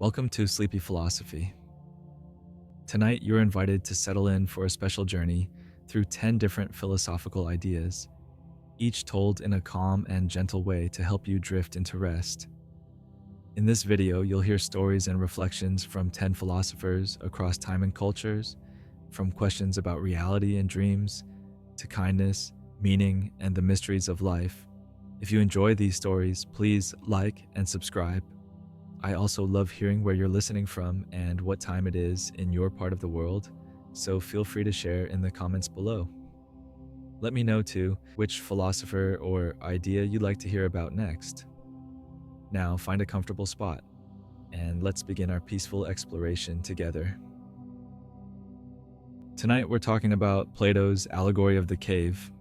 Welcome to Sleepy Philosophy. Tonight, you're invited to settle in for a special journey through 10 different philosophical ideas, each told in a calm and gentle way to help you drift into rest. In this video, you'll hear stories and reflections from 10 philosophers across time and cultures, from questions about reality and dreams, to kindness, meaning, and the mysteries of life. If you enjoy these stories, please like and subscribe. I also love hearing where you're listening from and what time it is in your part of the world, so feel free to share in the comments below. Let me know too which philosopher or idea you'd like to hear about next. Now find a comfortable spot, and let's begin our peaceful exploration together. Tonight we're talking about Plato's Allegory of the Cave.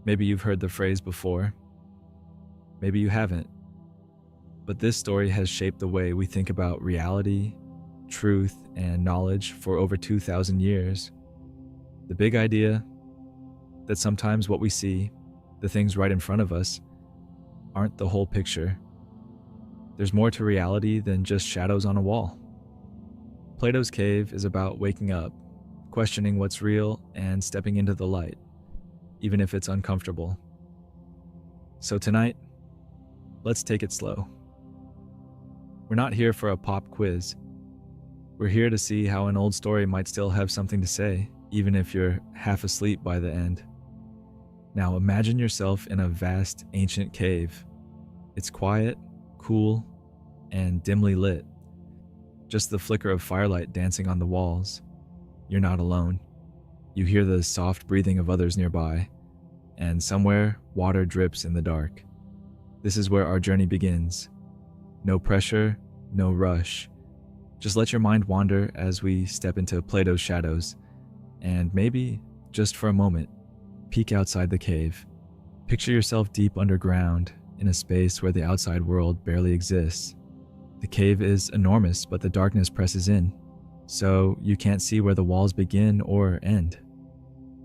Maybe you've heard the phrase before, maybe you haven't. But this story has shaped the way we think about reality, truth, and knowledge for over 2,000 years. The big idea that sometimes what we see, the things right in front of us, aren't the whole picture. There's more to reality than just shadows on a wall. Plato's cave is about waking up, questioning what's real, and stepping into the light, even if it's uncomfortable. So tonight, let's take it slow. We're not here for a pop quiz. We're here to see how an old story might still have something to say, even if you're half asleep by the end. Now imagine yourself in a vast, ancient cave. It's quiet, cool, and dimly lit. Just the flicker of firelight dancing on the walls. You're not alone. You hear the soft breathing of others nearby, and somewhere, water drips in the dark. This is where our journey begins. No pressure, no rush. Just let your mind wander as we step into Plato's shadows, and maybe, just for a moment, peek outside the cave. Picture yourself deep underground, in a space where the outside world barely exists. The cave is enormous, but the darkness presses in, so you can't see where the walls begin or end.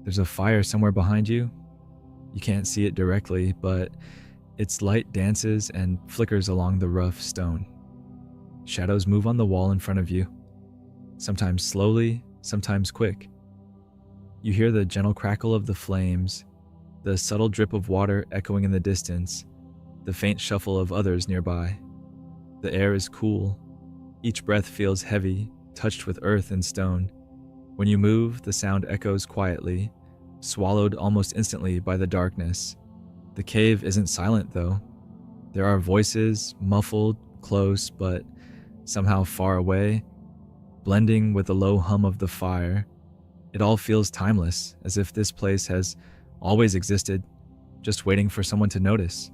There's a fire somewhere behind you. You can't see it directly, but its light dances and flickers along the rough stone. Shadows move on the wall in front of you, sometimes slowly, sometimes quick. You hear the gentle crackle of the flames, the subtle drip of water echoing in the distance, the faint shuffle of others nearby. The air is cool. Each breath feels heavy, touched with earth and stone. When you move, the sound echoes quietly, swallowed almost instantly by the darkness. The cave isn't silent though. There are voices, muffled, close, but somehow far away, blending with the low hum of the fire. It all feels timeless, as if this place has always existed, just waiting for someone to notice.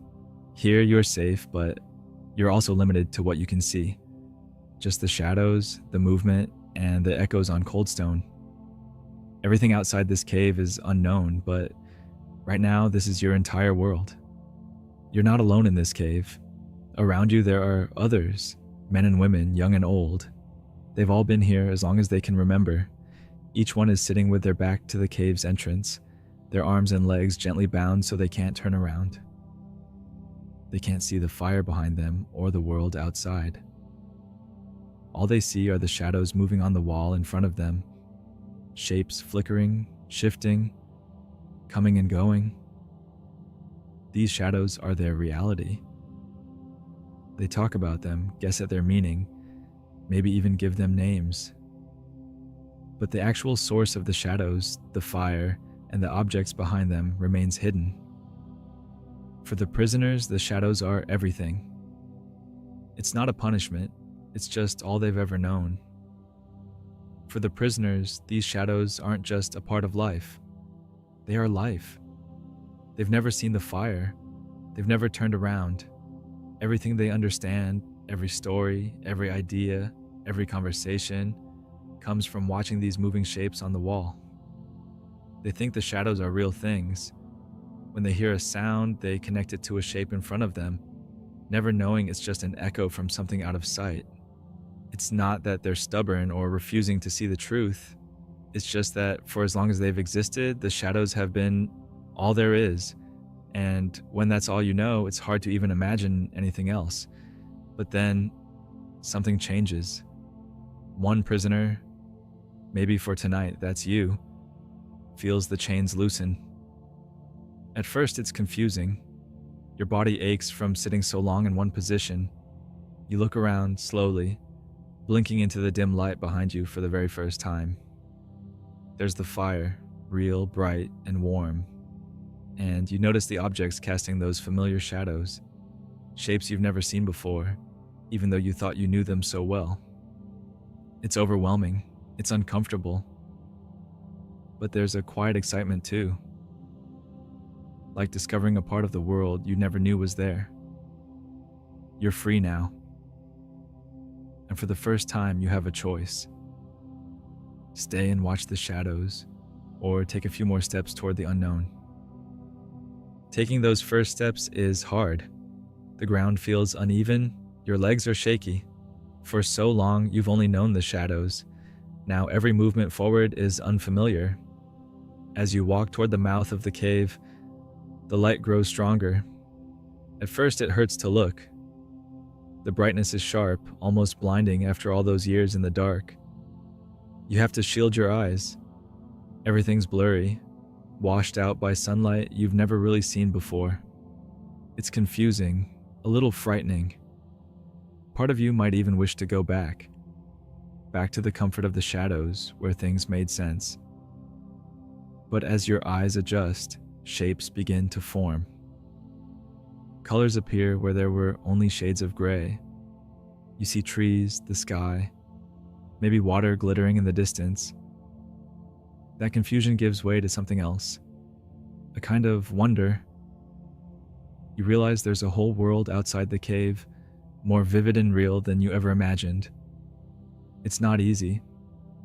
Here you're safe, but you're also limited to what you can see. Just the shadows, the movement, and the echoes on cold stone. Everything outside this cave is unknown, but right now, this is your entire world. You're not alone in this cave. Around you, there are others, men and women, young and old. They've all been here as long as they can remember. Each one is sitting with their back to the cave's entrance, their arms and legs gently bound so they can't turn around. They can't see the fire behind them or the world outside. All they see are the shadows moving on the wall in front of them, shapes flickering, shifting, coming and going. These shadows are their reality. They talk about them, guess at their meaning, maybe even give them names. But the actual source of the shadows, the fire, and the objects behind them remains hidden. For the prisoners, the shadows are everything. It's not a punishment, it's just all they've ever known. For the prisoners, these shadows aren't just a part of life. They are life. They've never seen the fire. They've never turned around. Everything they understand, every story, every idea, every conversation, comes from watching these moving shapes on the wall. They think the shadows are real things. When they hear a sound, they connect it to a shape in front of them, never knowing it's just an echo from something out of sight. It's not that they're stubborn or refusing to see the truth. It's just that for as long as they've existed, the shadows have been all there is. And when that's all you know, it's hard to even imagine anything else. But then, something changes. One prisoner, maybe for tonight, that's you, feels the chains loosen. At first, it's confusing. Your body aches from sitting so long in one position. You look around slowly, blinking into the dim light behind you for the very first time. There's the fire, real, bright, and warm. And you notice the objects casting those familiar shadows, shapes you've never seen before, even though you thought you knew them so well. It's overwhelming. It's uncomfortable. But there's a quiet excitement too. Like discovering a part of the world you never knew was there. You're free now. And for the first time, you have a choice. Stay and watch the shadows, or take a few more steps toward the unknown. Taking those first steps is hard. The ground feels uneven, your legs are shaky. For so long, you've only known the shadows. Now every movement forward is unfamiliar. As you walk toward the mouth of the cave, the light grows stronger. At first, it hurts to look. The brightness is sharp, almost blinding after all those years in the dark. You have to shield your eyes. Everything's blurry, washed out by sunlight you've never really seen before. It's confusing, a little frightening. Part of you might even wish to go back to the comfort of the shadows where things made sense. But as your eyes adjust, shapes begin to form. Colors appear where there were only shades of gray. You see trees, the sky, maybe water glittering in the distance. That confusion gives way to something else, a kind of wonder. You realize there's a whole world outside the cave, more vivid and real than you ever imagined. It's not easy.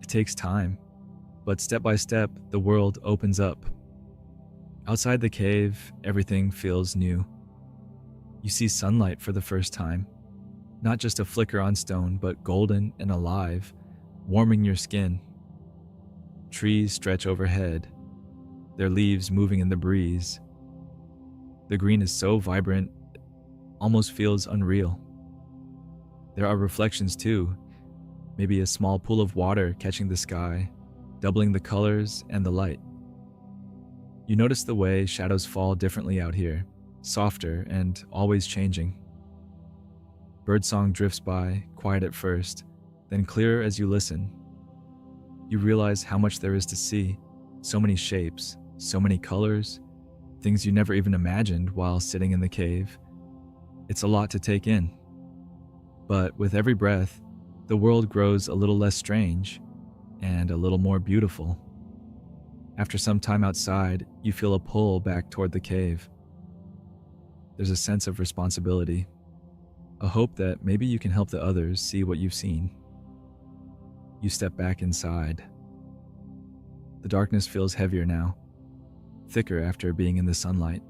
It takes time. But step by step, the world opens up. Outside the cave, everything feels new. You see sunlight for the first time. Not just a flicker on stone, but golden and alive, warming your skin. Trees stretch overhead, their leaves moving in the breeze. The green is so vibrant, it almost feels unreal. There are reflections too, maybe a small pool of water catching the sky, doubling the colors and the light. You notice the way shadows fall differently out here, softer and always changing. Birdsong drifts by, quiet at first, then clearer as you listen. You realize how much there is to see, so many shapes, so many colors, things you never even imagined while sitting in the cave. It's a lot to take in. But with every breath, the world grows a little less strange and a little more beautiful. After some time outside, you feel a pull back toward the cave. There's a sense of responsibility, a hope that maybe you can help the others see what you've seen. You step back inside. The darkness feels heavier now, thicker after being in the sunlight.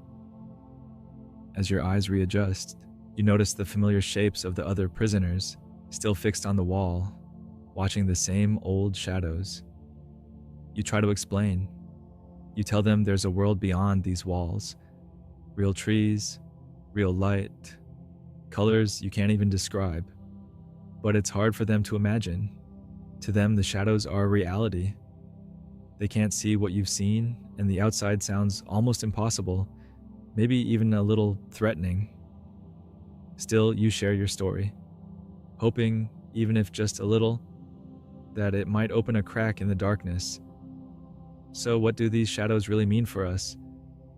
As your eyes readjust, you notice the familiar shapes of the other prisoners, still fixed on the wall, watching the same old shadows. You try to explain. You tell them there's a world beyond these walls. Real trees, real light, colors you can't even describe. But it's hard for them to imagine. To them, the shadows are reality. They can't see what you've seen, and the outside sounds almost impossible, maybe even a little threatening. Still, you share your story, hoping, even if just a little, that it might open a crack in the darkness. So what do these shadows really mean for us,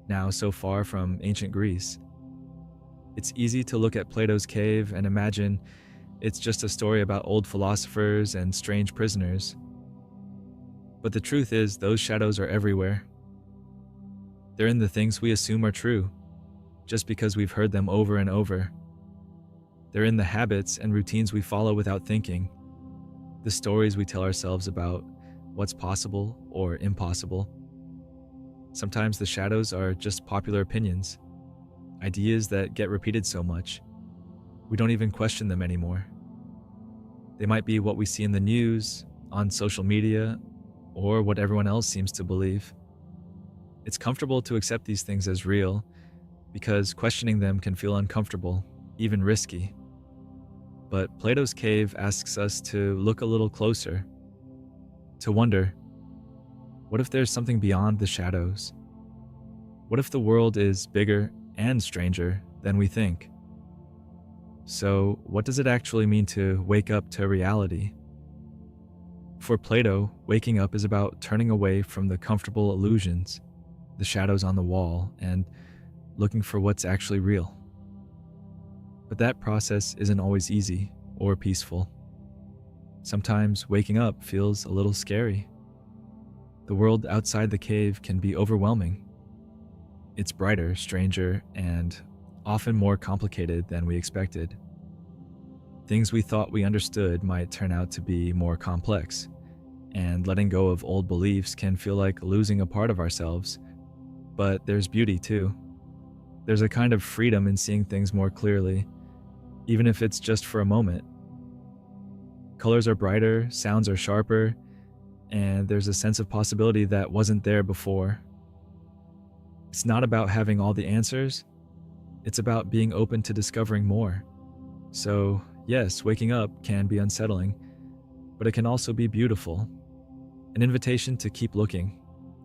now so far from ancient Greece? It's easy to look at Plato's cave and imagine it's just a story about old philosophers and strange prisoners. But the truth is, those shadows are everywhere. They're in the things we assume are true, just because we've heard them over and over. They're in the habits and routines we follow without thinking, the stories we tell ourselves about what's possible or impossible. Sometimes the shadows are just popular opinions, ideas that get repeated so much, we don't even question them anymore. They might be what we see in the news, on social media, or what everyone else seems to believe. It's comfortable to accept these things as real, because questioning them can feel uncomfortable, even risky. But Plato's cave asks us to look a little closer, to wonder, what if there's something beyond the shadows? What if the world is bigger and stranger than we think? So, what does it actually mean to wake up to reality? For Plato, waking up is about turning away from the comfortable illusions, the shadows on the wall, and looking for what's actually real. But that process isn't always easy or peaceful. Sometimes waking up feels a little scary. The world outside the cave can be overwhelming. It's brighter, stranger, and often more complicated than we expected. Things we thought we understood might turn out to be more complex, and letting go of old beliefs can feel like losing a part of ourselves. But there's beauty too. There's a kind of freedom in seeing things more clearly, even if it's just for a moment. Colors are brighter, sounds are sharper, and there's a sense of possibility that wasn't there before. It's not about having all the answers, it's about being open to discovering more. So, yes, waking up can be unsettling, but it can also be beautiful. An invitation to keep looking,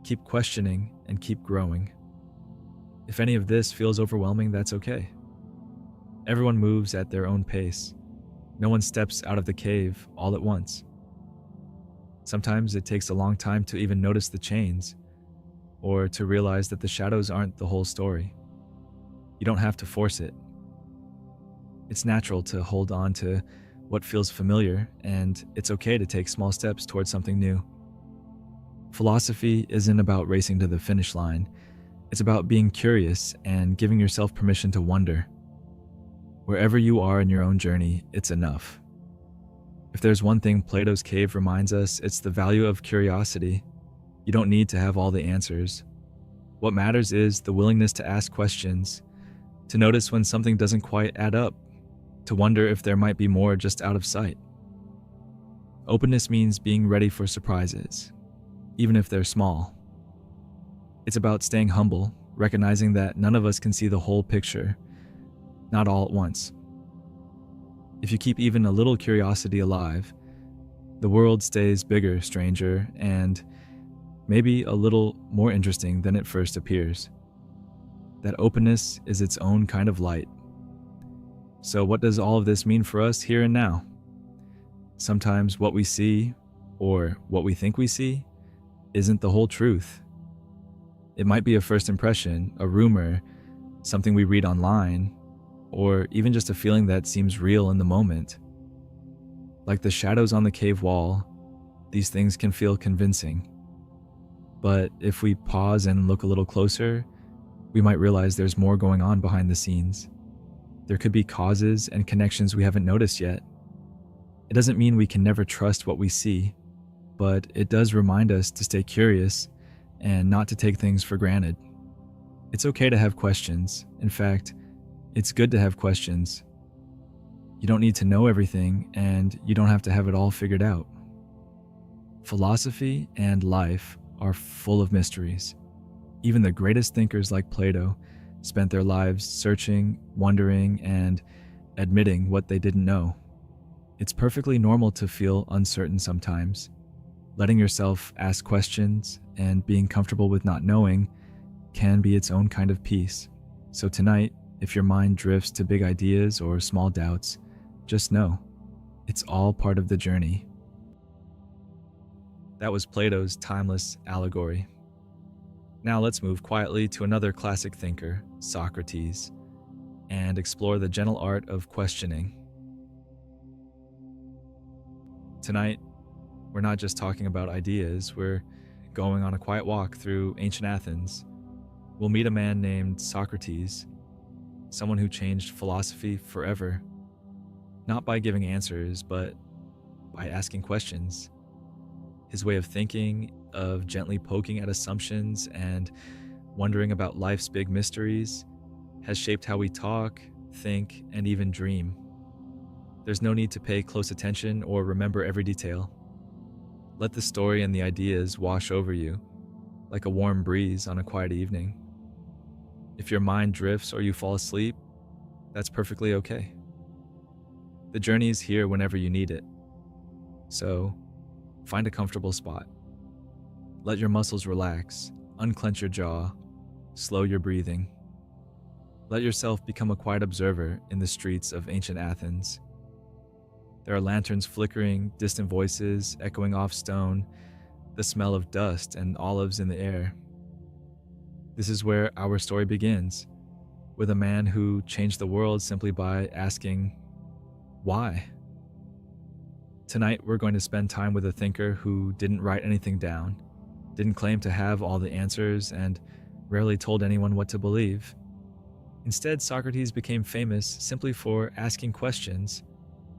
keep questioning, and keep growing. If any of this feels overwhelming, that's okay. Everyone moves at their own pace. No one steps out of the cave all at once. Sometimes it takes a long time to even notice the chains, or to realize that the shadows aren't the whole story. You don't have to force it. It's natural to hold on to what feels familiar, and it's okay to take small steps towards something new. Philosophy isn't about racing to the finish line. It's about being curious and giving yourself permission to wonder. Wherever you are in your own journey, it's enough. If there's one thing Plato's cave reminds us, it's the value of curiosity. You don't need to have all the answers. What matters is the willingness to ask questions, to notice when something doesn't quite add up, to wonder if there might be more just out of sight. Openness means being ready for surprises, even if they're small. It's about staying humble, recognizing that none of us can see the whole picture, not all at once. If you keep even a little curiosity alive, the world stays bigger, stranger, and maybe a little more interesting than it first appears. That openness is its own kind of light. So what does all of this mean for us here and now? Sometimes what we see, or what we think we see, isn't the whole truth. It might be a first impression, a rumor, something we read online, or even just a feeling that seems real in the moment. Like the shadows on the cave wall, these things can feel convincing. But if we pause and look a little closer, we might realize there's more going on behind the scenes. There could be causes and connections we haven't noticed yet. It doesn't mean we can never trust what we see, but it does remind us to stay curious and not to take things for granted. It's okay to have questions. In fact, it's good to have questions. You don't need to know everything, and you don't have to have it all figured out. Philosophy and life are full of mysteries. Even the greatest thinkers like Plato spent their lives searching, wondering, and admitting what they didn't know. It's perfectly normal to feel uncertain sometimes. Letting yourself ask questions and being comfortable with not knowing can be its own kind of peace. So tonight, if your mind drifts to big ideas or small doubts, just know, it's all part of the journey. That was Plato's timeless Allegory. Now let's move quietly to another classic thinker, Socrates, and explore the gentle art of questioning. Tonight, we're not just talking about ideas, we're going on a quiet walk through ancient Athens. We'll meet a man named Socrates, someone who changed philosophy forever, not by giving answers, but by asking questions. His way of thinking, of gently poking at assumptions and wondering about life's big mysteries, has shaped how we talk, think, and even dream. There's no need to pay close attention or remember every detail. Let the story and the ideas wash over you, like a warm breeze on a quiet evening. If your mind drifts or you fall asleep, that's perfectly okay. The journey is here whenever you need it. So, find a comfortable spot. Let your muscles relax, unclench your jaw, slow your breathing. Let yourself become a quiet observer in the streets of ancient Athens. There are lanterns flickering, distant voices echoing off stone, the smell of dust and olives in the air. This is where our story begins, with a man who changed the world simply by asking, why? Tonight, we're going to spend time with a thinker who didn't write anything down, didn't claim to have all the answers, and rarely told anyone what to believe. Instead, Socrates became famous simply for asking questions,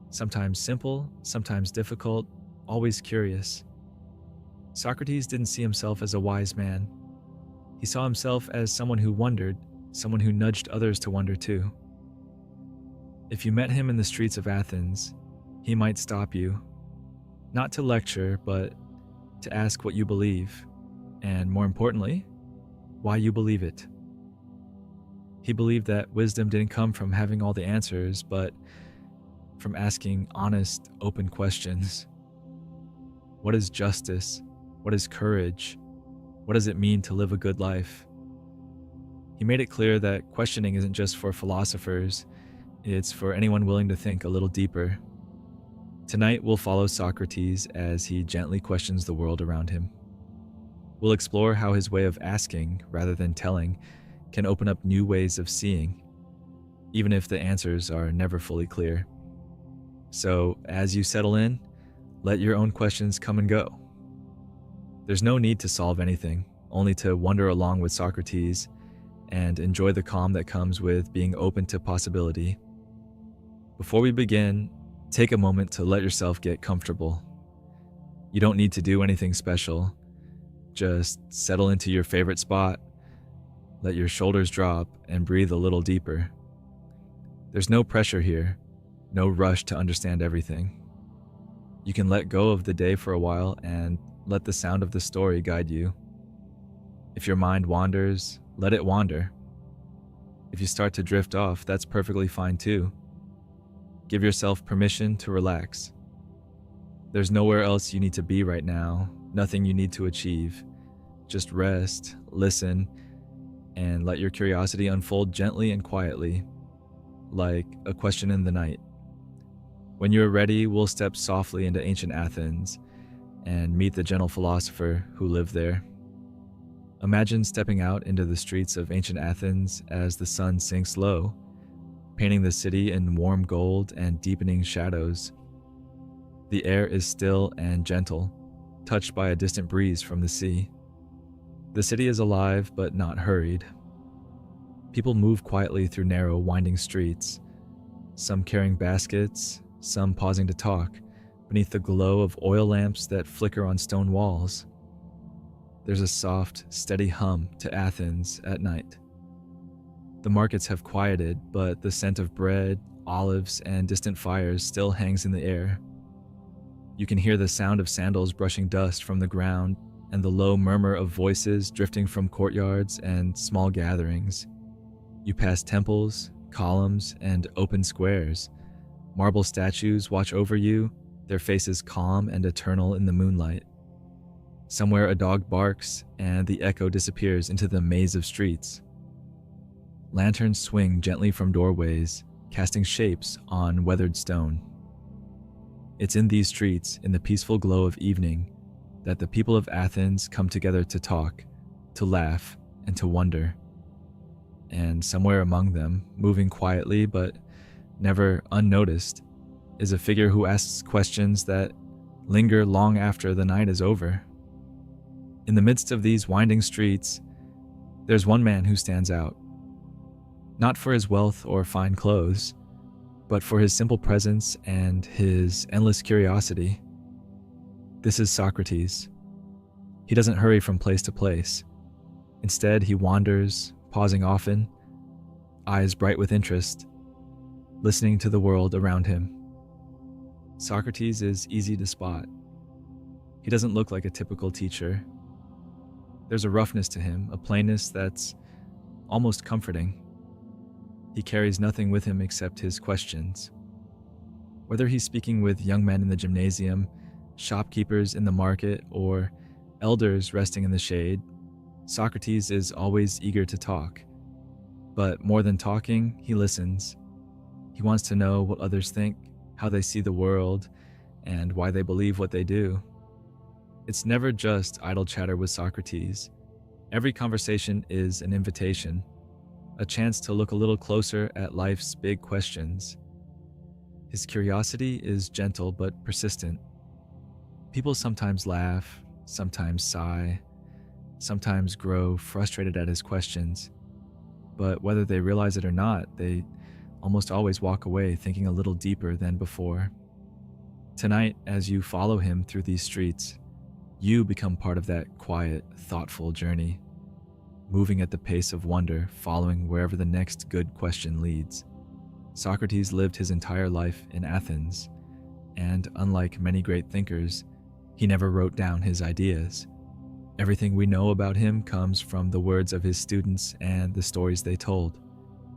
sometimes simple, sometimes difficult, always curious. Socrates didn't see himself as a wise man. He saw himself as someone who wondered, someone who nudged others to wonder too. If you met him in the streets of Athens, he might stop you, not to lecture, but to ask what you believe, and more importantly, why you believe it. He believed that wisdom didn't come from having all the answers, but from asking honest, open questions. What is justice? What is courage? What does it mean to live a good life? He made it clear that questioning isn't just for philosophers, it's for anyone willing to think a little deeper. Tonight, we'll follow Socrates as he gently questions the world around him. We'll explore how his way of asking, rather than telling, can open up new ways of seeing, even if the answers are never fully clear. So, as you settle in, let your own questions come and go. There's no need to solve anything, only to wander along with Socrates and enjoy the calm that comes with being open to possibility. Before we begin, take a moment to let yourself get comfortable. You don't need to do anything special. Just settle into your favorite spot, let your shoulders drop, and breathe a little deeper. There's no pressure here, no rush to understand everything. You can let go of the day for a while and let the sound of the story guide you. If your mind wanders, let it wander. If you start to drift off, that's perfectly fine too. Give yourself permission to relax. There's nowhere else you need to be right now, nothing you need to achieve. Just rest, listen, and let your curiosity unfold gently and quietly, like a question in the night. When you are ready, we'll step softly into ancient Athens and meet the gentle philosopher who lived there. Imagine stepping out into the streets of ancient Athens as the sun sinks low, painting the city in warm gold and deepening shadows. The air is still and gentle, touched by a distant breeze from the sea. The city is alive but not hurried. People move quietly through narrow, winding streets, some carrying baskets, some pausing to talk, beneath the glow of oil lamps that flicker on stone walls. There's a soft, steady hum to Athens at night. The markets have quieted, but the scent of bread, olives, and distant fires still hangs in the air. You can hear the sound of sandals brushing dust from the ground and the low murmur of voices drifting from courtyards and small gatherings. You pass temples, columns, and open squares. Marble statues watch over you, their faces calm and eternal in the moonlight. Somewhere a dog barks, and the echo disappears into the maze of streets. Lanterns swing gently from doorways, casting shapes on weathered stone. It's in these streets, in the peaceful glow of evening, that the people of Athens come together to talk, to laugh, and to wonder. And somewhere among them, moving quietly but never unnoticed, is a figure who asks questions that linger long after the night is over. In the midst of these winding streets, there's one man who stands out. Not for his wealth or fine clothes, but for his simple presence and his endless curiosity. This is Socrates. He doesn't hurry from place to place. Instead, he wanders, pausing often, eyes bright with interest, listening to the world around him. Socrates is easy to spot. He doesn't look like a typical teacher. There's a roughness to him, a plainness that's almost comforting. He carries nothing with him except his questions. Whether he's speaking with young men in the gymnasium, shopkeepers in the market, or elders resting in the shade, Socrates is always eager to talk. But more than talking, he listens. He wants to know what others think, how they see the world, and why they believe what they do. It's never just idle chatter with Socrates. Every conversation is an invitation, a chance to look a little closer at life's big questions. His curiosity is gentle but persistent. People sometimes laugh, sometimes sigh, sometimes grow frustrated at his questions, but whether they realize it or not, they almost always walk away thinking a little deeper than before. Tonight, as you follow him through these streets, you become part of that quiet, thoughtful journey, moving at the pace of wonder, following wherever the next good question leads. Socrates lived his entire life in Athens, and unlike many great thinkers, he never wrote down his ideas. Everything we know about him comes from the words of his students and the stories they told.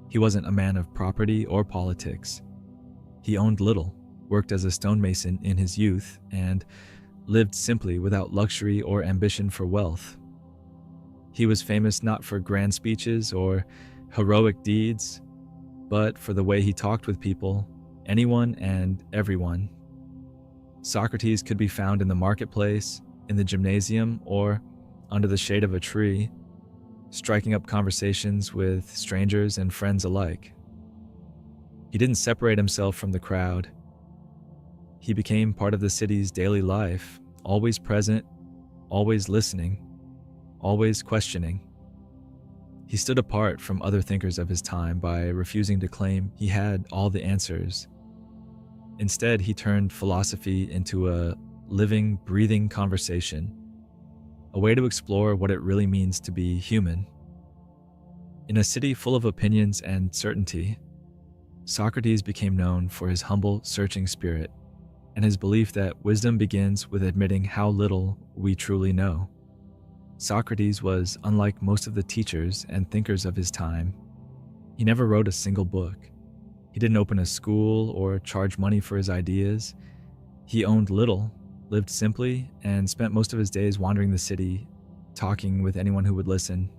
He wasn't a man of property or politics. He owned little, worked as a stonemason in his youth, and lived simply without luxury or ambition for wealth. He was famous not for grand speeches or heroic deeds, but for the way he talked with people, anyone and everyone. Socrates could be found in the marketplace, in the gymnasium, or under the shade of a tree, striking up conversations with strangers and friends alike. He didn't separate himself from the crowd. He became part of the city's daily life, always present, always listening, always questioning. He stood apart from other thinkers of his time by refusing to claim he had all the answers. Instead, he turned philosophy into a living, breathing conversation, a way to explore what it really means to be human. In a city full of opinions and certainty, Socrates became known for his humble, searching spirit and his belief that wisdom begins with admitting how little we truly know. Socrates was unlike most of the teachers and thinkers of his time. He never wrote a single book. He didn't open a school or charge money for his ideas. He owned little, lived simply, and spent most of his days wandering the city, talking with anyone who would listen.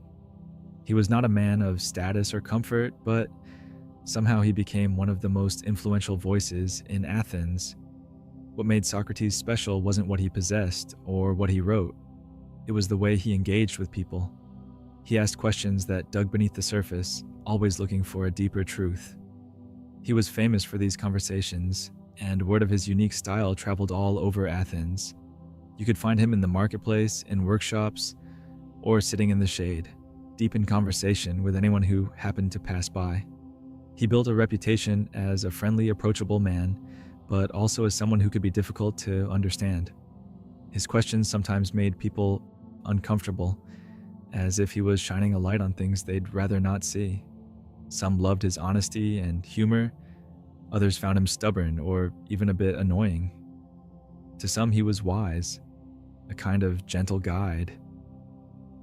He was not a man of status or comfort, but somehow he became one of the most influential voices in Athens. What made Socrates special wasn't what he possessed or what he wrote. It was the way he engaged with people. He asked questions that dug beneath the surface, always looking for a deeper truth. He was famous for these conversations, and word of his unique style traveled all over Athens. You could find him in the marketplace, in workshops, or sitting in the shade, deep in conversation with anyone who happened to pass by. He built a reputation as a friendly, approachable man, but also as someone who could be difficult to understand. His questions sometimes made people uncomfortable, as if he was shining a light on things they'd rather not see. Some loved his honesty and humor. Others found him stubborn or even a bit annoying. To some, he was wise, a kind of gentle guide.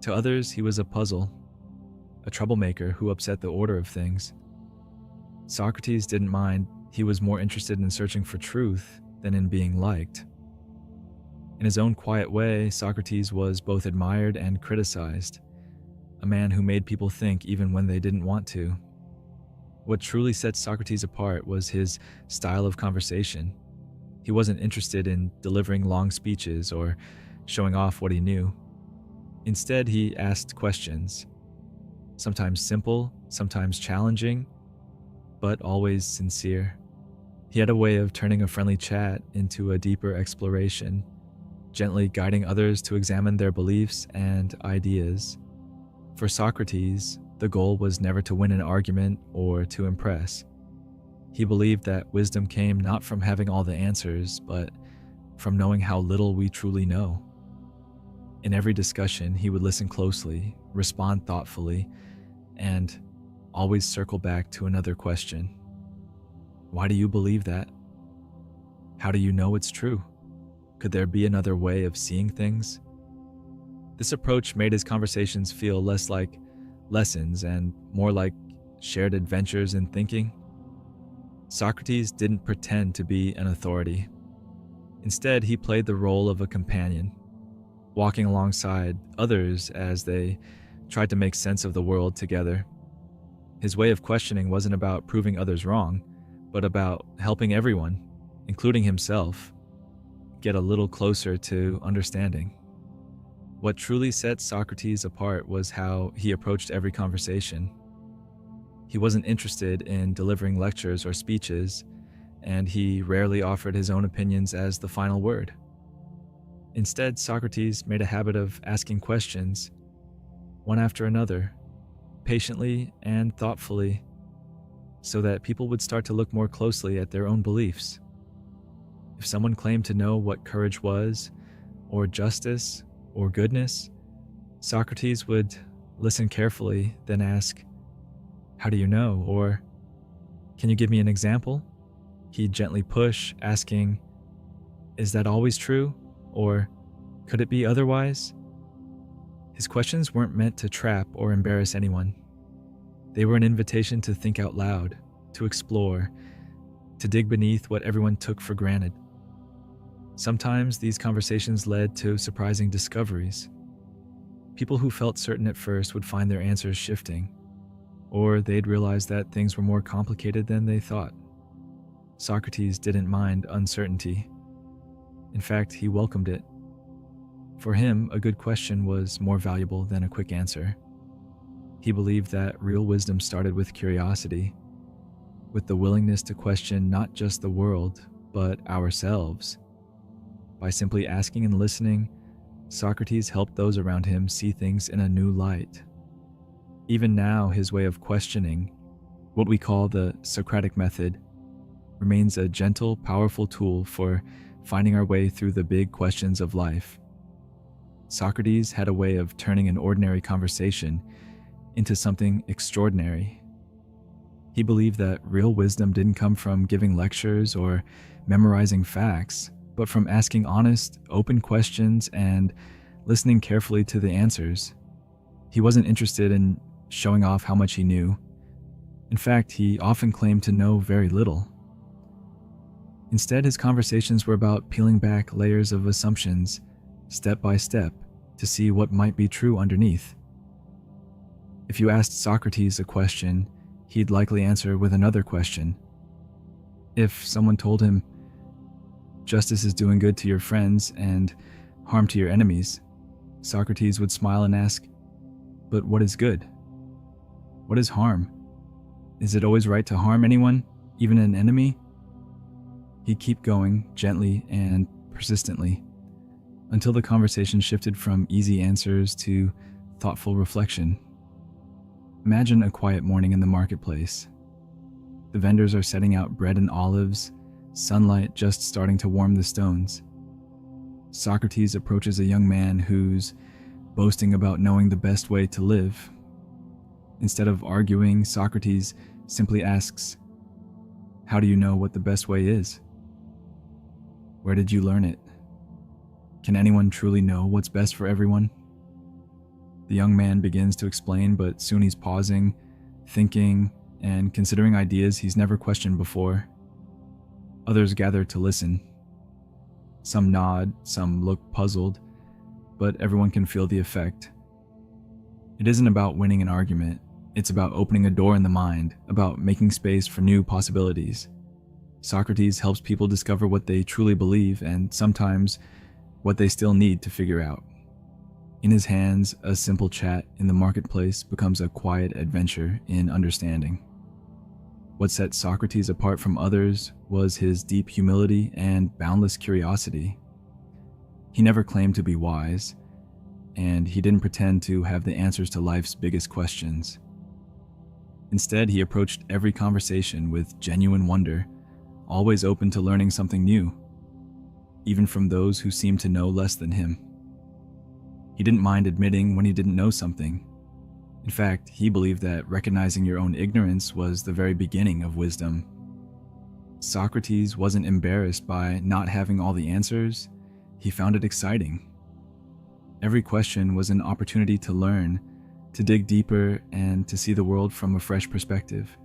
To others, he was a puzzle, a troublemaker who upset the order of things. Socrates didn't mind. He was more interested in searching for truth than in being liked. In his own quiet way, Socrates was both admired and criticized, a man who made people think even when they didn't want to. What truly set Socrates apart was his style of conversation. He wasn't interested in delivering long speeches or showing off what he knew. Instead, he asked questions, sometimes simple, sometimes challenging, but always sincere. He had a way of turning a friendly chat into a deeper exploration, gently guiding others to examine their beliefs and ideas. For Socrates, the goal was never to win an argument or to impress. He believed that wisdom came not from having all the answers, but from knowing how little we truly know. In every discussion, he would listen closely, respond thoughtfully, and always circle back to another question. Why do you believe that? How do you know it's true? Could there be another way of seeing things? This approach made his conversations feel less like lessons and more like shared adventures in thinking. Socrates didn't pretend to be an authority. Instead, he played the role of a companion, walking alongside others as they tried to make sense of the world together. His way of questioning wasn't about proving others wrong, but about helping everyone, including himself, get a little closer to understanding. What truly set Socrates apart was how he approached every conversation. He wasn't interested in delivering lectures or speeches, and he rarely offered his own opinions as the final word. Instead, Socrates made a habit of asking questions, one after another, patiently and thoughtfully, so that people would start to look more closely at their own beliefs. If someone claimed to know what courage was, or justice, or goodness, Socrates would listen carefully, then ask, "How do you know?" Or, "Can you give me an example?" He'd gently push, asking, "Is that always true?" Or, "Could it be otherwise?" His questions weren't meant to trap or embarrass anyone. They were an invitation to think out loud, to explore, to dig beneath what everyone took for granted. Sometimes these conversations led to surprising discoveries. People who felt certain at first would find their answers shifting, or they'd realize that things were more complicated than they thought. Socrates didn't mind uncertainty. In fact, he welcomed it. For him, a good question was more valuable than a quick answer. He believed that real wisdom started with curiosity, with the willingness to question not just the world, but ourselves. By simply asking and listening, Socrates helped those around him see things in a new light. Even now, his way of questioning, what we call the Socratic method, remains a gentle, powerful tool for finding our way through the big questions of life. Socrates had a way of turning an ordinary conversation into something extraordinary. He believed that real wisdom didn't come from giving lectures or memorizing facts, but from asking honest, open questions and listening carefully to the answers. He wasn't interested in showing off how much he knew. In fact, he often claimed to know very little. Instead, his conversations were about peeling back layers of assumptions, step by step, to see what might be true underneath. If you asked Socrates a question, he'd likely answer with another question. If someone told him, "Justice is doing good to your friends and harm to your enemies," Socrates would smile and ask, "But what is good? What is harm? Is it always right to harm anyone, even an enemy?" He'd keep going gently and persistently until the conversation shifted from easy answers to thoughtful reflection. Imagine a quiet morning in the marketplace. The vendors are setting out bread and olives, sunlight just starting to warm the stones. Socrates approaches a young man who's boasting about knowing the best way to live. Instead of arguing, Socrates simply asks, "How do you know what the best way is? Where did you learn it? Can anyone truly know what's best for everyone?" The young man begins to explain, but soon he's pausing, thinking, and considering ideas he's never questioned before. Others gather to listen. Some nod, some look puzzled, but everyone can feel the effect. It isn't about winning an argument. It's about opening a door in the mind, about making space for new possibilities. Socrates helps people discover what they truly believe and sometimes what they still need to figure out. In his hands, a simple chat in the marketplace becomes a quiet adventure in understanding. What set Socrates apart from others was his deep humility and boundless curiosity. He never claimed to be wise, and he didn't pretend to have the answers to life's biggest questions. Instead, he approached every conversation with genuine wonder, always open to learning something new, even from those who seemed to know less than him. He didn't mind admitting when he didn't know something. In fact, he believed that recognizing your own ignorance was the very beginning of wisdom. Socrates wasn't embarrassed by not having all the answers. He found it exciting. Every question was an opportunity to learn, to dig deeper, and to see the world from a fresh perspective.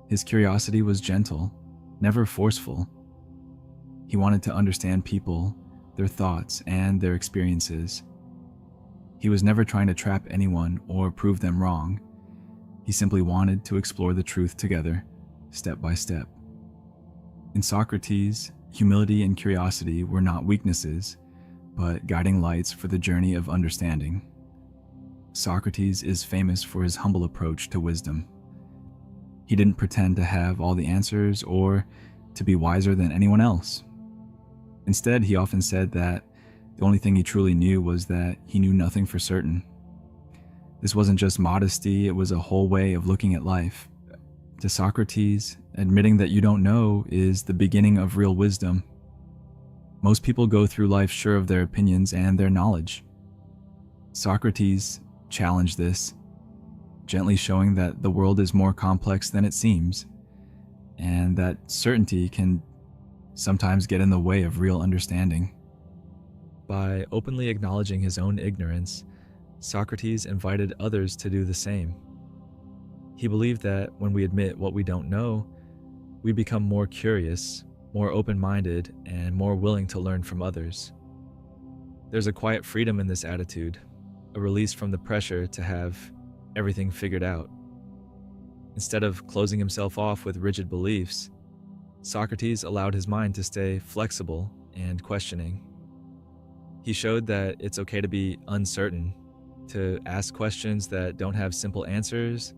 His curiosity was gentle, never forceful. He wanted to understand people, their thoughts, and their experiences. He was never trying to trap anyone or prove them wrong. He simply wanted to explore the truth together, step by step. In Socrates, humility and curiosity were not weaknesses, but guiding lights for the journey of understanding. Socrates is famous for his humble approach to wisdom. He didn't pretend to have all the answers or to be wiser than anyone else. Instead, he often said that the only thing he truly knew was that he knew nothing for certain. This wasn't just modesty, it was a whole way of looking at life. To Socrates, admitting that you don't know is the beginning of real wisdom. Most people go through life sure of their opinions and their knowledge. Socrates challenged this, gently showing that the world is more complex than it seems, and that certainty can sometimes get in the way of real understanding. By openly acknowledging his own ignorance, Socrates invited others to do the same. He believed that when we admit what we don't know, we become more curious, more open-minded, and more willing to learn from others. There's a quiet freedom in this attitude, a release from the pressure to have everything figured out. Instead of closing himself off with rigid beliefs, Socrates allowed his mind to stay flexible and questioning. He showed that it's okay to be uncertain, to ask questions that don't have simple answers,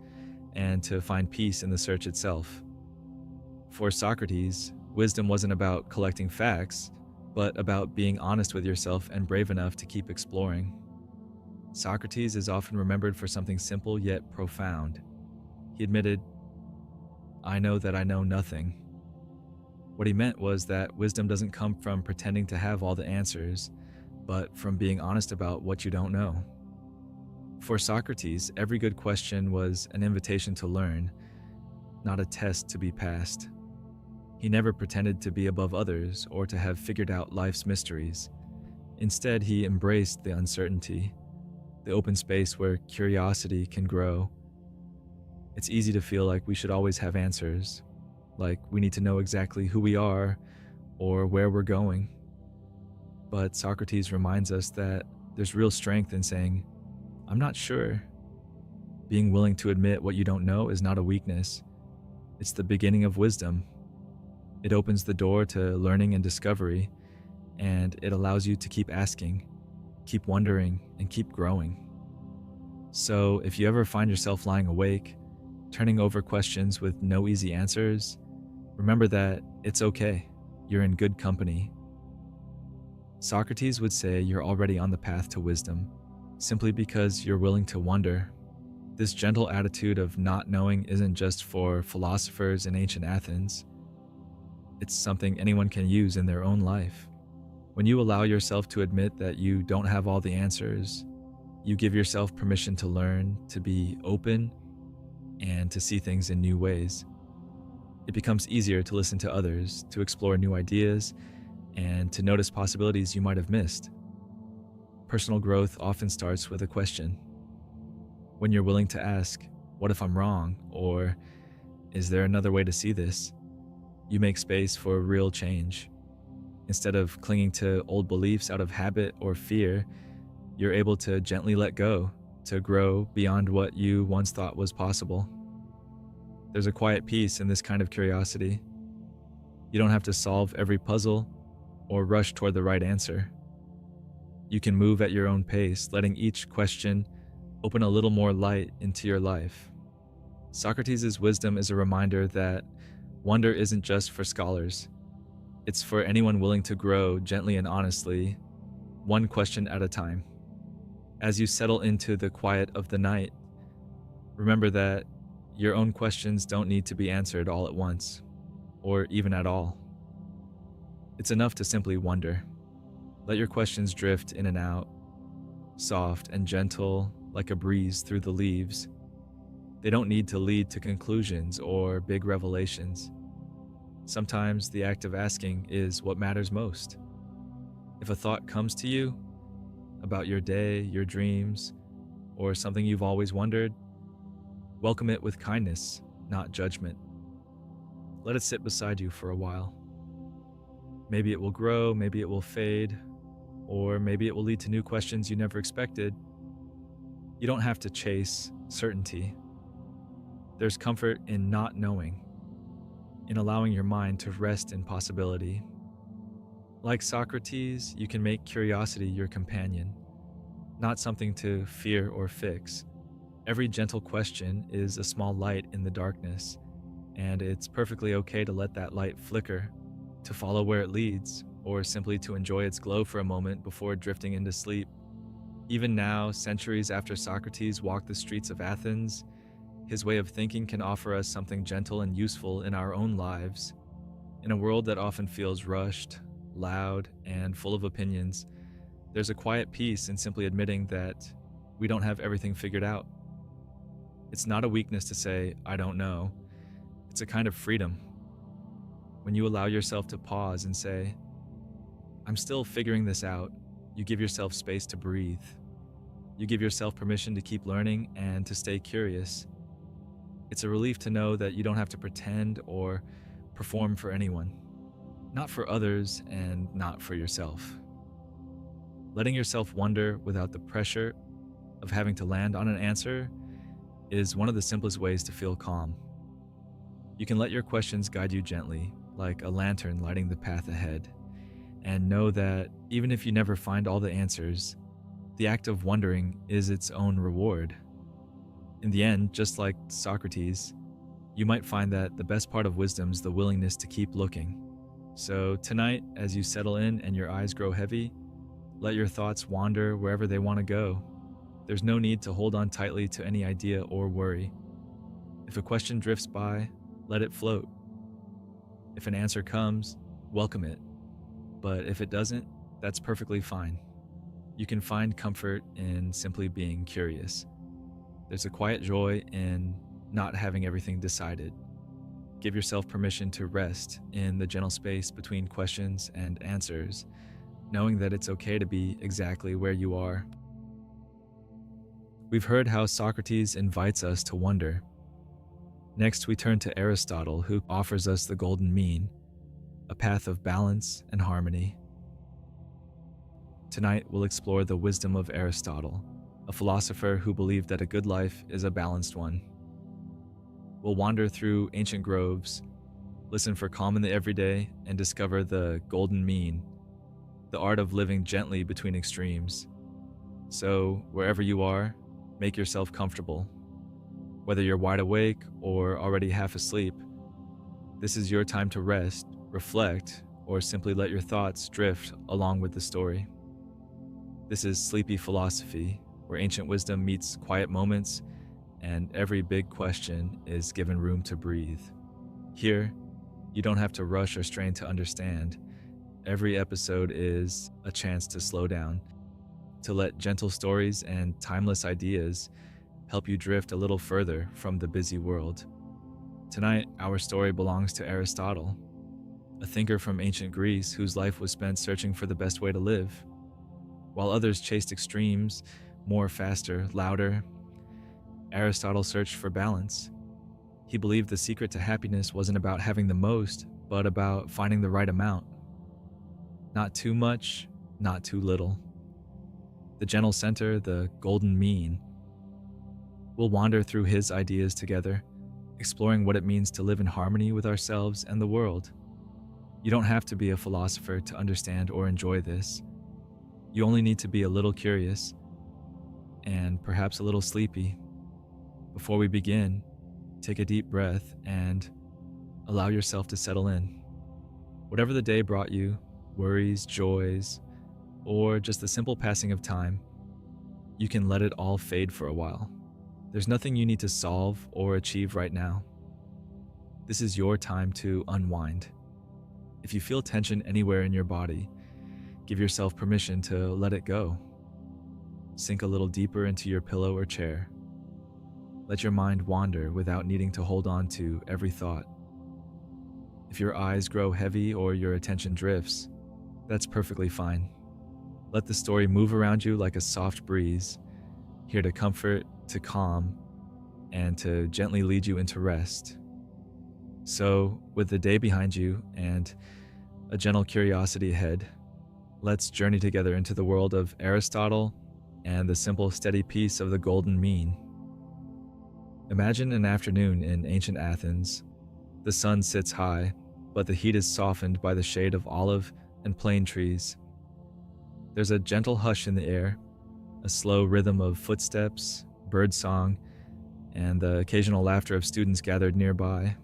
and to find peace in the search itself. For Socrates, wisdom wasn't about collecting facts, but about being honest with yourself and brave enough to keep exploring. Socrates is often remembered for something simple yet profound. He admitted, "I know that I know nothing." What he meant was that wisdom doesn't come from pretending to have all the answers, but from being honest about what you don't know. For Socrates, every good question was an invitation to learn, not a test to be passed. He never pretended to be above others or to have figured out life's mysteries. Instead, he embraced the uncertainty, the open space where curiosity can grow. It's easy to feel like we should always have answers, like we need to know exactly who we are or where we're going. But Socrates reminds us that there's real strength in saying, "I'm not sure." Being willing to admit what you don't know is not a weakness. It's the beginning of wisdom. It opens the door to learning and discovery, and it allows you to keep asking, keep wondering, and keep growing. So if you ever find yourself lying awake, turning over questions with no easy answers, remember that it's okay. You're in good company. Socrates would say you're already on the path to wisdom, simply because you're willing to wonder. This gentle attitude of not knowing isn't just for philosophers in ancient Athens. It's something anyone can use in their own life. When you allow yourself to admit that you don't have all the answers, you give yourself permission to learn, to be open, and to see things in new ways. It becomes easier to listen to others, to explore new ideas, and to notice possibilities you might have missed. Personal growth often starts with a question. When you're willing to ask, "What if I'm wrong?" or "Is there another way to see this?" you make space for real change. Instead of clinging to old beliefs out of habit or fear, you're able to gently let go, to grow beyond what you once thought was possible. There's a quiet peace in this kind of curiosity. You don't have to solve every puzzle or rush toward the right answer. You can move at your own pace, letting each question open a little more light into your life. Socrates' wisdom is a reminder that wonder isn't just for scholars. It's for anyone willing to grow gently and honestly, one question at a time. As you settle into the quiet of the night, remember that your own questions don't need to be answered all at once, or even at all. It's enough to simply wonder. Let your questions drift in and out, soft and gentle like a breeze through the leaves. They don't need to lead to conclusions or big revelations. Sometimes the act of asking is what matters most. If a thought comes to you about your day, your dreams, or something you've always wondered, welcome it with kindness, not judgment. let it sit beside you for a while. Maybe it will grow, maybe it will fade, or maybe it will lead to new questions you never expected. You don't have to chase certainty. There's comfort in not knowing, in allowing your mind to rest in possibility. Like Socrates, you can make curiosity your companion, not something to fear or fix. Every gentle question is a small light in the darkness, and it's perfectly okay to let that light flicker, to follow where it leads, or simply to enjoy its glow for a moment before drifting into sleep. Even now, centuries after Socrates walked the streets of Athens, his way of thinking can offer us something gentle and useful in our own lives. In a world that often feels rushed, loud, and full of opinions, there's a quiet peace in simply admitting that we don't have everything figured out. It's not a weakness to say, "I don't know." It's a kind of freedom. When you allow yourself to pause and say, "I'm still figuring this out," you give yourself space to breathe. You give yourself permission to keep learning and to stay curious. It's a relief to know that you don't have to pretend or perform for anyone. Not for others and not for yourself. Letting yourself wonder without the pressure of having to land on an answer is one of the simplest ways to feel calm. You can let your questions guide you gently, like a lantern lighting the path ahead, and know that even if you never find all the answers, the act of wondering is its own reward. In the end, just like Socrates, you might find that the best part of wisdom is the willingness to keep looking. So tonight, as you settle in and your eyes grow heavy, let your thoughts wander wherever they want to go. There's no need to hold on tightly to any idea or worry. If a question drifts by, let it float. If an answer comes, welcome it. But if it doesn't, that's perfectly fine. You can find comfort in simply being curious. There's a quiet joy in not having everything decided. Give yourself permission to rest in the gentle space between questions and answers, knowing that it's okay to be exactly where you are. We've heard how Socrates invites us to wonder. Next, we turn to Aristotle, who offers us the golden mean, a path of balance and harmony. Tonight, we'll explore the wisdom of Aristotle, a philosopher who believed that a good life is a balanced one. We'll wander through ancient groves, listen for calm in the everyday, and discover the golden mean, the art of living gently between extremes. So, wherever you are, make yourself comfortable. Whether you're wide awake or already half asleep, this is your time to rest, reflect, or simply let your thoughts drift along with the story. This is Sleepy Philosophy, where ancient wisdom meets quiet moments and every big question is given room to breathe. Here, you don't have to rush or strain to understand. Every episode is a chance to slow down, to let gentle stories and timeless ideas help you drift a little further from the busy world. Tonight, our story belongs to Aristotle, a thinker from ancient Greece whose life was spent searching for the best way to live. While others chased extremes, more, faster, louder, Aristotle searched for balance. He believed the secret to happiness wasn't about having the most, but about finding the right amount. Not too much, not too little. The gentle center, the golden mean. We'll wander through his ideas together, exploring what it means to live in harmony with ourselves and the world. You don't have to be a philosopher to understand or enjoy this. You only need to be a little curious, and perhaps a little sleepy. Before we begin, take a deep breath and allow yourself to settle in. Whatever the day brought you, worries, joys, or just the simple passing of time, you can let it all fade for a while. There's nothing you need to solve or achieve right now. This is your time to unwind. If you feel tension anywhere in your body, give yourself permission to let it go. Sink a little deeper into your pillow or chair. Let your mind wander without needing to hold on to every thought. If your eyes grow heavy or your attention drifts, that's perfectly fine. Let the story move around you like a soft breeze, here to comfort, to calm, and to gently lead you into rest. So, with the day behind you and a gentle curiosity ahead, let's journey together into the world of Aristotle and the simple, steady peace of the golden mean. Imagine an afternoon in ancient Athens. The sun sits high, but the heat is softened by the shade of olive and plane trees. There's a gentle hush in the air, a slow rhythm of footsteps, birdsong, and the occasional laughter of students gathered nearby.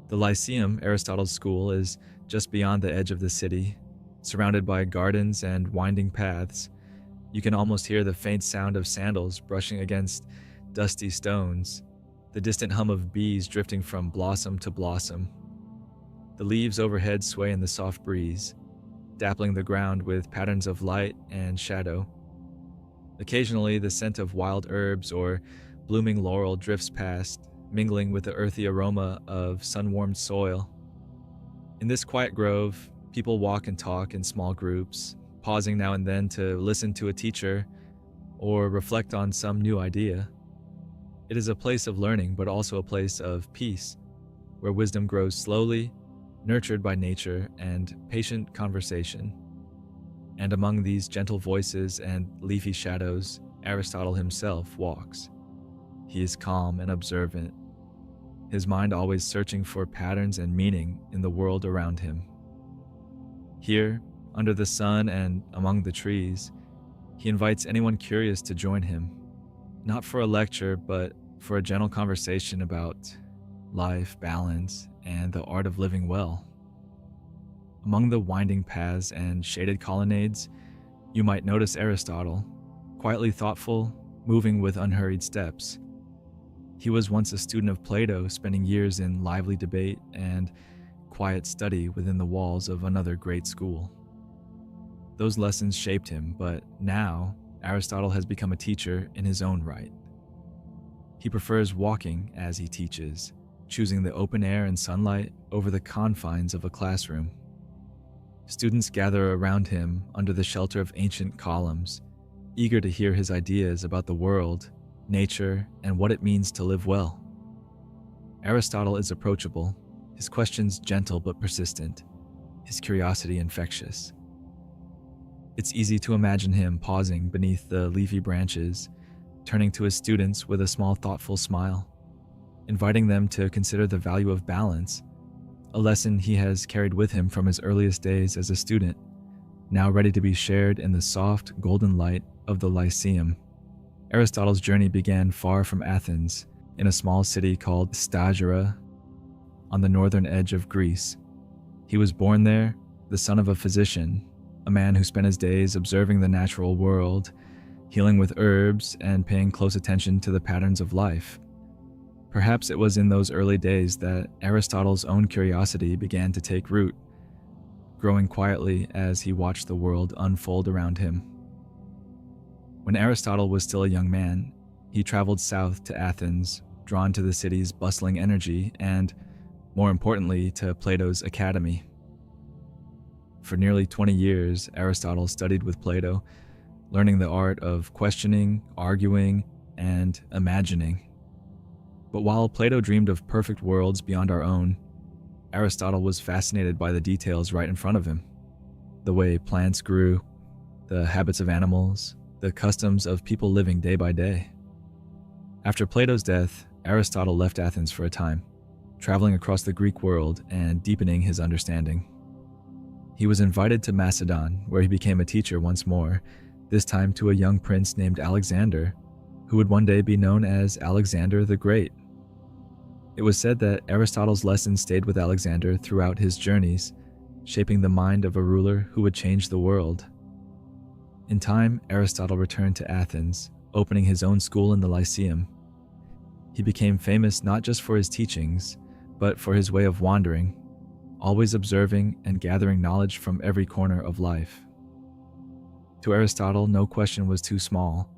The Lyceum, Aristotle's school, is just beyond the edge of the city, surrounded by gardens and winding paths. You can almost hear the faint sound of sandals brushing against dusty stones, the distant hum of bees drifting from blossom to blossom. The leaves overhead sway in the soft breeze, dappling the ground with patterns of light and shadow. Occasionally, the scent of wild herbs or blooming laurel drifts past, mingling with the earthy aroma of sun-warmed soil. In this quiet grove, people walk and talk in small groups, pausing now and then to listen to a teacher or reflect on some new idea. It is a place of learning, but also a place of peace, where wisdom grows slowly, nurtured by nature and patient conversation. And among these gentle voices and leafy shadows, Aristotle himself walks. He is calm and observant, his mind always searching for patterns and meaning in the world around him. Here, under the sun and among the trees, he invites anyone curious to join him, not for a lecture, but for a gentle conversation about life, balance, and the art of living well. Among the winding paths and shaded colonnades, you might notice Aristotle, quietly thoughtful, moving with unhurried steps. He was once a student of Plato, spending years in lively debate and quiet study within the walls of another great school. Those lessons shaped him, but now Aristotle has become a teacher in his own right. He prefers walking as he teaches, choosing the open air and sunlight over the confines of a classroom. Students gather around him under the shelter of ancient columns, eager to hear his ideas about the world, nature, and what it means to live well. Aristotle is approachable, his questions gentle but persistent, his curiosity infectious. It's easy to imagine him pausing beneath the leafy branches, turning to his students with a small thoughtful smile, inviting them to consider the value of balance, a lesson he has carried with him from his earliest days as a student, now ready to be shared in the soft, golden light of the Lyceum. Aristotle's journey began far from Athens, in a small city called Stagira, on the northern edge of Greece. He was born there, the son of a physician, a man who spent his days observing the natural world, healing with herbs, and paying close attention to the patterns of life. Perhaps it was in those early days that Aristotle's own curiosity began to take root, growing quietly as he watched the world unfold around him. When Aristotle was still a young man, he traveled south to Athens, drawn to the city's bustling energy and, more importantly, to Plato's academy. For nearly 20 years, Aristotle studied with Plato, learning the art of questioning, arguing, and imagining. But while Plato dreamed of perfect worlds beyond our own, Aristotle was fascinated by the details right in front of him. The way plants grew, the habits of animals, the customs of people living day by day. After Plato's death, Aristotle left Athens for a time, traveling across the Greek world and deepening his understanding. He was invited to Macedon, where he became a teacher once more, this time to a young prince named Alexander, who would one day be known as Alexander the Great. It was said that Aristotle's lessons stayed with Alexander throughout his journeys, shaping the mind of a ruler who would change the world. In time, Aristotle returned to Athens, opening his own school in the Lyceum. He became famous not just for his teachings, but for his way of wandering, always observing and gathering knowledge from every corner of life. To Aristotle, no question was too small,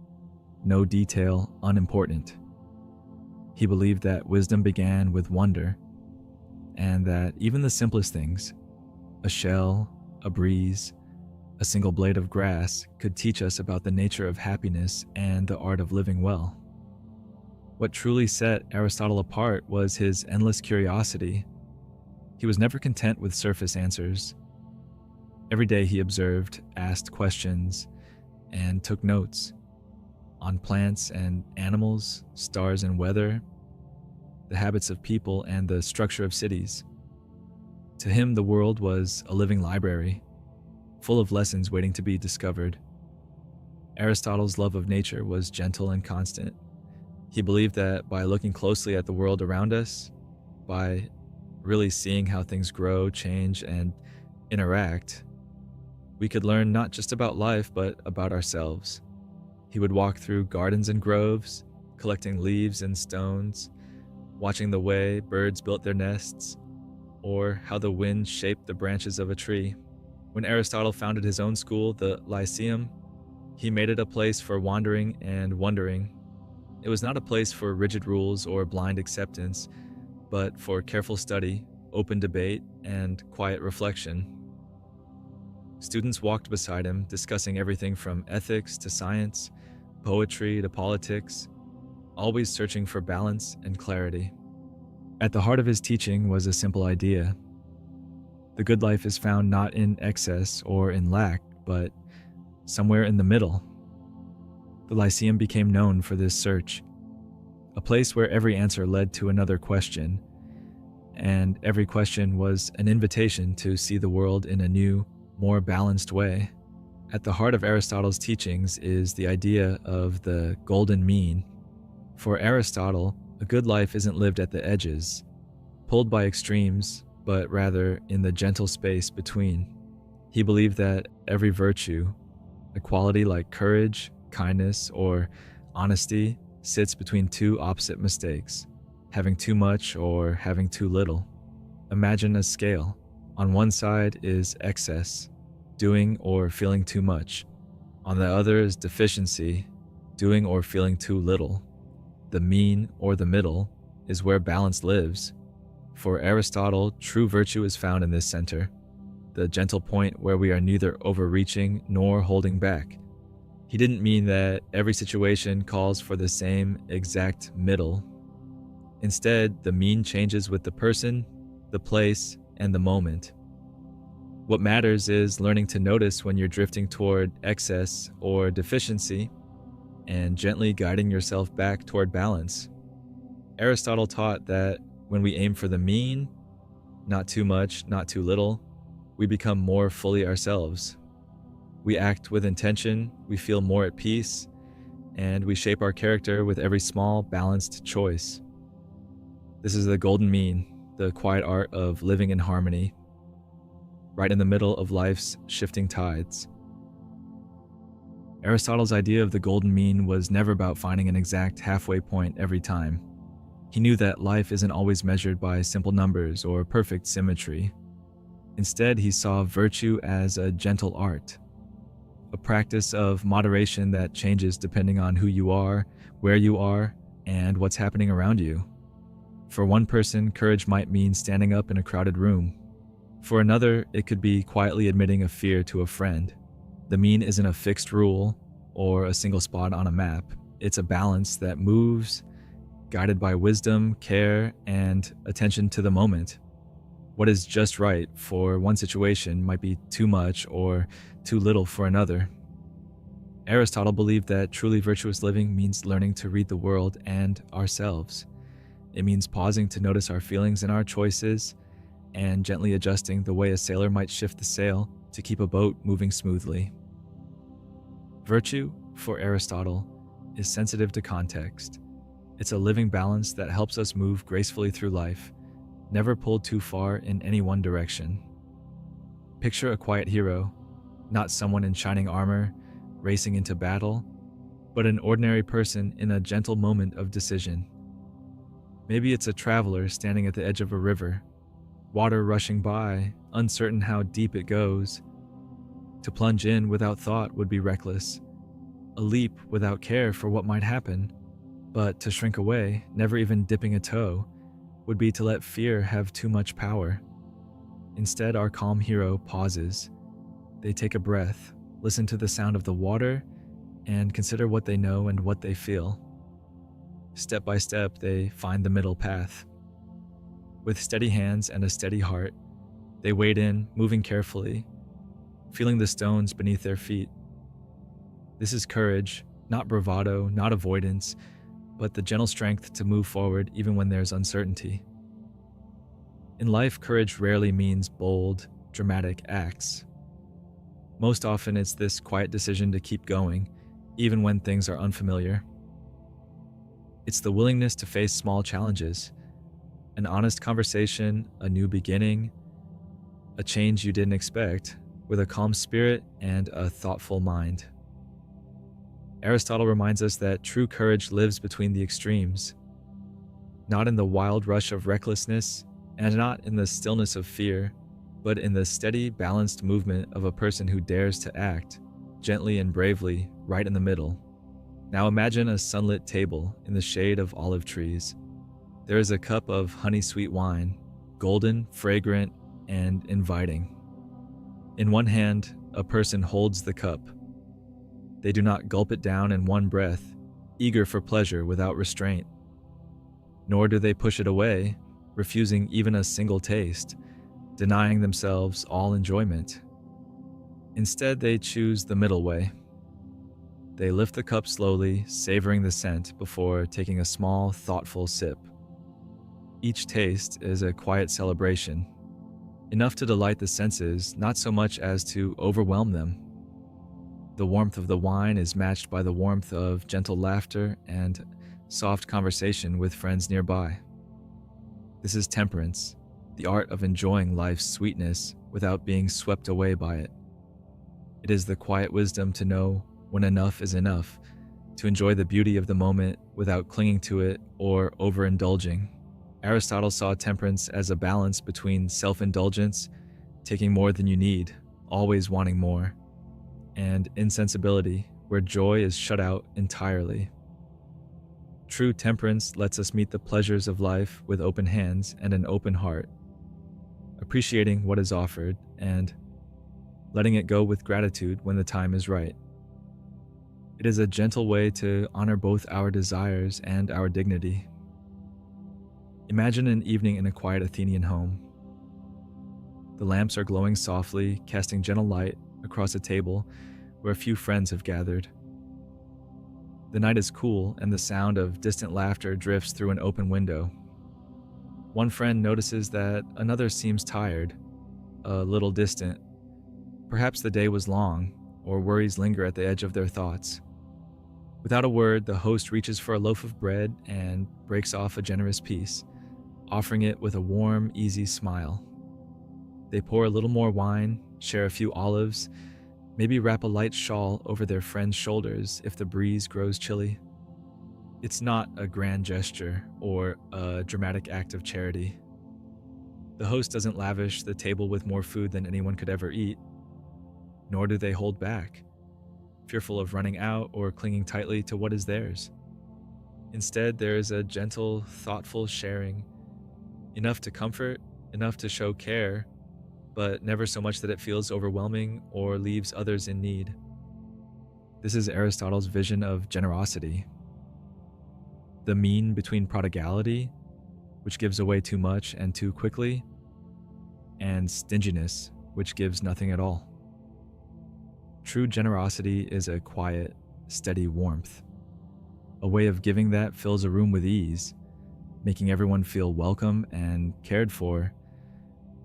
no detail unimportant. He believed that wisdom began with wonder, and that even the simplest things, a shell, a breeze, a single blade of grass, could teach us about the nature of happiness and the art of living well. What truly set Aristotle apart was his endless curiosity, He was never content with surface answers. Every day he observed, asked questions, and took notes on plants and animals, stars and weather, the habits of people, and the structure of cities. To him, the world was a living library, full of lessons waiting to be discovered. Aristotle's love of nature was gentle and constant. He believed that by looking closely at the world around us, by really seeing how things grow, change, and interact, we could learn not just about life, but about ourselves. He would walk through gardens and groves, collecting leaves and stones, watching the way birds built their nests, or how the wind shaped the branches of a tree. When Aristotle founded his own school, the Lyceum, he made it a place for wandering and wondering. It was not a place for rigid rules or blind acceptance, but for careful study, open debate, and quiet reflection. Students walked beside him, discussing everything from ethics to science, poetry to politics, always searching for balance and clarity. At the heart of his teaching was a simple idea. The good life is found not in excess or in lack, but somewhere in the middle. The Lyceum became known for this search, a place where every answer led to another question, and every question was an invitation to see the world in a new, more balanced way. At the heart of Aristotle's teachings is the idea of the golden mean. For Aristotle, a good life isn't lived at the edges, pulled by extremes, but rather in the gentle space between. He believed that every virtue, a quality like courage, kindness, or honesty, sits between two opposite mistakes, having too much or having too little. Imagine a scale. On one side is excess, doing or feeling too much. On the other is deficiency, doing or feeling too little. The mean, or the middle, is where balance lives. For Aristotle, true virtue is found in this center, the gentle point where we are neither overreaching nor holding back. He didn't mean that every situation calls for the same exact middle. Instead, the mean changes with the person, the place, and the moment. What matters is learning to notice when you're drifting toward excess or deficiency, and gently guiding yourself back toward balance. Aristotle taught that when we aim for the mean, not too much, not too little, we become more fully ourselves. We act with intention, we feel more at peace, and we shape our character with every small, balanced choice. This is the golden mean, the quiet art of living in harmony, right in the middle of life's shifting tides. Aristotle's idea of the golden mean was never about finding an exact halfway point every time. He knew that life isn't always measured by simple numbers or perfect symmetry. Instead, he saw virtue as a gentle art, a practice of moderation that changes depending on who you are, where you are, and what's happening around you. For one person, courage might mean standing up in a crowded room. For another, it could be quietly admitting a fear to a friend. The mean isn't a fixed rule or a single spot on a map. It's a balance that moves, guided by wisdom, care, and attention to the moment. What is just right for one situation might be too much or too little for another. Aristotle believed that truly virtuous living means learning to read the world and ourselves. It means pausing to notice our feelings and our choices, and gently adjusting the way a sailor might shift the sail to keep a boat moving smoothly. Virtue, for Aristotle, is sensitive to context. It's a living balance that helps us move gracefully through life, never pulled too far in any one direction. Picture a quiet hero, not someone in shining armor, racing into battle, but an ordinary person in a gentle moment of decision. Maybe it's a traveler standing at the edge of a river, water rushing by, uncertain how deep it goes. To plunge in without thought would be reckless, a leap without care for what might happen. But to shrink away, never even dipping a toe, would be to let fear have too much power. Instead, our calm hero pauses. They take a breath, listen to the sound of the water, and consider what they know and what they feel. Step by step, they find the middle path. With steady hands and a steady heart, they wade in, moving carefully, feeling the stones beneath their feet. This is courage, not bravado, not avoidance, but the gentle strength to move forward even when there's uncertainty. In life, courage rarely means bold, dramatic acts. Most often, it's this quiet decision to keep going, even when things are unfamiliar. It's the willingness to face small challenges, an honest conversation, a new beginning, a change you didn't expect, with a calm spirit and a thoughtful mind. Aristotle reminds us that true courage lives between the extremes, not in the wild rush of recklessness and not in the stillness of fear, but in the steady, balanced movement of a person who dares to act, gently and bravely, right in the middle. Now imagine a sunlit table in the shade of olive trees. There is a cup of honey-sweet wine, golden, fragrant, and inviting. In one hand, a person holds the cup. They do not gulp it down in one breath, eager for pleasure without restraint. Nor do they push it away, refusing even a single taste, denying themselves all enjoyment. Instead, they choose the middle way. They lift the cup slowly, savoring the scent before taking a small, thoughtful sip. Each taste is a quiet celebration, enough to delight the senses, not so much as to overwhelm them. The warmth of the wine is matched by the warmth of gentle laughter and soft conversation with friends nearby. This is temperance, the art of enjoying life's sweetness without being swept away by it. It is the quiet wisdom to know when enough is enough, to enjoy the beauty of the moment without clinging to it or overindulging. Aristotle saw temperance as a balance between self-indulgence, taking more than you need, always wanting more, and insensibility, where joy is shut out entirely. True temperance lets us meet the pleasures of life with open hands and an open heart, appreciating what is offered and letting it go with gratitude when the time is right. It is a gentle way to honor both our desires and our dignity. Imagine an evening in a quiet Athenian home. The lamps are glowing softly, casting gentle light across a table where a few friends have gathered. The night is cool, and the sound of distant laughter drifts through an open window. One friend notices that another seems tired, a little distant. Perhaps the day was long, or worries linger at the edge of their thoughts. Without a word, the host reaches for a loaf of bread and breaks off a generous piece, offering it with a warm, easy smile. They pour a little more wine, share a few olives, maybe wrap a light shawl over their friend's shoulders if the breeze grows chilly. It's not a grand gesture or a dramatic act of charity. The host doesn't lavish the table with more food than anyone could ever eat, nor do they hold back, fearful of running out or clinging tightly to what is theirs. Instead, there is a gentle, thoughtful sharing, enough to comfort, enough to show care, but never so much that it feels overwhelming or leaves others in need. This is Aristotle's vision of generosity. The mean between prodigality, which gives away too much and too quickly, and stinginess, which gives nothing at all. True generosity is a quiet, steady warmth, a way of giving that fills a room with ease, making everyone feel welcome and cared for,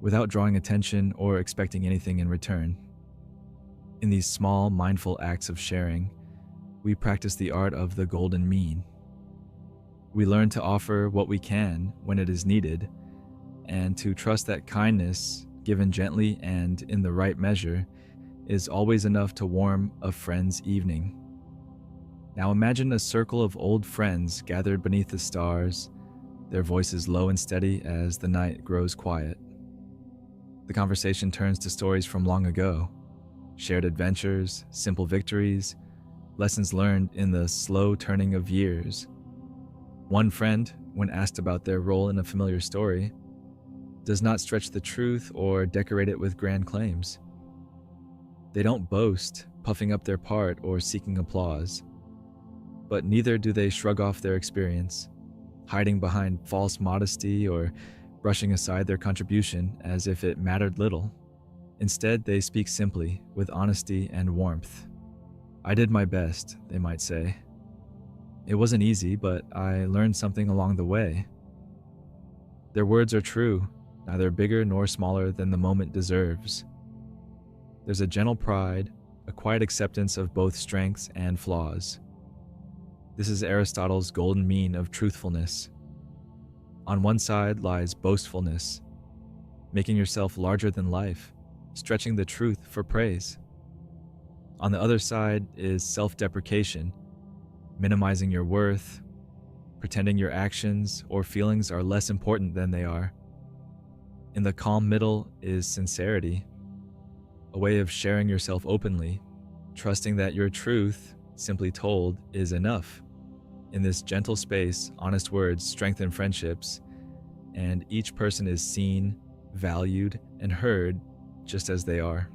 without drawing attention or expecting anything in return. In these small, mindful acts of sharing, we practice the art of the golden mean. We learn to offer what we can when it is needed, and to trust that kindness, given gently and in the right measure, is always enough to warm a friend's evening. Now imagine a circle of old friends gathered beneath the stars, their voices low and steady as the night grows quiet. The conversation turns to stories from long ago, shared adventures, simple victories, lessons learned in the slow turning of years. One friend, when asked about their role in a familiar story, does not stretch the truth or decorate it with grand claims. They don't boast, puffing up their part or seeking applause. But neither do they shrug off their experience, hiding behind false modesty or brushing aside their contribution as if it mattered little. Instead, they speak simply, with honesty and warmth. I did my best, they might say. It wasn't easy, but I learned something along the way. Their words are true, neither bigger nor smaller than the moment deserves. There's a gentle pride, a quiet acceptance of both strengths and flaws. This is Aristotle's golden mean of truthfulness. On one side lies boastfulness, making yourself larger than life, stretching the truth for praise. On the other side is self-deprecation, minimizing your worth, pretending your actions or feelings are less important than they are. In the calm middle is sincerity, a way of sharing yourself openly, trusting that your truth, simply told, is enough. In this gentle space, honest words strengthen friendships, and each person is seen, valued, and heard just as they are.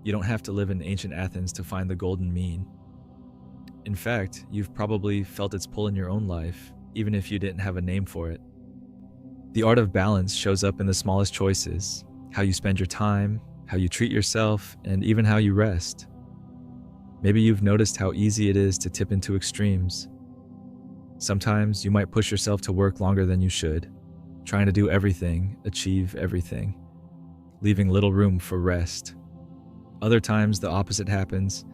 You don't have to live in ancient Athens to find the golden mean. In fact, you've probably felt its pull in your own life, even if you didn't have a name for it. The art of balance shows up in the smallest choices, how you spend your time, how you treat yourself, and even how you rest. Maybe you've noticed how easy it is to tip into extremes. Sometimes you might push yourself to work longer than you should, trying to do everything, achieve everything, leaving little room for rest. Other times the opposite happens.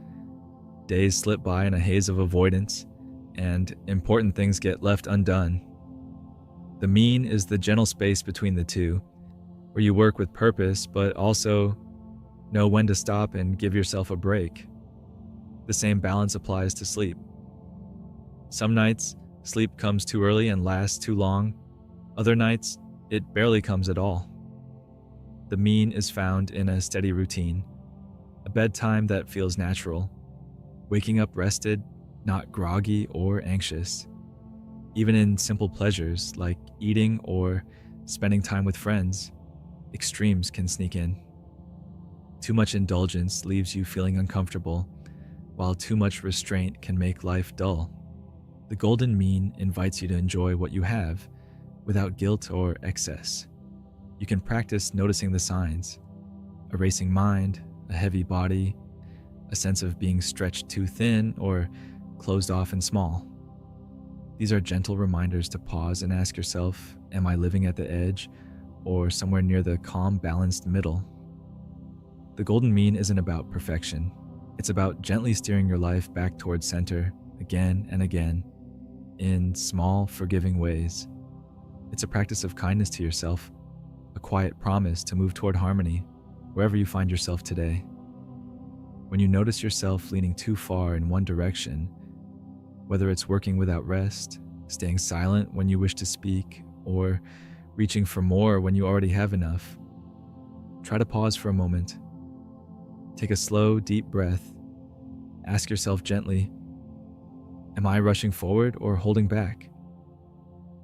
Days slip by in a haze of avoidance, and important things get left undone. The mean is the gentle space between the two, where you work with purpose but also know when to stop and give yourself a break. The same balance applies to sleep. Some nights, sleep comes too early and lasts too long. Other nights, it barely comes at all. The mean is found in a steady routine, a bedtime that feels natural, waking up rested, not groggy or anxious. Even in simple pleasures like eating or spending time with friends, extremes can sneak in. Too much indulgence leaves you feeling uncomfortable, while too much restraint can make life dull. The golden mean invites you to enjoy what you have without guilt or excess. You can practice noticing the signs: a racing mind, a heavy body, a sense of being stretched too thin or closed off and small. These are gentle reminders to pause and ask yourself, am I living at the edge or somewhere near the calm, balanced middle? The golden mean isn't about perfection. It's about gently steering your life back towards center again and again in small, forgiving ways. It's a practice of kindness to yourself, a quiet promise to move toward harmony wherever you find yourself today. When you notice yourself leaning too far in one direction, whether it's working without rest, staying silent when you wish to speak, or reaching for more when you already have enough, try to pause for a moment. Take a slow, deep breath. Ask yourself gently, am I rushing forward or holding back?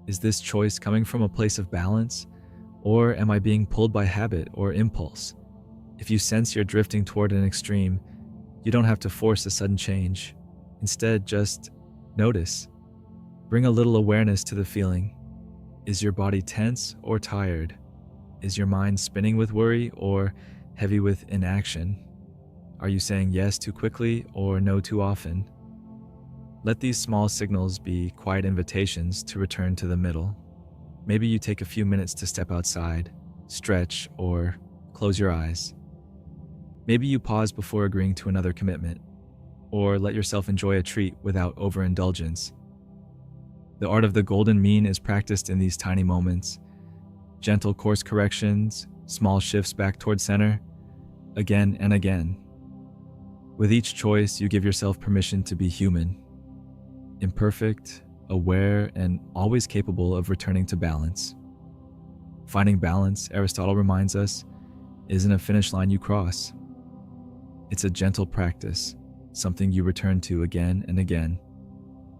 Is this choice coming from a place of balance, or am I being pulled by habit or impulse? If you sense you're drifting toward an extreme, you don't have to force a sudden change. Instead, just notice. Bring a little awareness to the feeling. Is your body tense or tired? Is your mind spinning with worry or heavy with inaction? Are you saying yes too quickly or no too often? Let these small signals be quiet invitations to return to the middle. Maybe you take a few minutes to step outside, stretch, or close your eyes. Maybe you pause before agreeing to another commitment, or let yourself enjoy a treat without overindulgence. The art of the golden mean is practiced in these tiny moments. Gentle course corrections, small shifts back toward center, again and again. With each choice, you give yourself permission to be human, imperfect, aware, and always capable of returning to balance. Finding balance, Aristotle reminds us, isn't a finish line you cross. It's a gentle practice, something you return to again and again,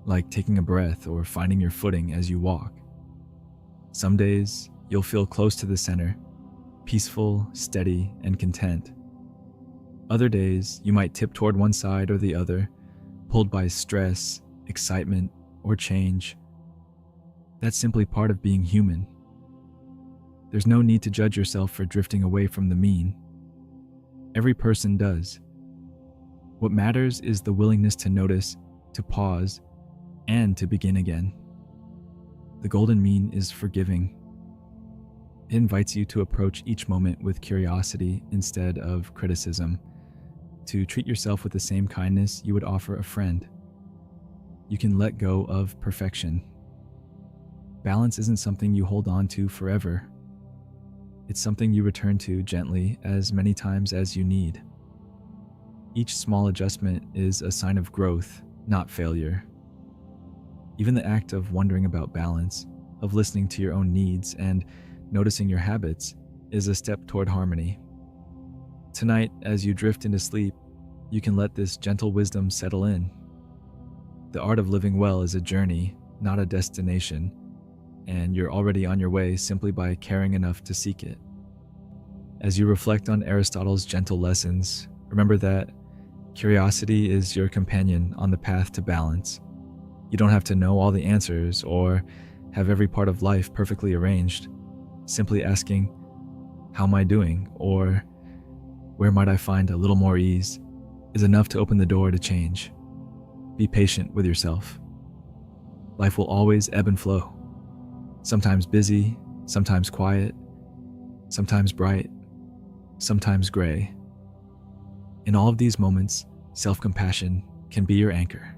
like taking a breath or finding your footing as you walk. Some days, you'll feel close to the center, peaceful, steady, and content. Other days, you might tip toward one side or the other, pulled by stress, excitement, or change. That's simply part of being human. There's no need to judge yourself for drifting away from the mean. Every person does. What matters is the willingness to notice, to pause, and to begin again. The golden mean is forgiving. It invites you to approach each moment with curiosity instead of criticism, to treat yourself with the same kindness you would offer a friend. You can let go of perfection. Balance isn't something you hold on to forever. It's something you return to gently as many times as you need. Each small adjustment is a sign of growth, not failure. Even the act of wondering about balance, of listening to your own needs and noticing your habits, is a step toward harmony. Tonight, as you drift into sleep, you can let this gentle wisdom settle in. The art of living well is a journey, not a destination, and you're already on your way simply by caring enough to seek it. As you reflect on Aristotle's gentle lessons, remember that curiosity is your companion on the path to balance. You don't have to know all the answers or have every part of life perfectly arranged. Simply asking, "How am I doing?" or "Where might I find a little more ease?" is enough to open the door to change. Be patient with yourself. Life will always ebb and flow. Sometimes busy, sometimes quiet, sometimes bright, sometimes gray. In all of these moments, self-compassion can be your anchor.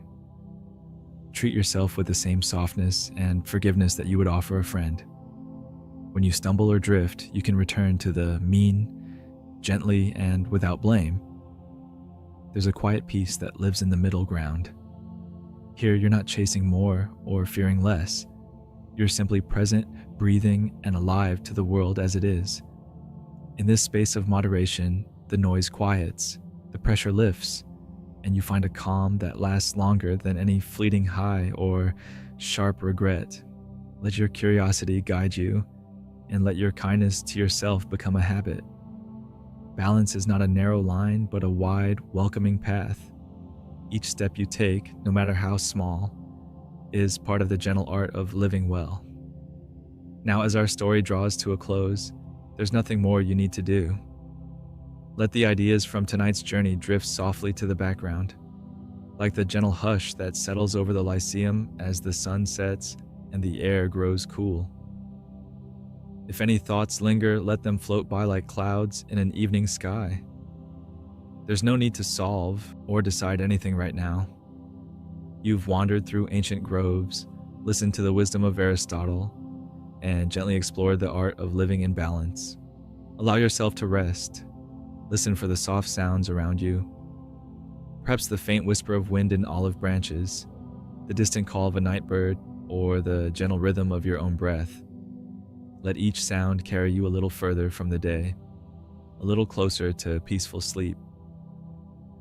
Treat yourself with the same softness and forgiveness that you would offer a friend. When you stumble or drift, you can return to the mean, gently and without blame. There's a quiet peace that lives in the middle ground. Here, you're not chasing more or fearing less. You're simply present, breathing, and alive to the world as it is. In this space of moderation, the noise quiets, the pressure lifts, and you find a calm that lasts longer than any fleeting high or sharp regret. Let your curiosity guide you, and let your kindness to yourself become a habit. Balance is not a narrow line, but a wide, welcoming path. Each step you take, no matter how small, is part of the gentle art of living well. Now, as our story draws to a close, there's nothing more you need to do. Let the ideas from tonight's journey drift softly to the background, like the gentle hush that settles over the Lyceum as the sun sets and the air grows cool. If any thoughts linger, let them float by like clouds in an evening sky. There's no need to solve or decide anything right now. You've wandered through ancient groves, listened to the wisdom of Aristotle, and gently explored the art of living in balance. Allow yourself to rest. Listen for the soft sounds around you. Perhaps the faint whisper of wind in olive branches, the distant call of a night bird, or the gentle rhythm of your own breath. Let each sound carry you a little further from the day, a little closer to peaceful sleep.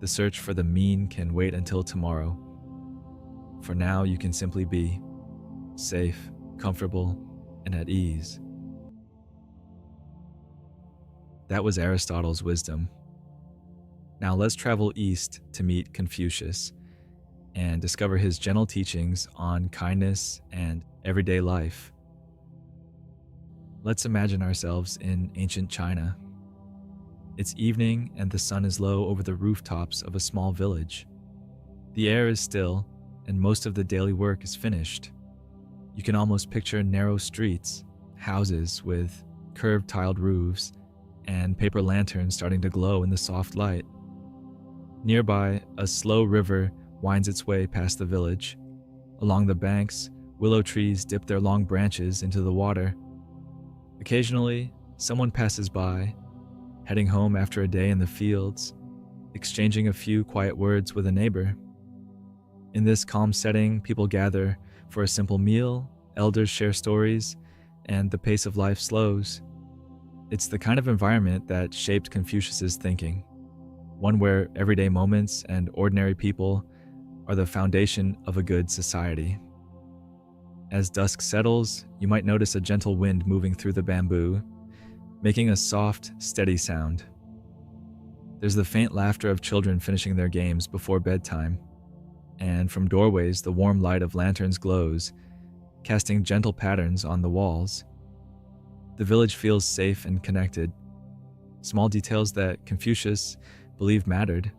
The search for the mean can wait until tomorrow. For now, you can simply be safe, comfortable, and at ease. That was Aristotle's wisdom. Now let's travel east to meet Confucius and discover his gentle teachings on kindness and everyday life. Let's imagine ourselves in ancient China. It's evening and the sun is low over the rooftops of a small village. The air is still and most of the daily work is finished. You can almost picture narrow streets, houses with curved tiled roofs, and paper lanterns starting to glow in the soft light. Nearby, a slow river winds its way past the village. Along the banks, willow trees dip their long branches into the water. Occasionally, someone passes by, heading home after a day in the fields, exchanging a few quiet words with a neighbor. In this calm setting, people gather for a simple meal, elders share stories, and the pace of life slows. It's the kind of environment that shaped Confucius's thinking, one where everyday moments and ordinary people are the foundation of a good society. As dusk settles, you might notice a gentle wind moving through the bamboo, making a soft, steady sound. There's the faint laughter of children finishing their games before bedtime, and from doorways the warm light of lanterns glows, casting gentle patterns on the walls. The village feels safe and connected. Small details that Confucius believed mattered,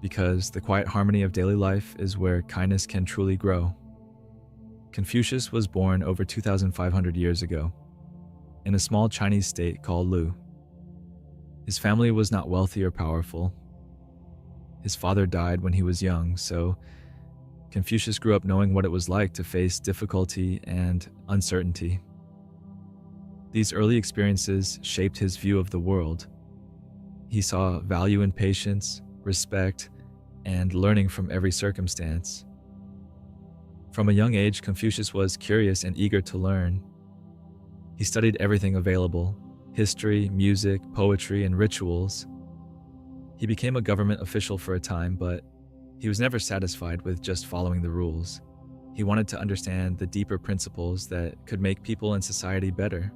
because the quiet harmony of daily life is where kindness can truly grow. Confucius was born over 2,500 years ago in a small Chinese state called Lu. His family was not wealthy or powerful. His father died when he was young, so Confucius grew up knowing what it was like to face difficulty and uncertainty. These early experiences shaped his view of the world. He saw value in patience, respect, and learning from every circumstance. From a young age, Confucius was curious and eager to learn. He studied everything available: history, music, poetry, and rituals. He became a government official for a time, but he was never satisfied with just following the rules. He wanted to understand the deeper principles that could make people and society better.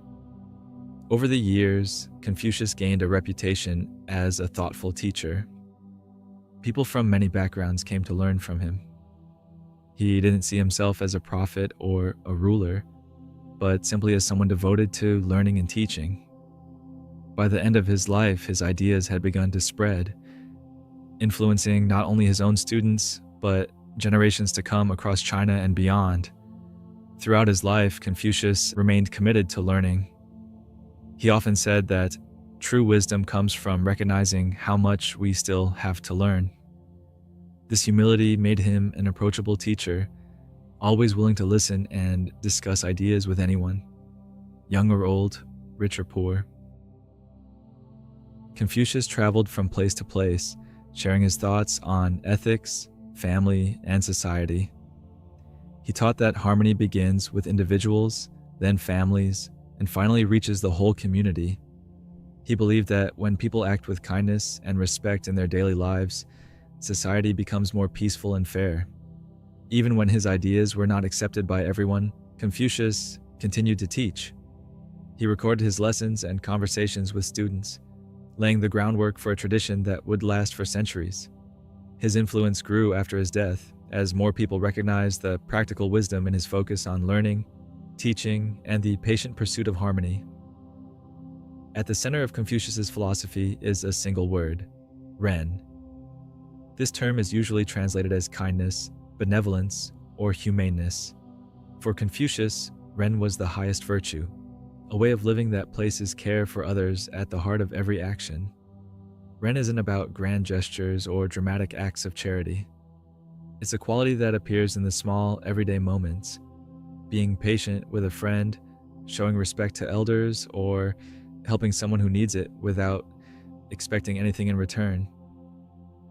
Over the years, Confucius gained a reputation as a thoughtful teacher. People from many backgrounds came to learn from him. He didn't see himself as a prophet or a ruler, but simply as someone devoted to learning and teaching. By the end of his life, his ideas had begun to spread, influencing not only his own students, but generations to come across China and beyond. Throughout his life, Confucius remained committed to learning. He often said that true wisdom comes from recognizing how much we still have to learn. This humility made him an approachable teacher, always willing to listen and discuss ideas with anyone, young or old, rich or poor. Confucius traveled from place to place, sharing his thoughts on ethics, family, and society. He taught that harmony begins with individuals, then families, and finally reaches the whole community. He believed that when people act with kindness and respect in their daily lives, society becomes more peaceful and fair. Even when his ideas were not accepted by everyone, Confucius continued to teach. He recorded his lessons and conversations with students, laying the groundwork for a tradition that would last for centuries. His influence grew after his death, as more people recognized the practical wisdom in his focus on learning, teaching, and the patient pursuit of harmony. At the center of Confucius's philosophy is a single word: Ren. This term is usually translated as kindness, benevolence, or humaneness. For Confucius, Ren was the highest virtue, a way of living that places care for others at the heart of every action. Ren isn't about grand gestures or dramatic acts of charity. It's a quality that appears in the small, everyday moments: being patient with a friend, showing respect to elders, or helping someone who needs it without expecting anything in return.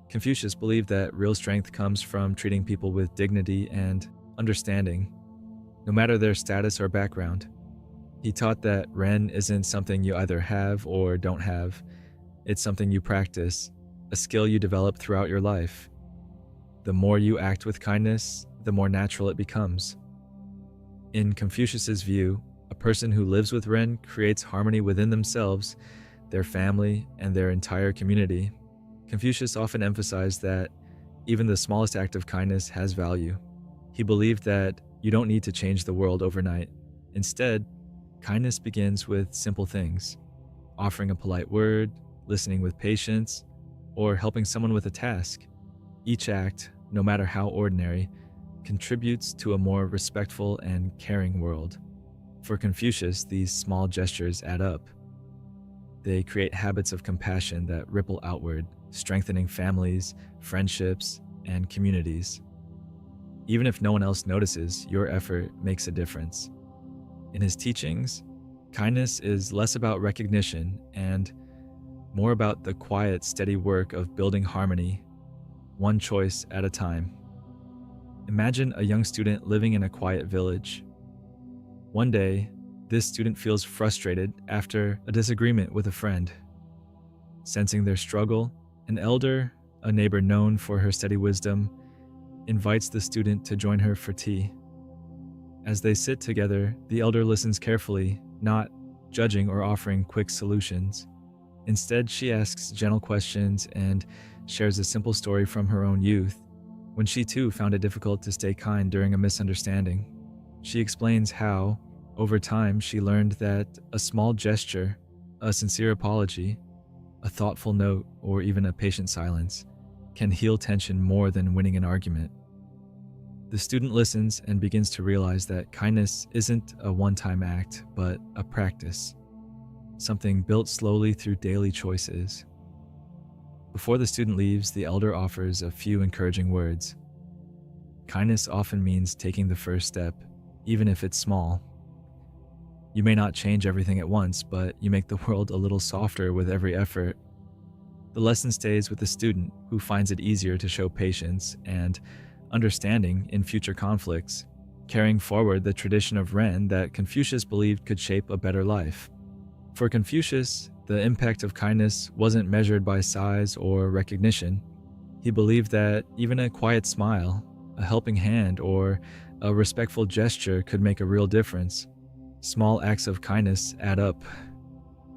Confucius believed that real strength comes from treating people with dignity and understanding, no matter their status or background. He taught that Ren isn't something you either have or don't have. It's something you practice, a skill you develop throughout your life. The more you act with kindness, the more natural it becomes. In Confucius's view, a person who lives with Ren creates harmony within themselves, their family, and their entire community. Confucius often emphasized that even the smallest act of kindness has value. He believed that you don't need to change the world overnight. Instead, kindness begins with simple things: offering a polite word, listening with patience, or helping someone with a task. Each act, no matter how ordinary, contributes to a more respectful and caring world. For Confucius, these small gestures add up. They create habits of compassion that ripple outward, strengthening families, friendships, and communities. Even if no one else notices, your effort makes a difference. In his teachings, kindness is less about recognition and more about the quiet, steady work of building harmony, one choice at a time. Imagine a young student living in a quiet village. One day, this student feels frustrated after a disagreement with a friend. Sensing their struggle, an elder, a neighbor known for her steady wisdom, invites the student to join her for tea. As they sit together, the elder listens carefully, not judging or offering quick solutions. Instead, she asks gentle questions and shares a simple story from her own youth, when she too found it difficult to stay kind during a misunderstanding. She explains how, Over time, she learned that a small gesture, a sincere apology, a thoughtful note, or even a patient silence can heal tension more than winning an argument. The student listens and begins to realize that kindness isn't a one-time act, but a practice, something built slowly through daily choices. Before the student leaves, the elder offers a few encouraging words. Kindness often means taking the first step, even if it's small. You may not change everything at once, but you make the world a little softer with every effort. The lesson stays with the student, who finds it easier to show patience and understanding in future conflicts, carrying forward the tradition of Ren that Confucius believed could shape a better life. For Confucius, the impact of kindness wasn't measured by size or recognition. He believed that even a quiet smile, a helping hand, or a respectful gesture could make a real difference. Small acts of kindness add up,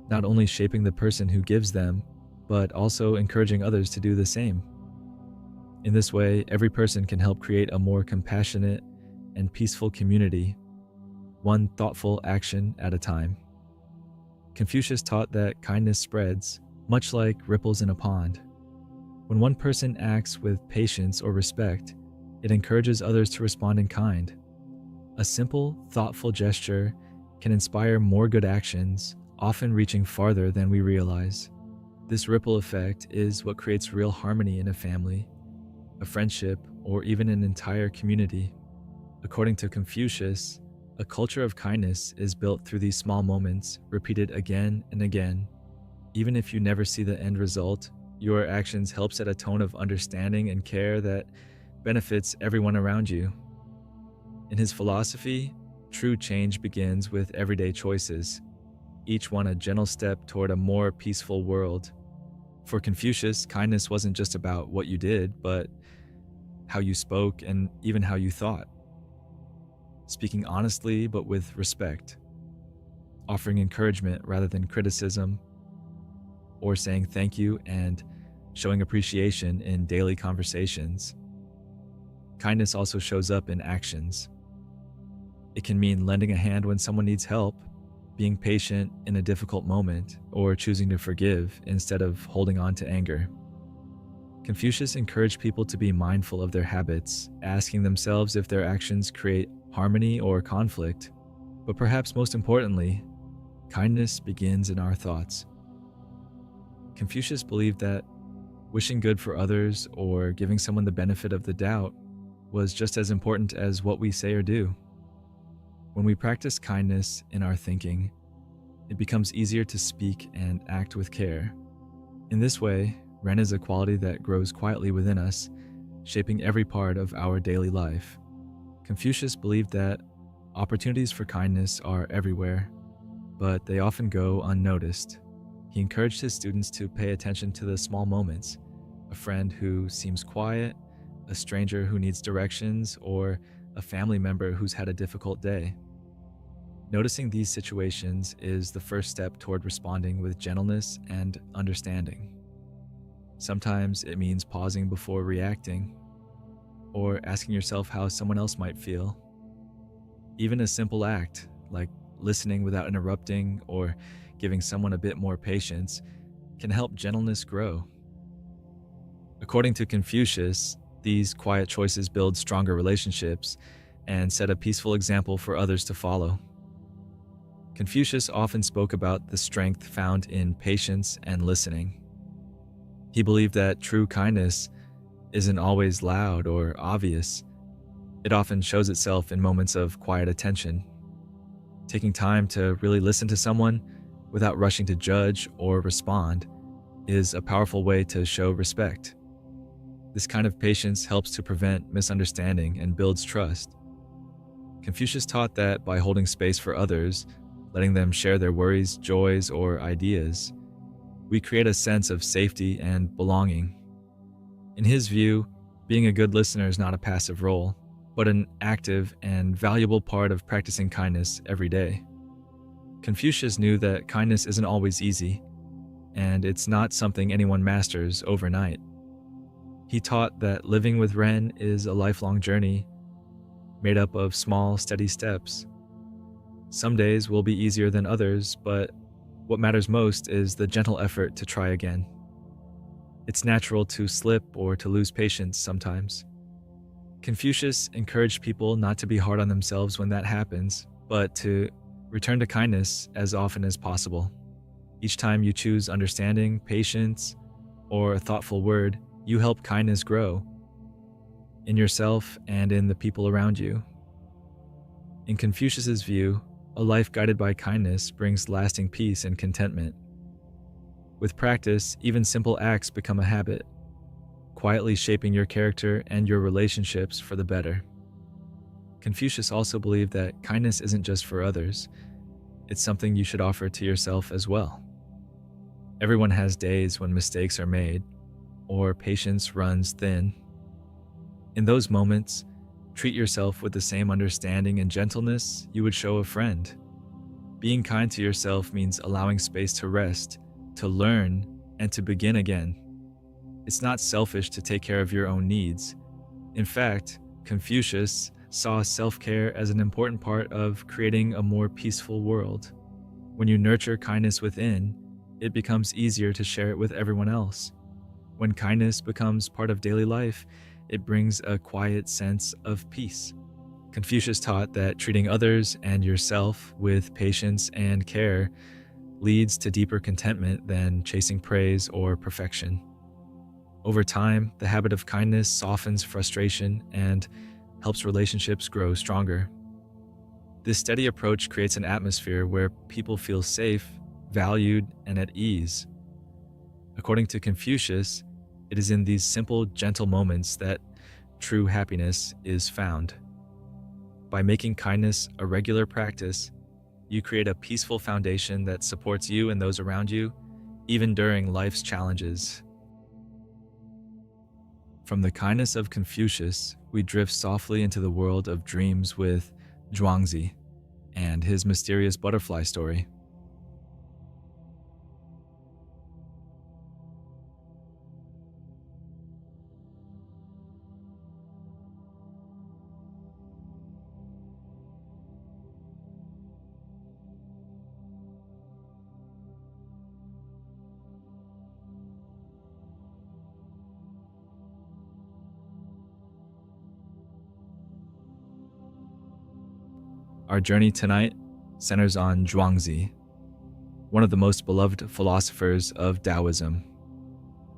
not only shaping the person who gives them, but also encouraging others to do the same. In this way, every person can help create a more compassionate and peaceful community, one thoughtful action at a time. Confucius taught that kindness spreads, much like ripples in a pond. When one person acts with patience or respect, it encourages others to respond in kind. A simple, thoughtful gesture can inspire more good actions, often reaching farther than we realize. This ripple effect is what creates real harmony in a family, a friendship, or even an entire community. According to Confucius, a culture of kindness is built through these small moments, repeated again and again. Even if you never see the end result, your actions help set a tone of understanding and care that benefits everyone around you. In his philosophy, true change begins with everyday choices, each one a gentle step toward a more peaceful world. For Confucius, kindness wasn't just about what you did, but how you spoke and even how you thought. Speaking honestly but with respect, offering encouragement rather than criticism, or saying thank you and showing appreciation in daily conversations. Kindness also shows up in actions. It can mean lending a hand when someone needs help, being patient in a difficult moment, or choosing to forgive instead of holding on to anger. Confucius encouraged people to be mindful of their habits, asking themselves if their actions create harmony or conflict. But perhaps most importantly, kindness begins in our thoughts. Confucius believed that wishing good for others or giving someone the benefit of the doubt was just as important as what we say or do. When we practice kindness in our thinking, it becomes easier to speak and act with care. In this way, Ren is a quality that grows quietly within us, shaping every part of our daily life. Confucius believed that opportunities for kindness are everywhere, but they often go unnoticed. He encouraged his students to pay attention to the small moments, a friend who seems quiet, a stranger who needs directions, or a family member who's had a difficult day. Noticing these situations is the first step toward responding with gentleness and understanding. Sometimes it means pausing before reacting, or asking yourself how someone else might feel. Even a simple act, like listening without interrupting or giving someone a bit more patience, can help gentleness grow. According to Confucius, these quiet choices build stronger relationships and set a peaceful example for others to follow. Confucius often spoke about the strength found in patience and listening. He believed that true kindness isn't always loud or obvious. It often shows itself in moments of quiet attention. Taking time to really listen to someone without rushing to judge or respond is a powerful way to show respect. This kind of patience helps to prevent misunderstanding and builds trust. Confucius taught that by holding space for others, letting them share their worries, joys, or ideas, we create a sense of safety and belonging. In his view, being a good listener is not a passive role, but an active and valuable part of practicing kindness every day. Confucius knew that kindness isn't always easy, and it's not something anyone masters overnight. He taught that living with Ren is a lifelong journey made up of small, steady steps. Some days will be easier than others, but what matters most is the gentle effort to try again. It's natural to slip or to lose patience sometimes. Confucius encouraged people not to be hard on themselves when that happens, but to return to kindness as often as possible. Each time you choose understanding, patience, or a thoughtful word, you help kindness grow in yourself and in the people around you. In Confucius's view, a life guided by kindness brings lasting peace and contentment. With practice, even simple acts become a habit, quietly shaping your character and your relationships for the better. Confucius also believed that kindness isn't just for others, it's something you should offer to yourself as well. Everyone has days when mistakes are made, or patience runs thin. In those moments, treat yourself with the same understanding and gentleness you would show a friend. Being kind to yourself means allowing space to rest, to learn, and to begin again. It's not selfish to take care of your own needs. In fact, Confucius saw self-care as an important part of creating a more peaceful world. When you nurture kindness within, it becomes easier to share it with everyone else. When kindness becomes part of daily life, it brings a quiet sense of peace. Confucius taught that treating others and yourself with patience and care leads to deeper contentment than chasing praise or perfection. Over time, the habit of kindness softens frustration and helps relationships grow stronger. This steady approach creates an atmosphere where people feel safe, valued, and at ease. According to Confucius, it is in these simple, gentle moments that true happiness is found. By making kindness a regular practice, you create a peaceful foundation that supports you and those around you, even during life's challenges. From the kindness of Confucius, we drift softly into the world of dreams with Zhuangzi and his mysterious butterfly story. Our journey tonight centers on Zhuangzi, one of the most beloved philosophers of Taoism.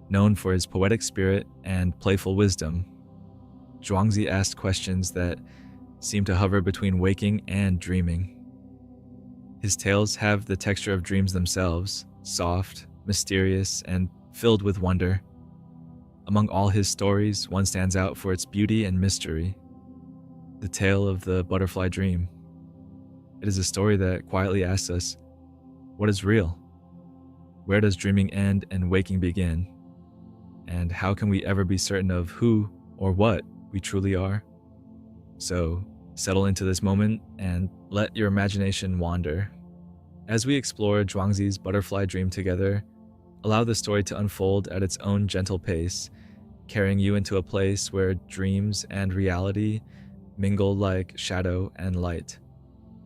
Known for his poetic spirit and playful wisdom, Zhuangzi asked questions that seem to hover between waking and dreaming. His tales have the texture of dreams themselves, soft, mysterious, and filled with wonder. Among all his stories, one stands out for its beauty and mystery: the tale of the butterfly dream. It is a story that quietly asks us, what is real? Where does dreaming end and waking begin? And how can we ever be certain of who or what we truly are? So, settle into this moment and let your imagination wander. As we explore Zhuangzi's butterfly dream together, allow the story to unfold at its own gentle pace, carrying you into a place where dreams and reality mingle like shadow and light.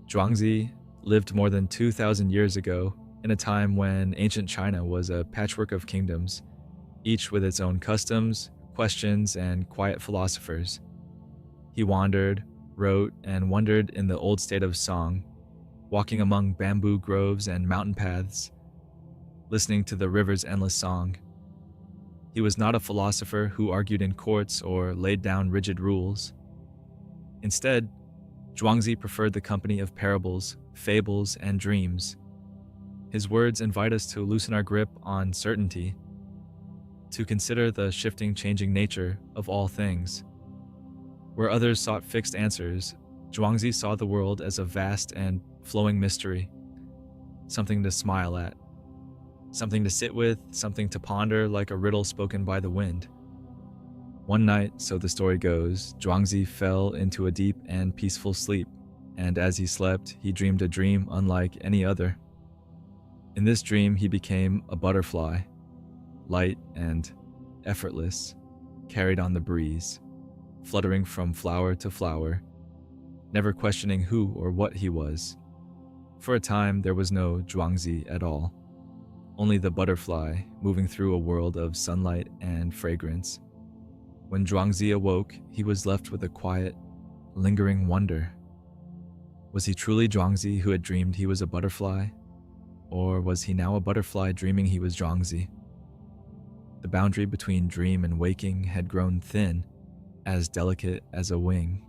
Zhuangzi lived more than 2,000 years ago in a time when ancient China was a patchwork of kingdoms, each with its own customs, questions, and quiet philosophers. He wandered, wrote, and wondered in the old state of song, walking among bamboo groves and mountain paths, listening to the river's endless song. He was not a philosopher who argued in courts or laid down rigid rules. Instead, Zhuangzi preferred the company of parables, fables, and dreams. His words invite us to loosen our grip on certainty, to consider the shifting, changing nature of all things. Where others sought fixed answers, Zhuangzi saw the world as a vast and flowing mystery, something to smile at, something to sit with, something to ponder like a riddle spoken by the wind. One night, so the story goes, Zhuangzi fell into a deep and peaceful sleep, and as he slept, he dreamed a dream unlike any other. In this dream, he became a butterfly, light and effortless, carried on the breeze, fluttering from flower to flower, never questioning who or what he was. For a time, there was no Zhuangzi at all, only the butterfly moving through a world of sunlight and fragrance. When Zhuangzi awoke, he was left with a quiet, lingering wonder. Was he truly Zhuangzi who had dreamed he was a butterfly? Or was he now a butterfly dreaming he was Zhuangzi? The boundary between dream and waking had grown thin, as delicate as a wing.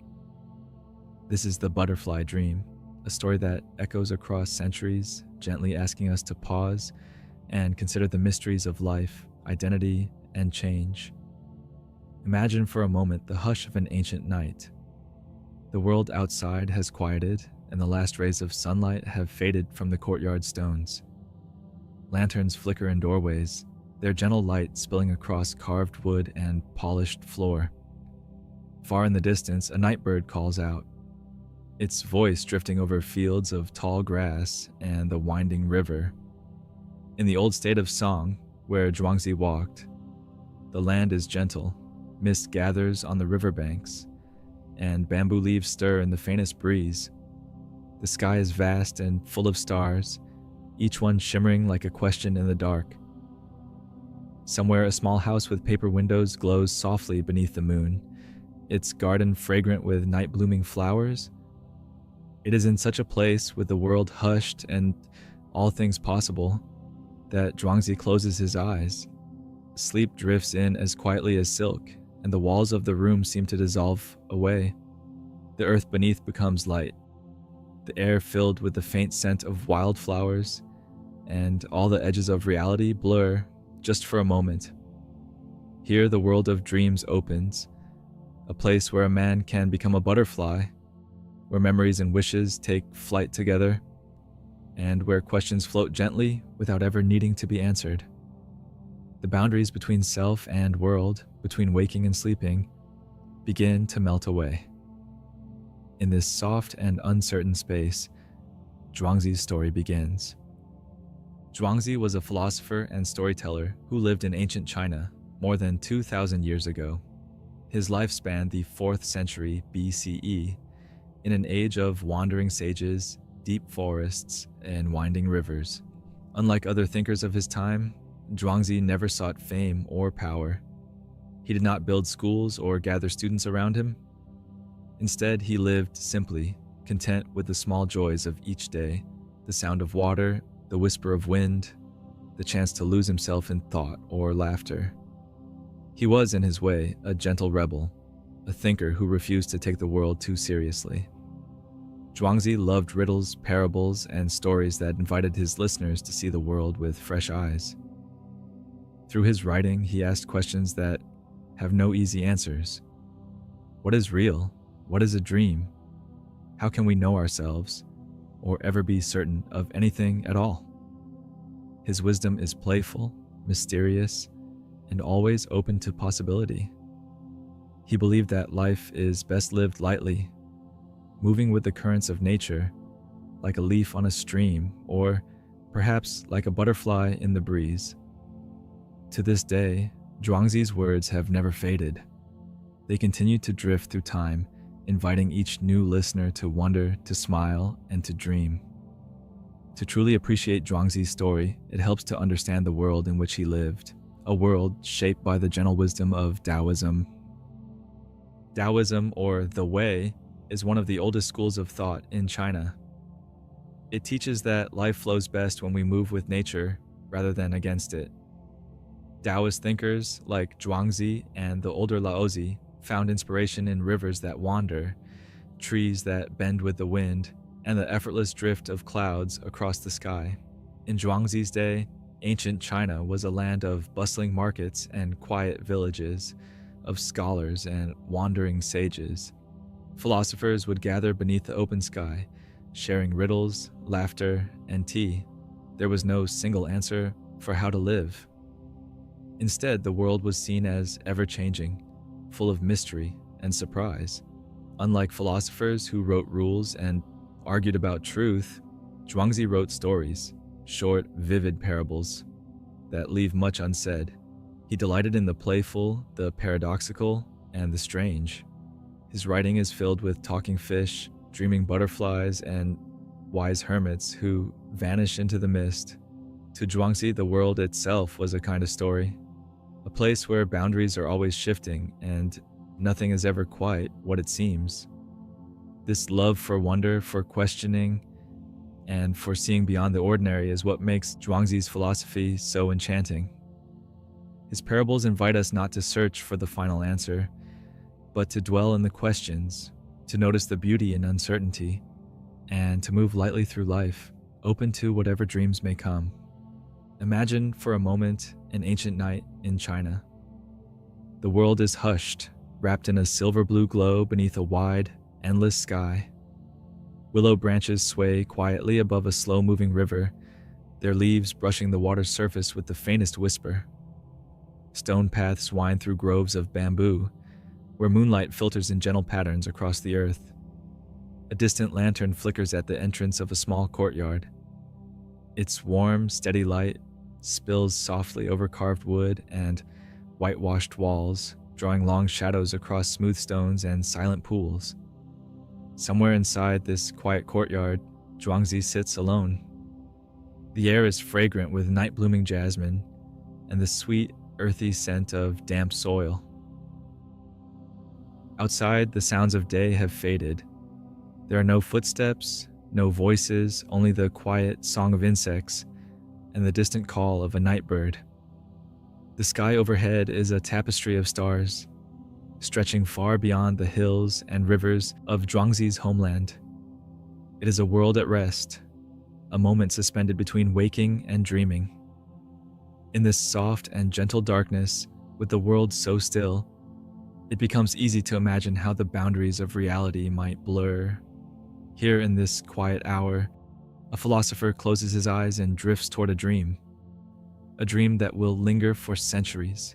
This is the butterfly dream, a story that echoes across centuries, gently asking us to pause and consider the mysteries of life, identity, and change. Imagine for a moment the hush of an ancient night. The world outside has quieted, and the last rays of sunlight have faded from the courtyard stones. Lanterns flicker in doorways, their gentle light spilling across carved wood and polished floor. Far in the distance, a nightbird calls out, its voice drifting over fields of tall grass and the winding river. In the old state of song, where Zhuangzi walked, the land is gentle, mist gathers on the riverbanks, and bamboo leaves stir in the faintest breeze. The sky is vast and full of stars, each one shimmering like a question in the dark. Somewhere, a small house with paper windows glows softly beneath the moon, its garden fragrant with night-blooming flowers. It is in such a place, with the world hushed and all things possible, that Zhuangzi closes his eyes. Sleep drifts in as quietly as silk, and the walls of the room seem to dissolve away. The earth beneath becomes light, the air filled with the faint scent of wildflowers, and all the edges of reality blur just for a moment. Here the world of dreams opens, a place where a man can become a butterfly, where memories and wishes take flight together, and where questions float gently without ever needing to be answered. The boundaries between self and world, between waking and sleeping, begin to melt away. In this soft and uncertain space, Zhuangzi's story begins. Zhuangzi was a philosopher and storyteller who lived in ancient China more than 2,000 years ago. His life spanned the 4th century BCE, in an age of wandering sages, deep forests, and winding rivers. Unlike other thinkers of his time, Zhuangzi never sought fame or power. He did not build schools or gather students around him. Instead, he lived simply, content with the small joys of each day, the sound of water, the whisper of wind, the chance to lose himself in thought or laughter. He was, in his way, a gentle rebel, a thinker who refused to take the world too seriously. Zhuangzi loved riddles, parables, and stories that invited his listeners to see the world with fresh eyes. Through his writing, he asked questions that have no easy answers. What is real? What is a dream? How can we know ourselves, or ever be certain of anything at all? His wisdom is playful, mysterious, and always open to possibility. He believed that life is best lived lightly, moving with the currents of nature, like a leaf on a stream, or perhaps like a butterfly in the breeze. To this day, Zhuangzi's words have never faded. They continue to drift through time, inviting each new listener to wonder, to smile, and to dream. To truly appreciate Zhuangzi's story, it helps to understand the world in which he lived, a world shaped by the gentle wisdom of Taoism. Taoism, or the Way, is one of the oldest schools of thought in China. It teaches that life flows best when we move with nature rather than against it. Taoist thinkers like Zhuangzi and the older Laozi found inspiration in rivers that wander, trees that bend with the wind, and the effortless drift of clouds across the sky. In Zhuangzi's day, ancient China was a land of bustling markets and quiet villages, of scholars and wandering sages. Philosophers would gather beneath the open sky, sharing riddles, laughter, and tea. There was no single answer for how to live. Instead, the world was seen as ever-changing, full of mystery and surprise. Unlike philosophers who wrote rules and argued about truth, Zhuangzi wrote stories, short, vivid parables that leave much unsaid. He delighted in the playful, the paradoxical, and the strange. His writing is filled with talking fish, dreaming butterflies, and wise hermits who vanish into the mist. To Zhuangzi, the world itself was a kind of story, a place where boundaries are always shifting and nothing is ever quite what it seems. This love for wonder, for questioning, and for seeing beyond the ordinary is what makes Zhuangzi's philosophy so enchanting. His parables invite us not to search for the final answer, but to dwell in the questions, to notice the beauty in uncertainty, and to move lightly through life, open to whatever dreams may come. Imagine for a moment an ancient night in China. The world is hushed, wrapped in a silver blue glow beneath a wide, endless sky. Willow branches sway quietly above a slow-moving river, their leaves brushing the water's surface with the faintest whisper. Stone paths wind through groves of bamboo, where moonlight filters in gentle patterns across the earth. A distant lantern flickers at the entrance of a small courtyard. Its warm, steady light spills softly over carved wood and whitewashed walls, drawing long shadows across smooth stones and silent pools. Somewhere inside this quiet courtyard, Zhuangzi sits alone. The air is fragrant with night-blooming jasmine and the sweet, earthy scent of damp soil. Outside, the sounds of day have faded. There are no footsteps, no voices, only the quiet song of insects and the distant call of a night bird. The sky overhead is a tapestry of stars, stretching far beyond the hills and rivers of Zhuangzi's homeland. It is a world at rest, a moment suspended between waking and dreaming. In this soft and gentle darkness, with the world so still, it becomes easy to imagine how the boundaries of reality might blur. Here in this quiet hour, a philosopher closes his eyes and drifts toward a dream that will linger for centuries.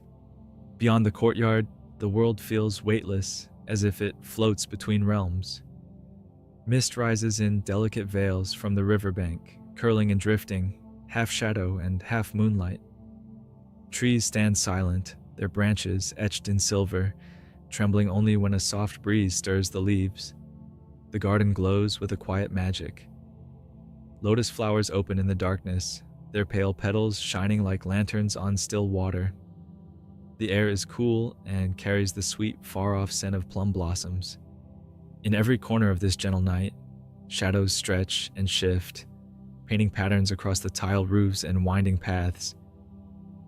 Beyond the courtyard, the world feels weightless, as if it floats between realms. Mist rises in delicate veils from the riverbank, curling and drifting, half shadow and half moonlight. Trees stand silent, their branches etched in silver, trembling only when a soft breeze stirs the leaves. The garden glows with a quiet magic. Lotus flowers open in the darkness, their pale petals shining like lanterns on still water. The air is cool and carries the sweet, far-off scent of plum blossoms. In every corner of this gentle night, shadows stretch and shift, painting patterns across the tile roofs and winding paths.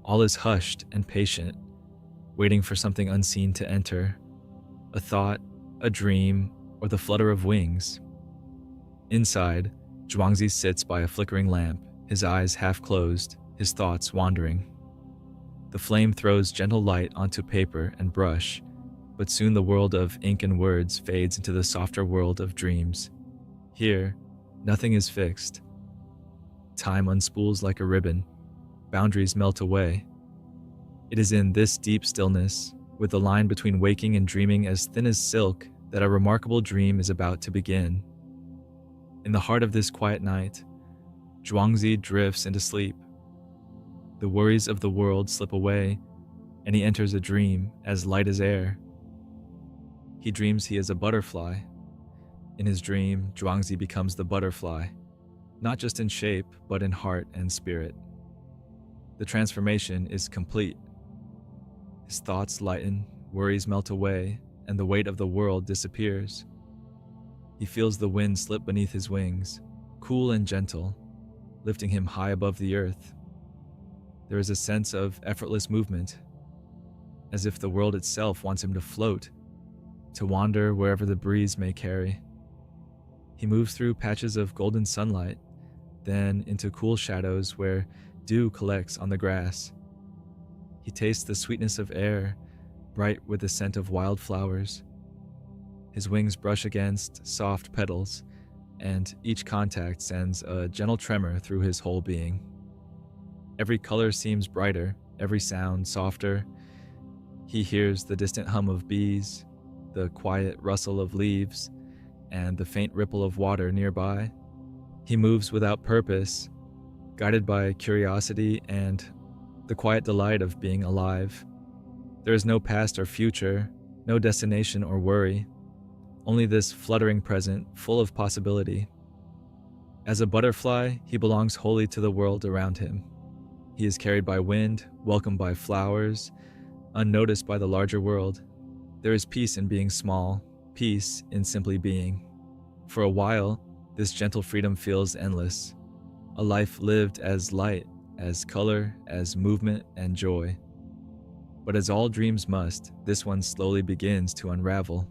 All is hushed and patient, waiting for something unseen to enter, a thought, a dream, or the flutter of wings. Inside, Zhuangzi sits by a flickering lamp, his eyes half closed, his thoughts wandering. The flame throws gentle light onto paper and brush, but soon the world of ink and words fades into the softer world of dreams. Here, nothing is fixed. Time unspools like a ribbon, boundaries melt away. It is in this deep stillness, with the line between waking and dreaming as thin as silk, that a remarkable dream is about to begin. In the heart of this quiet night, Zhuangzi drifts into sleep. The worries of the world slip away, and he enters a dream as light as air. He dreams he is a butterfly. In his dream, Zhuangzi becomes the butterfly, not just in shape, but in heart and spirit. The transformation is complete. His thoughts lighten, worries melt away, and the weight of the world disappears. He feels the wind slip beneath his wings, cool and gentle, lifting him high above the earth. There is a sense of effortless movement, as if the world itself wants him to float, to wander wherever the breeze may carry. He moves through patches of golden sunlight, then into cool shadows where dew collects on the grass. He tastes the sweetness of air, bright with the scent of wild flowers. His wings brush against soft petals, and each contact sends a gentle tremor through his whole being. Every color seems brighter, every sound softer. He hears the distant hum of bees, the quiet rustle of leaves, and the faint ripple of water nearby. He moves without purpose, guided by curiosity and the quiet delight of being alive. There is no past or future, no destination or worry, only this fluttering present full of possibility. As a butterfly, he belongs wholly to the world around him. He is carried by wind, welcomed by flowers, unnoticed by the larger world. There is peace in being small, peace in simply being. For a while, this gentle freedom feels endless, a life lived as light, as color, as movement and joy. But as all dreams must, this one slowly begins to unravel.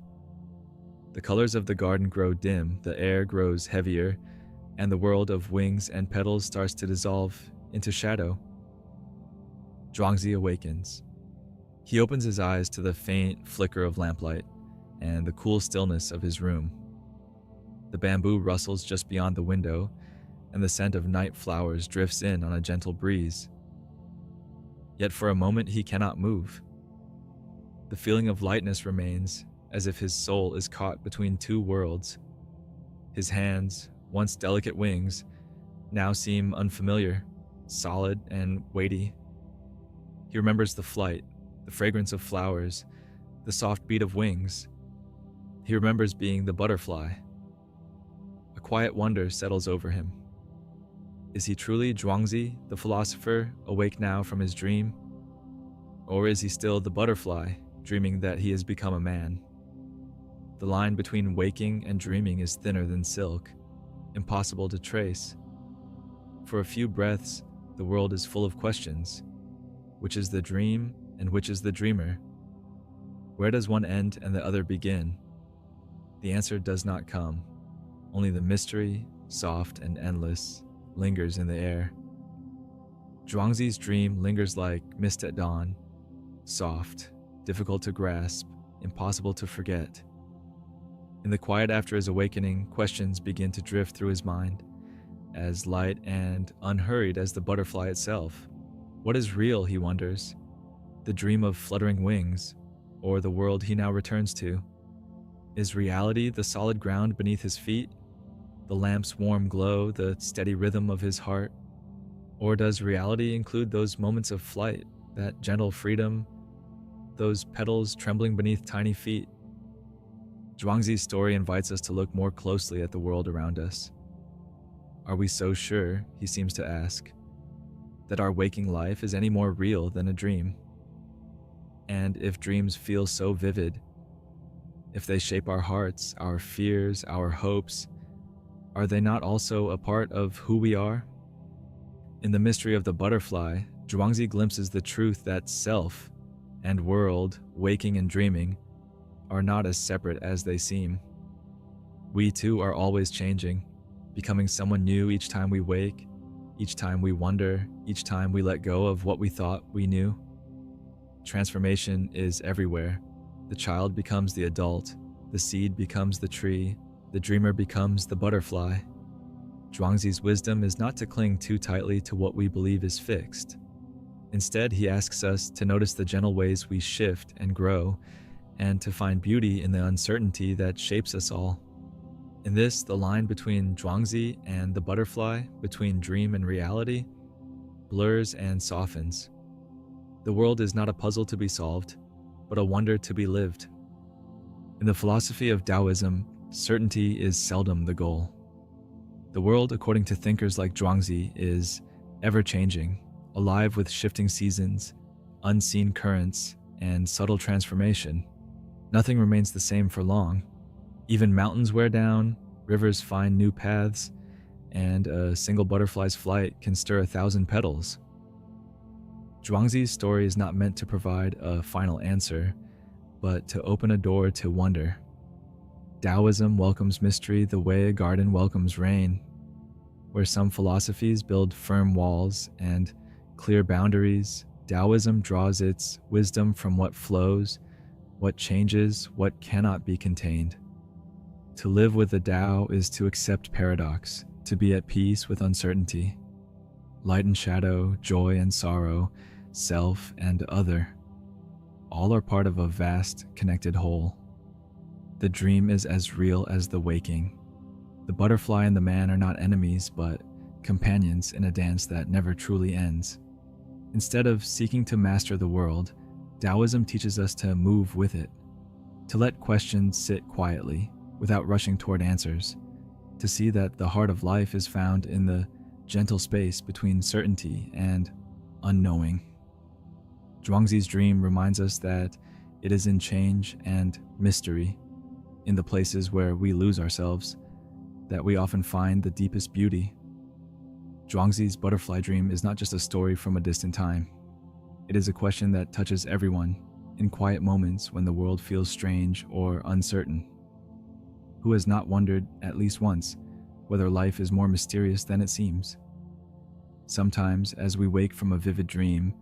The colors of the garden grow dim, the air grows heavier, and the world of wings and petals starts to dissolve into shadow. Zhuangzi awakens. He opens his eyes to the faint flicker of lamplight and the cool stillness of his room. The bamboo rustles just beyond the window, and the scent of night flowers drifts in on a gentle breeze. Yet for a moment he cannot move. The feeling of lightness remains, as if his soul is caught between two worlds. His hands, once delicate wings, now seem unfamiliar, solid and weighty. He remembers the flight, the fragrance of flowers, the soft beat of wings. He remembers being the butterfly. A quiet wonder settles over him. Is he truly Zhuangzi, the philosopher, awake now from his dream? Or is he still the butterfly, dreaming that he has become a man? The line between waking and dreaming is thinner than silk, impossible to trace. For a few breaths, the world is full of questions. Which is the dream and which is the dreamer? Where does one end and the other begin? The answer does not come. Only the mystery, soft and endless, lingers in the air. Zhuangzi's dream lingers like mist at dawn, soft, difficult to grasp, impossible to forget. In the quiet after his awakening, questions begin to drift through his mind, as light and unhurried as the butterfly itself. What is real, he wonders? The dream of fluttering wings, or the world he now returns to? Is reality the solid ground beneath his feet? The lamp's warm glow, the steady rhythm of his heart? Or does reality include those moments of flight, that gentle freedom, those petals trembling beneath tiny feet? Zhuangzi's story invites us to look more closely at the world around us. Are we so sure, he seems to ask, that our waking life is any more real than a dream? And if dreams feel so vivid, if they shape our hearts, our fears, our hopes, are they not also a part of who we are? In the mystery of the butterfly, Zhuangzi glimpses the truth that self and world, waking and dreaming, are not as separate as they seem. We too are always changing, becoming someone new each time we wake, each time we wonder, each time we let go of what we thought we knew. Transformation is everywhere. The child becomes the adult, the seed becomes the tree, the dreamer becomes the butterfly. Zhuangzi's wisdom is not to cling too tightly to what we believe is fixed. Instead, he asks us to notice the gentle ways we shift and grow, and to find beauty in the uncertainty that shapes us all. In this, the line between Zhuangzi and the butterfly, between dream and reality, blurs and softens. The world is not a puzzle to be solved, but a wonder to be lived. In the philosophy of Taoism, certainty is seldom the goal. The world, according to thinkers like Zhuangzi, is ever-changing, alive with shifting seasons, unseen currents, and subtle transformation. Nothing remains the same for long. Even mountains wear down, rivers find new paths, and a single butterfly's flight can stir 1,000 petals. Zhuangzi's story is not meant to provide a final answer, but to open a door to wonder. Taoism welcomes mystery the way a garden welcomes rain. Where some philosophies build firm walls and clear boundaries, Taoism draws its wisdom from what flows, what changes, what cannot be contained. To live with the Tao is to accept paradox, to be at peace with uncertainty. Light and shadow, joy and sorrow, self and other, all are part of a vast, connected whole. The dream is as real as the waking. The butterfly and the man are not enemies, but companions in a dance that never truly ends. Instead of seeking to master the world, Taoism teaches us to move with it, to let questions sit quietly, without rushing toward answers, to see that the heart of life is found in the gentle space between certainty and unknowing. Zhuangzi's dream reminds us that it is in change and mystery, in the places where we lose ourselves, that we often find the deepest beauty. Zhuangzi's butterfly dream is not just a story from a distant time. It is a question that touches everyone in quiet moments when the world feels strange or uncertain. Who has not wondered, at least once, whether life is more mysterious than it seems? Sometimes, as we wake from a vivid dream,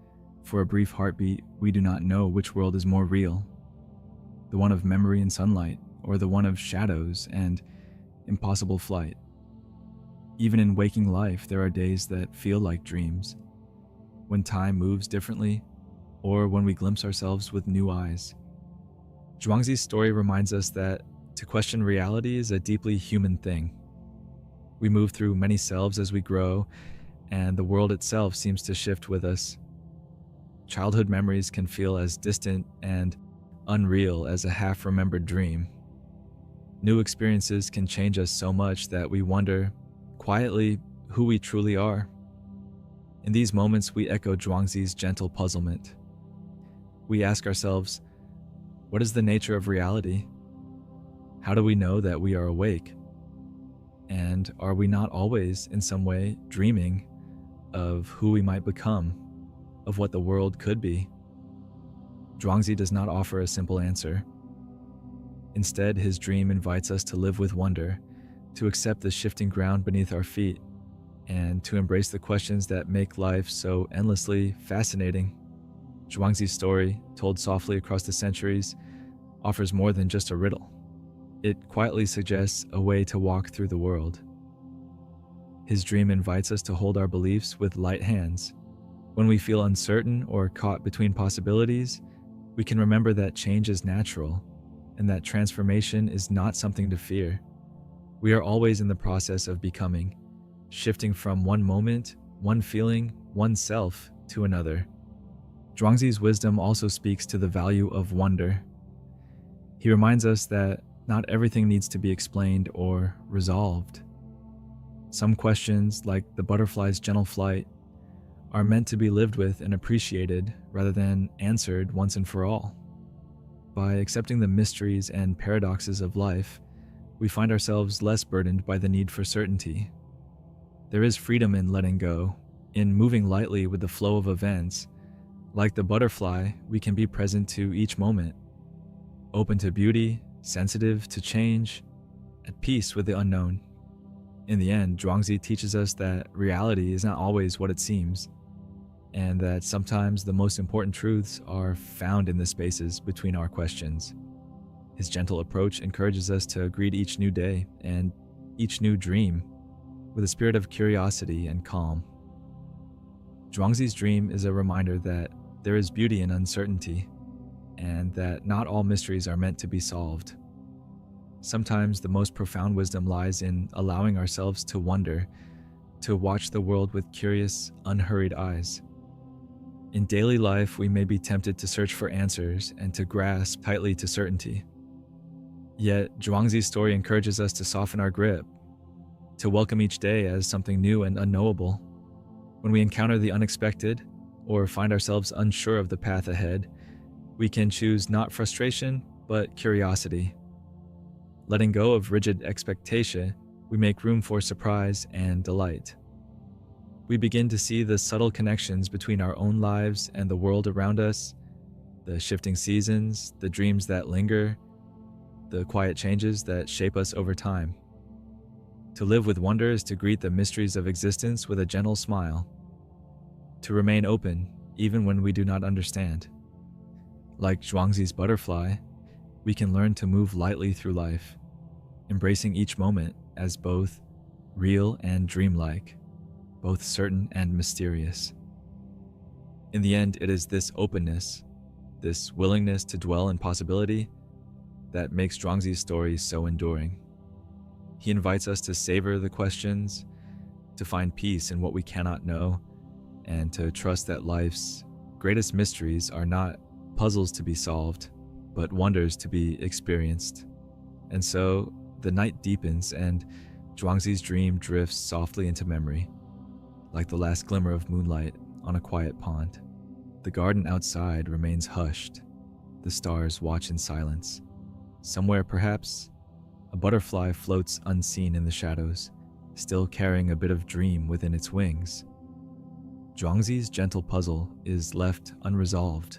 for a brief heartbeat, we do not know which world is more real, the one of memory and sunlight, or the one of shadows and impossible flight. Even in waking life, there are days that feel like dreams, when time moves differently, or when we glimpse ourselves with new eyes. Zhuangzi's story reminds us that to question reality is a deeply human thing. We move through many selves as we grow, and the world itself seems to shift with us. Childhood memories can feel as distant and unreal as a half-remembered dream. New experiences can change us so much that we wonder, quietly, who we truly are. In these moments, we echo Zhuangzi's gentle puzzlement. We ask ourselves, what is the nature of reality? How do we know that we are awake? And are we not always, in some way, dreaming of who we might become, of what the world could be? Zhuangzi does not offer a simple answer. Instead, his dream invites us to live with wonder, to accept the shifting ground beneath our feet, and to embrace the questions that make life so endlessly fascinating. Zhuangzi's story, told softly across the centuries, offers more than just a riddle. It quietly suggests a way to walk through the world. His dream invites us to hold our beliefs with light hands. When we feel uncertain or caught between possibilities, we can remember that change is natural and that transformation is not something to fear. We are always in the process of becoming, shifting from one moment, one feeling, one self to another. Zhuangzi's wisdom also speaks to the value of wonder. He reminds us that not everything needs to be explained or resolved. Some questions, like the butterfly's gentle flight, are meant to be lived with and appreciated rather than answered once and for all. By accepting the mysteries and paradoxes of life, we find ourselves less burdened by the need for certainty. There is freedom in letting go, in moving lightly with the flow of events. Like the butterfly, we can be present to each moment, open to beauty, sensitive to change, at peace with the unknown. In the end, Zhuangzi teaches us that reality is not always what it seems, and that sometimes the most important truths are found in the spaces between our questions. His gentle approach encourages us to greet each new day and each new dream with a spirit of curiosity and calm. Zhuangzi's dream is a reminder that there is beauty in uncertainty, and that not all mysteries are meant to be solved. Sometimes the most profound wisdom lies in allowing ourselves to wonder, to watch the world with curious, unhurried eyes. In daily life, we may be tempted to search for answers and to grasp tightly to certainty. Yet, Zhuangzi's story encourages us to soften our grip, to welcome each day as something new and unknowable. When we encounter the unexpected, or find ourselves unsure of the path ahead, we can choose not frustration, but curiosity. Letting go of rigid expectation, we make room for surprise and delight. We begin to see the subtle connections between our own lives and the world around us, the shifting seasons, the dreams that linger, the quiet changes that shape us over time. To live with wonder is to greet the mysteries of existence with a gentle smile, to remain open even when we do not understand. Like Zhuangzi's butterfly, we can learn to move lightly through life, embracing each moment as both real and dreamlike, both certain and mysterious. In the end, it is this openness, this willingness to dwell in possibility, that makes Zhuangzi's story so enduring. He invites us to savor the questions, to find peace in what we cannot know, and to trust that life's greatest mysteries are not puzzles to be solved, but wonders to be experienced. And so, the night deepens and Zhuangzi's dream drifts softly into memory, like the last glimmer of moonlight on a quiet pond. The garden outside remains hushed. The stars watch in silence. Somewhere, perhaps, a butterfly floats unseen in the shadows, still carrying a bit of dream within its wings. Zhuangzi's gentle puzzle is left unresolved,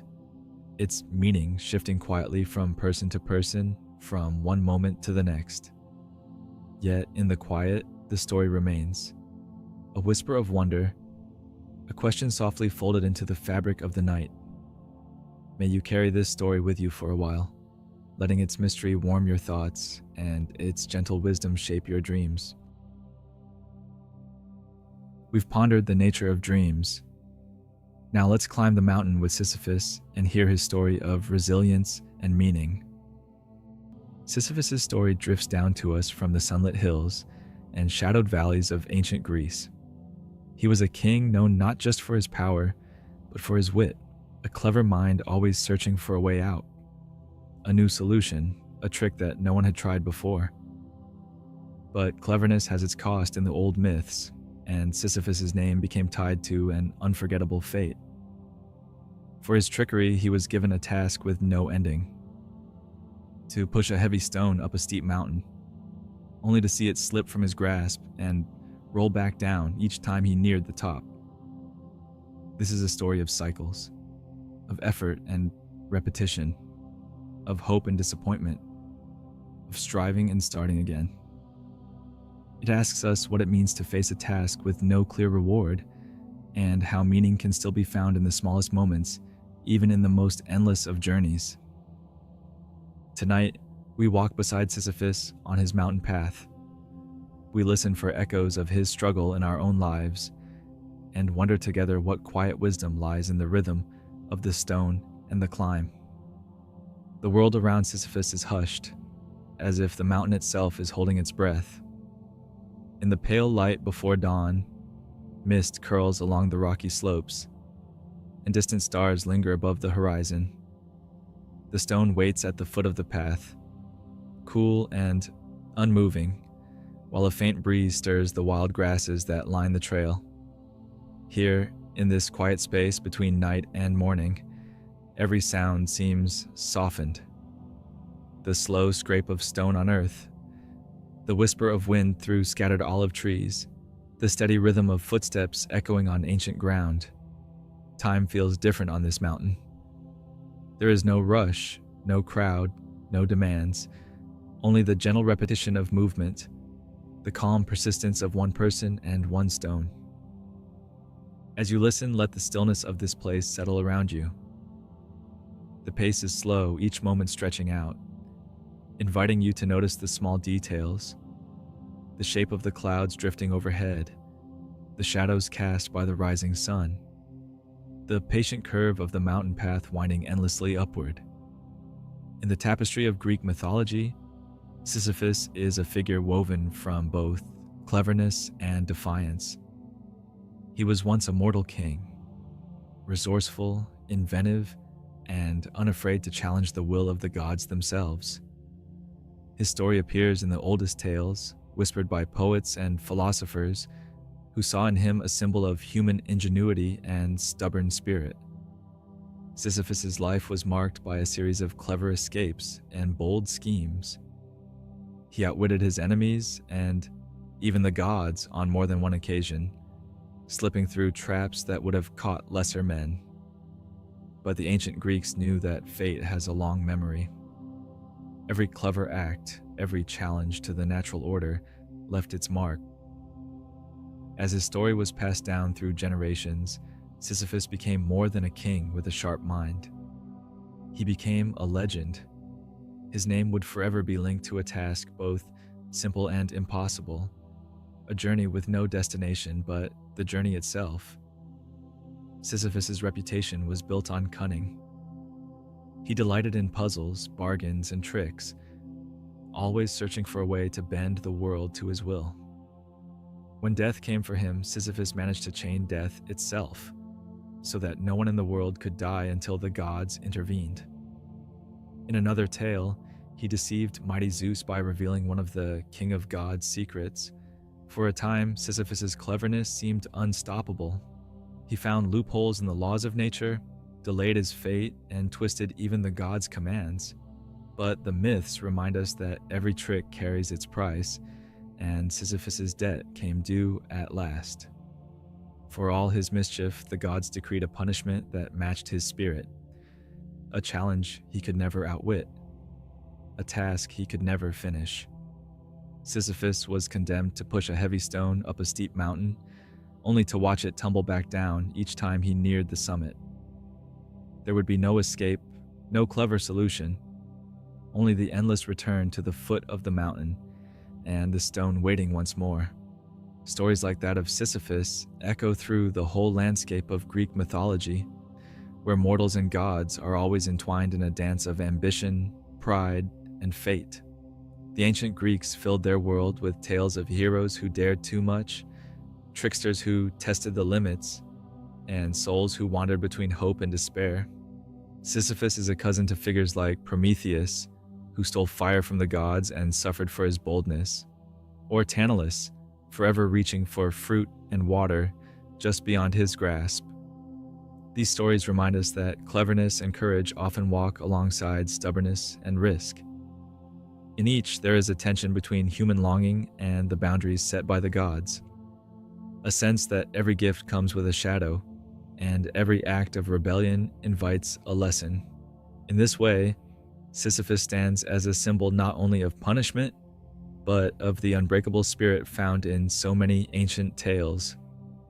its meaning shifting quietly from person to person, from one moment to the next. Yet, in the quiet, the story remains. A whisper of wonder, a question softly folded into the fabric of the night. May you carry this story with you for a while, letting its mystery warm your thoughts and its gentle wisdom shape your dreams. We've pondered the nature of dreams. Now let's climb the mountain with Sisyphus and hear his story of resilience and meaning. Sisyphus' story drifts down to us from the sunlit hills and shadowed valleys of ancient Greece. He was a king known not just for his power, but for his wit, a clever mind always searching for a way out. A new solution, a trick that no one had tried before. But cleverness has its cost in the old myths, and Sisyphus' name became tied to an unforgettable fate. For his trickery, he was given a task with no ending: to push a heavy stone up a steep mountain, only to see it slip from his grasp and roll back down each time he neared the top. This is a story of cycles, of effort and repetition, of hope and disappointment, of striving and starting again. It asks us what it means to face a task with no clear reward, and how meaning can still be found in the smallest moments, even in the most endless of journeys. Tonight, we walk beside Sisyphus on his mountain path. We listen for echoes of his struggle in our own lives, and wonder together what quiet wisdom lies in the rhythm of the stone and the climb. The world around Sisyphus is hushed, as if the mountain itself is holding its breath. In the pale light before dawn, mist curls along the rocky slopes, and distant stars linger above the horizon. The stone waits at the foot of the path, cool and unmoving, while a faint breeze stirs the wild grasses that line the trail. Here, in this quiet space between night and morning, every sound seems softened. The slow scrape of stone on earth, the whisper of wind through scattered olive trees, the steady rhythm of footsteps echoing on ancient ground. Time feels different on this mountain. There is no rush, no crowd, no demands, only the gentle repetition of movement, the calm persistence of one person and one stone. As you listen, let the stillness of this place settle around you. The pace is slow, each moment stretching out, inviting you to notice the small details, the shape of the clouds drifting overhead, the shadows cast by the rising sun, the patient curve of the mountain path winding endlessly upward. In the tapestry of Greek mythology, Sisyphus is a figure woven from both cleverness and defiance. He was once a mortal king, resourceful, inventive, and unafraid to challenge the will of the gods themselves. His story appears in the oldest tales, whispered by poets and philosophers who saw in him a symbol of human ingenuity and stubborn spirit. Sisyphus's life was marked by a series of clever escapes and bold schemes. He outwitted his enemies and even the gods on more than one occasion, slipping through traps that would have caught lesser men. But the ancient Greeks knew that fate has a long memory. Every clever act, every challenge to the natural order left its mark. As his story was passed down through generations, Sisyphus became more than a king with a sharp mind. He became a legend. His name would forever be linked to a task both simple and impossible, a journey with no destination but the journey itself. Sisyphus's reputation was built on cunning. He delighted in puzzles, bargains, and tricks, always searching for a way to bend the world to his will. When death came for him, Sisyphus managed to chain death itself, so that no one in the world could die until the gods intervened. In another tale, he deceived mighty Zeus by revealing one of the king of gods' secrets, For a time, Sisyphus's cleverness seemed unstoppable. He found loopholes in the laws of nature, delayed his fate, and twisted even the gods' commands. But the myths remind us that every trick carries its price, and Sisyphus's debt came due at last. For all his mischief, the gods decreed a punishment that matched his spirit, a challenge he could never outwit, a task he could never finish. Sisyphus was condemned to push a heavy stone up a steep mountain, only to watch it tumble back down each time he neared the summit. There would be no escape, no clever solution, only the endless return to the foot of the mountain and the stone waiting once more. Stories like that of Sisyphus echo through the whole landscape of Greek mythology, where mortals and gods are always entwined in a dance of ambition, pride, and fate. The ancient Greeks filled their world with tales of heroes who dared too much, tricksters who tested the limits, and souls who wandered between hope and despair. Sisyphus is a cousin to figures like Prometheus, who stole fire from the gods and suffered for his boldness, or Tantalus, forever reaching for fruit and water just beyond his grasp. These stories remind us that cleverness and courage often walk alongside stubbornness and risk. In each, there is a tension between human longing and the boundaries set by the gods, a sense that every gift comes with a shadow, and every act of rebellion invites a lesson. In this way, Sisyphus stands as a symbol not only of punishment, but of the unbreakable spirit found in so many ancient tales.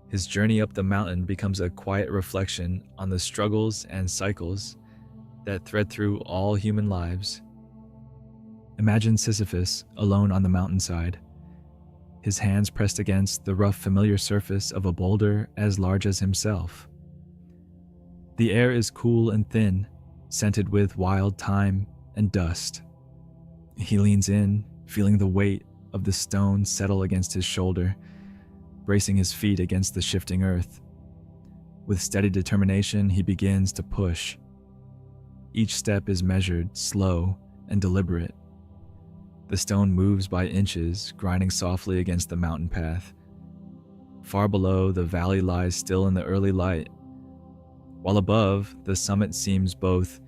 His journey up the mountain becomes a quiet reflection on the struggles and cycles that thread through all human lives. Imagine Sisyphus alone on the mountainside, his hands pressed against the rough familiar surface of a boulder as large as himself. The air is cool and thin, scented with wild thyme and dust. He leans in, feeling the weight of the stone settle against his shoulder, bracing his feet against the shifting earth. With steady determination, he begins to push. Each step is measured, slow, and deliberate. The stone moves by inches, grinding softly against the mountain path. Far below, the valley lies still in the early light, while above, the summit seems both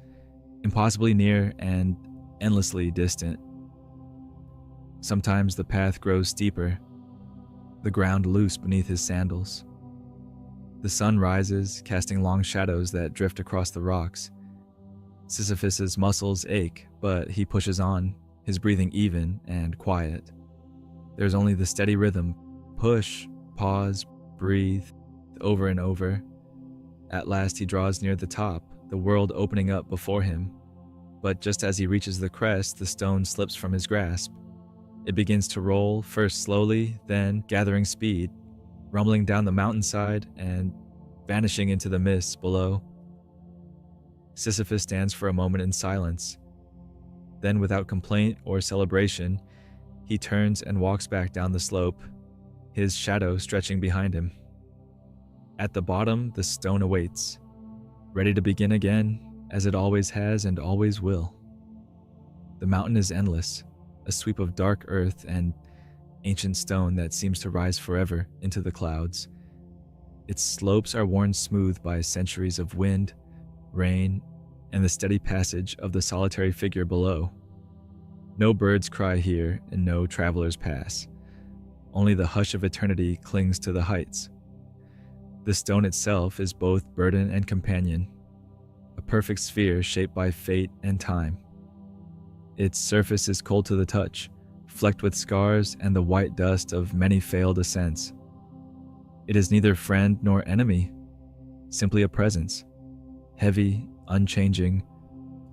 impossibly near and endlessly distant. Sometimes the path grows steeper, the ground loose beneath his sandals. The sun rises, casting long shadows that drift across the rocks. Sisyphus's muscles ache, but he pushes on, his breathing even and quiet. There's only the steady rhythm: push, pause, breathe, over and over. At last he draws near the top, the world opening up before him. But just as he reaches the crest, the stone slips from his grasp. It begins to roll, first slowly, then gathering speed, rumbling down the mountainside and vanishing into the mists below. Sisyphus stands for a moment in silence. Then, without complaint or celebration, he turns and walks back down the slope, his shadow stretching behind him. At the bottom, the stone awaits, ready to begin again, as it always has and always will. The mountain is endless, a sweep of dark earth and ancient stone that seems to rise forever into the clouds. Its slopes are worn smooth by centuries of wind, rain, and the steady passage of the solitary figure below. No birds cry here and no travelers pass. Only the hush of eternity clings to the heights. The stone itself is both burden and companion, a perfect sphere shaped by fate and time. Its surface is cold to the touch, flecked with scars and the white dust of many failed ascents. It is neither friend nor enemy, simply a presence, heavy, unchanging,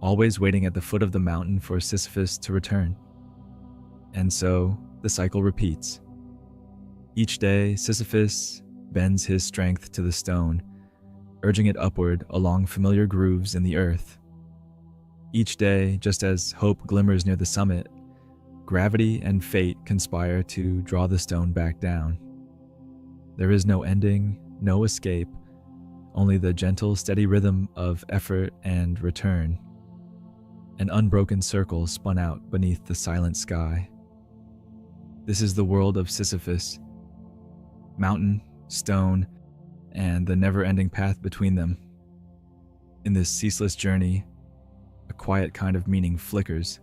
always waiting at the foot of the mountain for Sisyphus to return. And so the cycle repeats. Each day, Sisyphus bends his strength to the stone, urging it upward along familiar grooves in the earth. Each day, just as hope glimmers near the summit, gravity and fate conspire to draw the stone back down. There is no ending, no escape, only the gentle, steady rhythm of effort and return. An unbroken circle spun out beneath the silent sky. This is the world of Sisyphus, mountain, stone, and the never-ending path between them. In this ceaseless journey, a quiet kind of meaning flickers,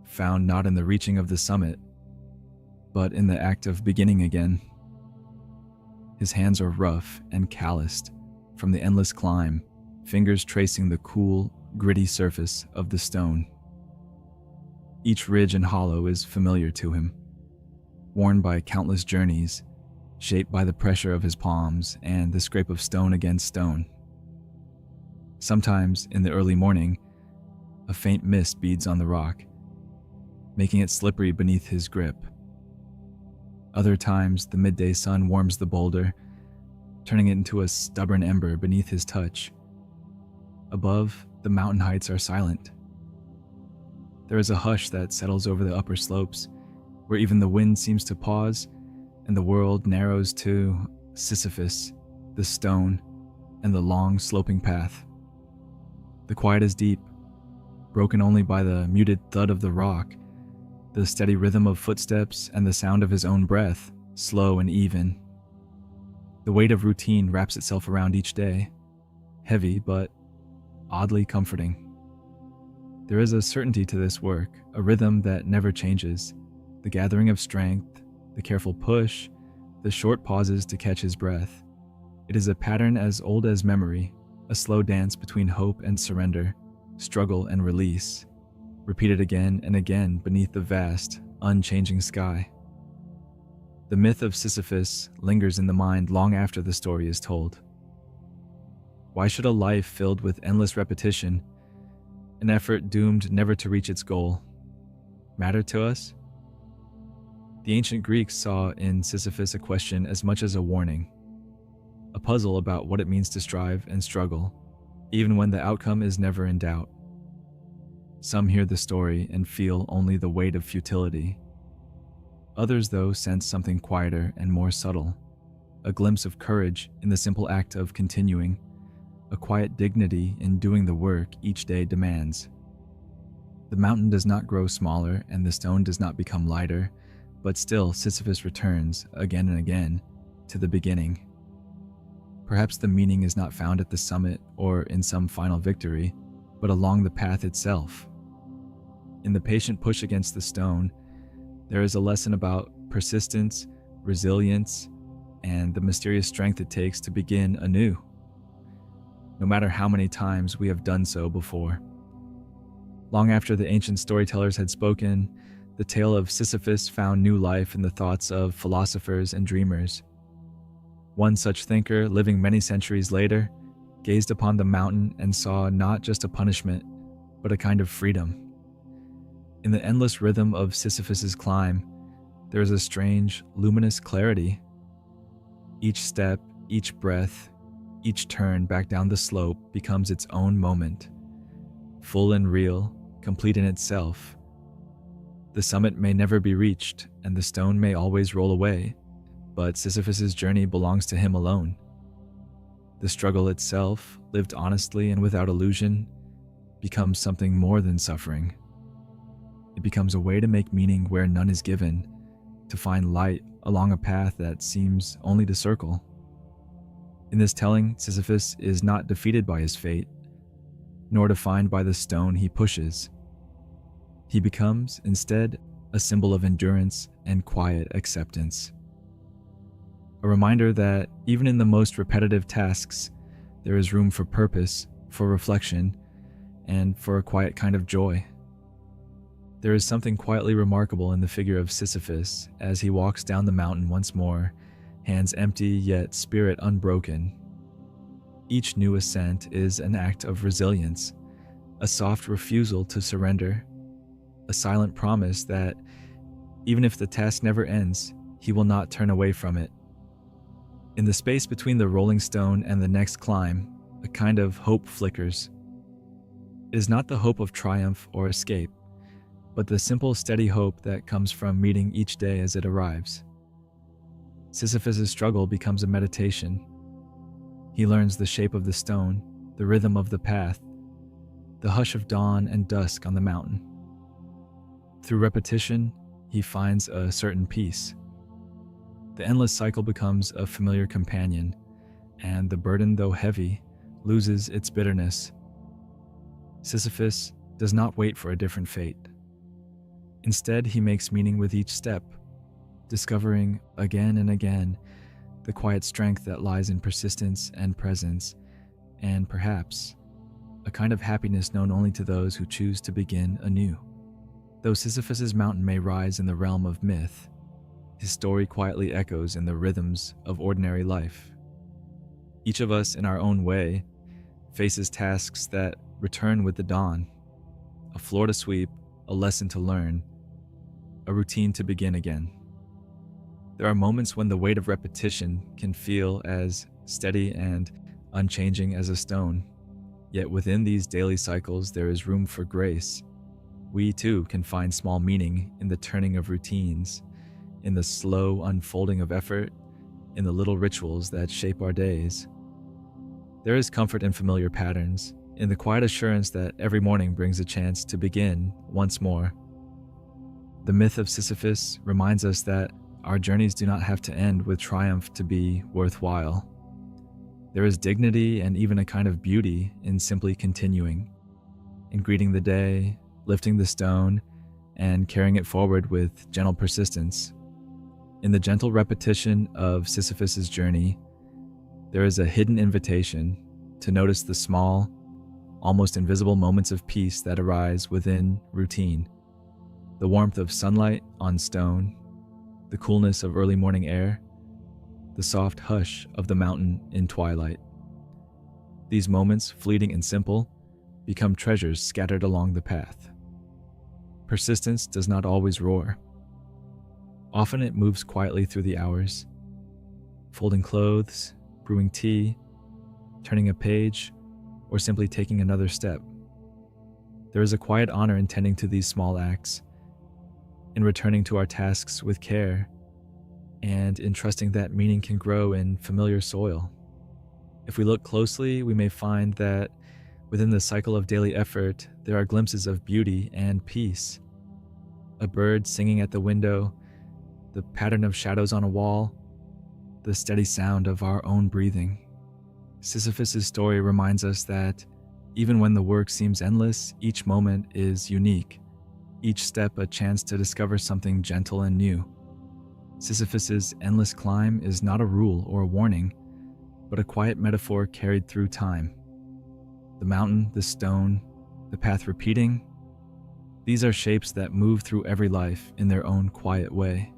found not in the reaching of the summit, but in the act of beginning again. His hands are rough and calloused from the endless climb, fingers tracing the cool, gritty surface of the stone. Each ridge and hollow is familiar to him, worn by countless journeys, shaped by the pressure of his palms and the scrape of stone against stone. Sometimes, in the early morning, a faint mist beads on the rock, making it slippery beneath his grip. Other times, the midday sun warms the boulder, turning it into a stubborn ember beneath his touch. Above, the mountain heights are silent. There is a hush that settles over the upper slopes, where even the wind seems to pause, and the world narrows to Sisyphus, the stone, and the long, sloping path. The quiet is deep, broken only by the muted thud of the rock, the steady rhythm of footsteps, and the sound of his own breath, slow and even. The weight of routine wraps itself around each day, heavy but oddly comforting. There is a certainty to this work, a rhythm that never changes, the gathering of strength, the careful push, the short pauses to catch his breath. It is a pattern as old as memory, a slow dance between hope and surrender, struggle and release, repeated again and again beneath the vast, unchanging sky. The myth of Sisyphus lingers in the mind long after the story is told. Why should a life filled with endless repetition, an effort doomed never to reach its goal, matter to us? The ancient Greeks saw in Sisyphus a question as much as a warning, a puzzle about what it means to strive and struggle, even when the outcome is never in doubt. Some hear the story and feel only the weight of futility. Others, though, sense something quieter and more subtle, a glimpse of courage in the simple act of continuing, a quiet dignity in doing the work each day demands. The mountain does not grow smaller and the stone does not become lighter, but still Sisyphus returns, again and again, to the beginning. Perhaps the meaning is not found at the summit or in some final victory, but along the path itself. In the patient push against the stone, there is a lesson about persistence, resilience, and the mysterious strength it takes to begin anew, no matter how many times we have done so before. Long after the ancient storytellers had spoken, the tale of Sisyphus found new life in the thoughts of philosophers and dreamers. One such thinker, living many centuries later, gazed upon the mountain and saw not just a punishment, but a kind of freedom. In the endless rhythm of Sisyphus's climb, there is a strange, luminous clarity. Each step, each breath, each turn back down the slope becomes its own moment, full and real, complete in itself. The summit may never be reached, and the stone may always roll away, but Sisyphus's journey belongs to him alone. The struggle itself, lived honestly and without illusion, becomes something more than suffering. It becomes a way to make meaning where none is given, to find light along a path that seems only to circle. In this telling, Sisyphus is not defeated by his fate, nor defined by the stone he pushes. He becomes, instead, a symbol of endurance and quiet acceptance. A reminder that even in the most repetitive tasks, there is room for purpose, for reflection, and for a quiet kind of joy. There is something quietly remarkable in the figure of Sisyphus as he walks down the mountain once more, hands empty yet spirit unbroken. Each new ascent is an act of resilience, a soft refusal to surrender, a silent promise that, even if the task never ends, he will not turn away from it. In the space between the rolling stone and the next climb, a kind of hope flickers. It is not the hope of triumph or escape, but the simple, steady hope that comes from meeting each day as it arrives. Sisyphus' struggle becomes a meditation. He learns the shape of the stone, the rhythm of the path, the hush of dawn and dusk on the mountain. Through repetition, he finds a certain peace. The endless cycle becomes a familiar companion, and the burden, though heavy, loses its bitterness. Sisyphus does not wait for a different fate. Instead, he makes meaning with each step, discovering again and again the quiet strength that lies in persistence and presence, and perhaps a kind of happiness known only to those who choose to begin anew. Though Sisyphus's mountain may rise in the realm of myth, his story quietly echoes in the rhythms of ordinary life. Each of us, in our own way, faces tasks that return with the dawn: a floor to sweep, a lesson to learn, a routine to begin again. There are moments when the weight of repetition can feel as steady and unchanging as a stone. Yet within these daily cycles, there is room for grace. We too can find small meaning in the turning of routines, in the slow unfolding of effort, in the little rituals that shape our days. There is comfort in familiar patterns, in the quiet assurance that every morning brings a chance to begin once more. The myth of Sisyphus reminds us that our journeys do not have to end with triumph to be worthwhile. There is dignity and even a kind of beauty in simply continuing, in greeting the day, lifting the stone, and carrying it forward with gentle persistence. In the gentle repetition of Sisyphus's journey, there is a hidden invitation to notice the small, almost invisible moments of peace that arise within routine. The warmth of sunlight on stone, the coolness of early morning air, the soft hush of the mountain in twilight. These moments, fleeting and simple, become treasures scattered along the path. Persistence does not always roar. Often it moves quietly through the hours, folding clothes, brewing tea, turning a page, or simply taking another step. There is a quiet honor in tending to these small acts, in returning to our tasks with care, and in trusting that meaning can grow in familiar soil. If we look closely, we may find that within the cycle of daily effort, there are glimpses of beauty and peace. A bird singing at the window, the pattern of shadows on a wall, the steady sound of our own breathing. Sisyphus's story reminds us that even when the work seems endless, each moment is unique, each step a chance to discover something gentle and new. Sisyphus's endless climb is not a rule or a warning, but a quiet metaphor carried through time. The mountain, the stone, the path repeating, these are shapes that move through every life in their own quiet way.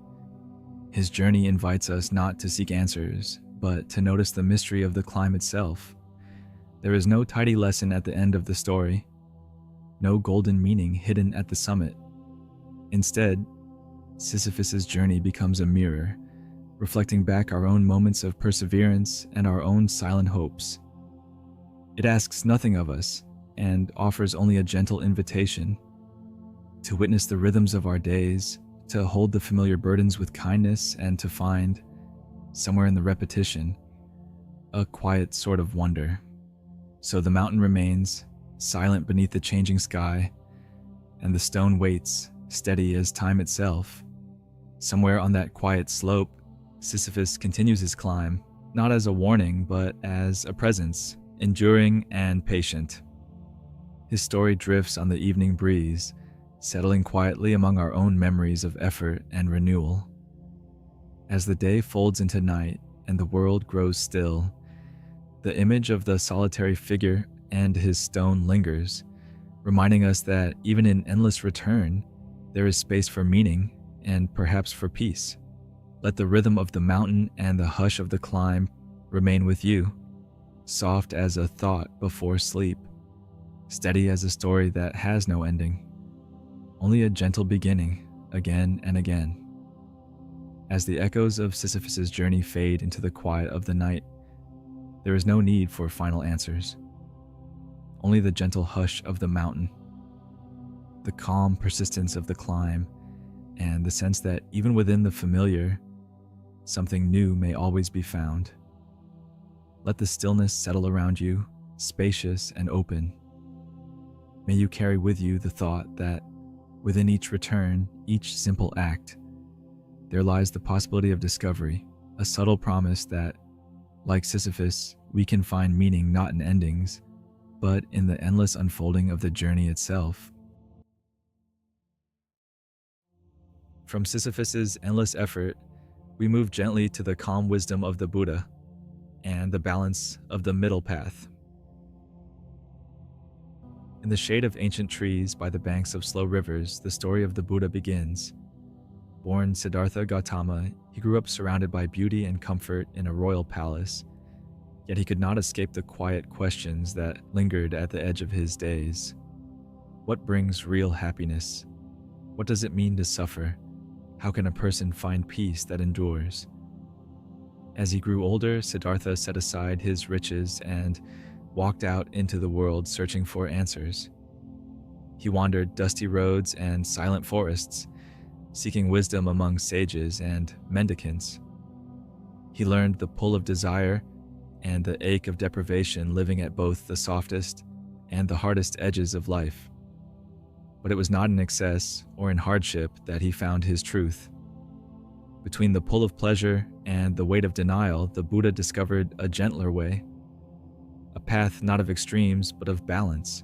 His journey invites us not to seek answers, but to notice the mystery of the climb itself. There is no tidy lesson at the end of the story, no golden meaning hidden at the summit. Instead, Sisyphus's journey becomes a mirror, reflecting back our own moments of perseverance and our own silent hopes. It asks nothing of us and offers only a gentle invitation to witness the rhythms of our days, to hold the familiar burdens with kindness, and to find, somewhere in the repetition, a quiet sort of wonder. So the mountain remains, silent beneath the changing sky, and the stone waits, steady as time itself. Somewhere on that quiet slope, Sisyphus continues his climb, not as a warning, but as a presence, enduring and patient. His story drifts on the evening breeze, settling quietly among our own memories of effort and renewal. As the day folds into night and the world grows still, the image of the solitary figure and his stone lingers, reminding us that even in endless return, there is space for meaning and perhaps for peace. Let the rhythm of the mountain and the hush of the climb remain with you, soft as a thought before sleep, steady as a story that has no ending, only a gentle beginning again and again. As the echoes of Sisyphus's journey fade into the quiet of the night, there is no need for final answers, only the gentle hush of the mountain, the calm persistence of the climb, and the sense that even within the familiar, something new may always be found. Let the stillness settle around you, spacious and open. May you carry with you the thought that within each return, each simple act, there lies the possibility of discovery, a subtle promise that, like Sisyphus, we can find meaning not in endings, but in the endless unfolding of the journey itself. From Sisyphus's endless effort, we move gently to the calm wisdom of the Buddha and the balance of the middle path. In the shade of ancient trees by the banks of slow rivers, the story of the Buddha begins. Born Siddhartha Gautama, he grew up surrounded by beauty and comfort in a royal palace, yet he could not escape the quiet questions that lingered at the edge of his days. What brings real happiness? What does it mean to suffer? How can a person find peace that endures? As he grew older, Siddhartha set aside his riches and walked out into the world searching for answers. He wandered dusty roads and silent forests, seeking wisdom among sages and mendicants. He learned the pull of desire and the ache of deprivation, living at both the softest and the hardest edges of life. But it was not in excess or in hardship that he found his truth. Between the pull of pleasure and the weight of denial, the Buddha discovered a gentler way, a path not of extremes but of balance.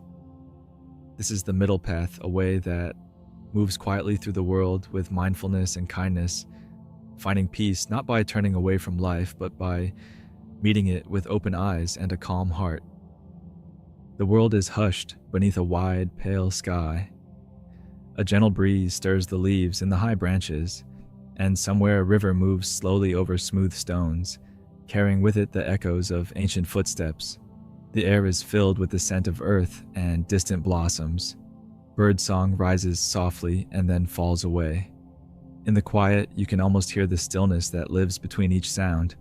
This is the middle path, a way that moves quietly through the world with mindfulness and kindness, finding peace not by turning away from life but by meeting it with open eyes and a calm heart. The world is hushed beneath a wide, pale sky. A gentle breeze stirs the leaves in the high branches, and somewhere a river moves slowly over smooth stones, carrying with it the echoes of ancient footsteps. The air is filled with the scent of earth and distant blossoms. Birdsong rises softly and then falls away. In the quiet, you can almost hear the stillness that lives between each sound.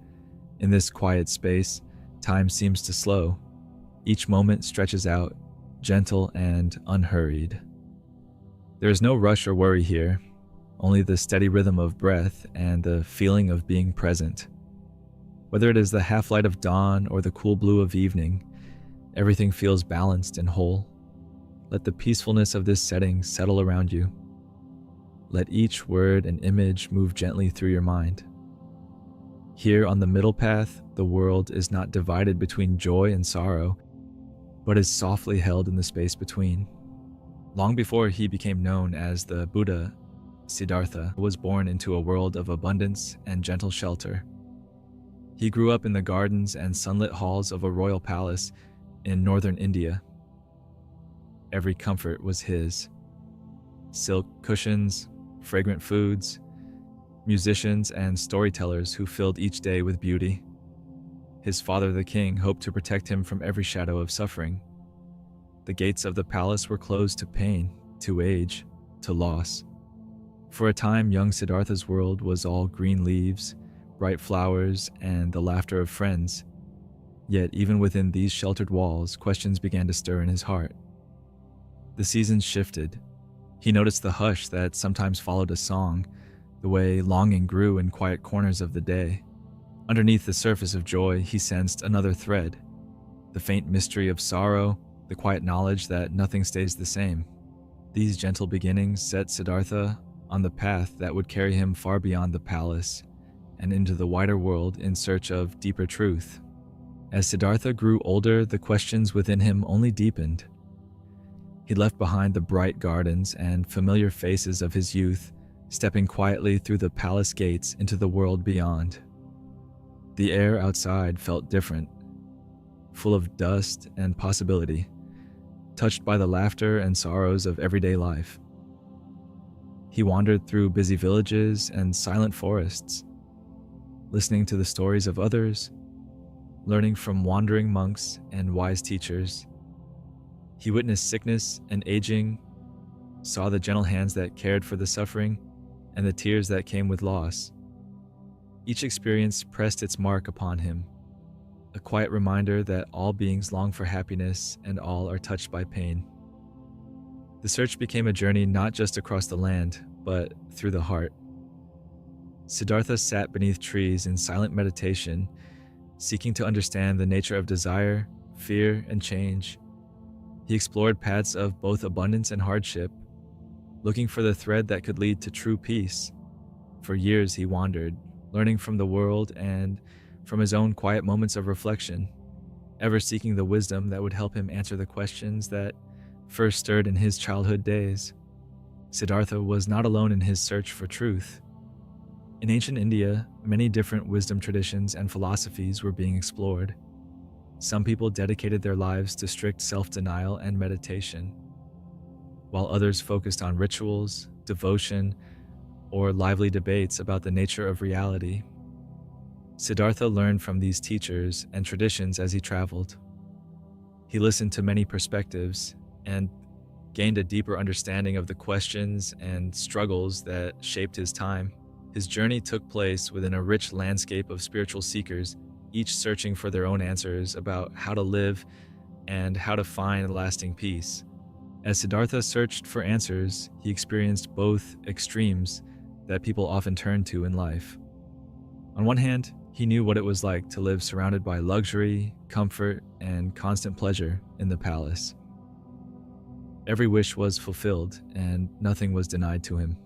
In this quiet space, time seems to slow. Each moment stretches out, gentle and unhurried. There is no rush or worry here, only the steady rhythm of breath and the feeling of being present. Whether it is the half-light of dawn or the cool blue of evening, everything feels balanced and whole. Let the peacefulness of this setting settle around you. Let each word and image move gently through your mind. Here on the middle path, the world is not divided between joy and sorrow, but is softly held in the space between. Long before he became known as the Buddha, Siddhartha was born into a world of abundance and gentle shelter. He grew up in the gardens and sunlit halls of a royal palace in northern India. Every comfort was his. Silk cushions, fragrant foods, musicians and storytellers who filled each day with beauty. His father, the king, hoped to protect him from every shadow of suffering. The gates of the palace were closed to pain, to age, to loss. For a time, young Siddhartha's world was all green leaves, bright flowers, and the laughter of friends. Yet even within these sheltered walls, questions began to stir in his heart. The seasons shifted. He noticed the hush that sometimes followed a song, the way longing grew in quiet corners of the day. Underneath the surface of joy, he sensed another thread, the faint mystery of sorrow, the quiet knowledge that nothing stays the same. These gentle beginnings set Siddhartha on the path that would carry him far beyond the palace and into the wider world in search of deeper truth. As Siddhartha grew older, the questions within him only deepened. He left behind the bright gardens and familiar faces of his youth, stepping quietly through the palace gates into the world beyond. The air outside felt different, full of dust and possibility, touched by the laughter and sorrows of everyday life. He wandered through busy villages and silent forests, listening to the stories of others, learning from wandering monks and wise teachers. He witnessed sickness and aging, saw the gentle hands that cared for the suffering, and the tears that came with loss. Each experience pressed its mark upon him, a quiet reminder that all beings long for happiness and all are touched by pain. The search became a journey not just across the land, but through the heart. Siddhartha sat beneath trees in silent meditation, seeking to understand the nature of desire, fear, and change. He explored paths of both abundance and hardship, looking for the thread that could lead to true peace. For years he wandered, learning from the world and from his own quiet moments of reflection, ever seeking the wisdom that would help him answer the questions that first stirred in his childhood days. Siddhartha was not alone in his search for truth. In ancient India, many different wisdom traditions and philosophies were being explored. Some people dedicated their lives to strict self-denial and meditation, while others focused on rituals, devotion, or lively debates about the nature of reality. Siddhartha learned from these teachers and traditions as he traveled. He listened to many perspectives and gained a deeper understanding of the questions and struggles that shaped his time. His journey took place within a rich landscape of spiritual seekers, each searching for their own answers about how to live and how to find lasting peace. As Siddhartha searched for answers, he experienced both extremes that people often turn to in life. On one hand, he knew what it was like to live surrounded by luxury, comfort, and constant pleasure in the palace. Every wish was fulfilled and nothing was denied to him.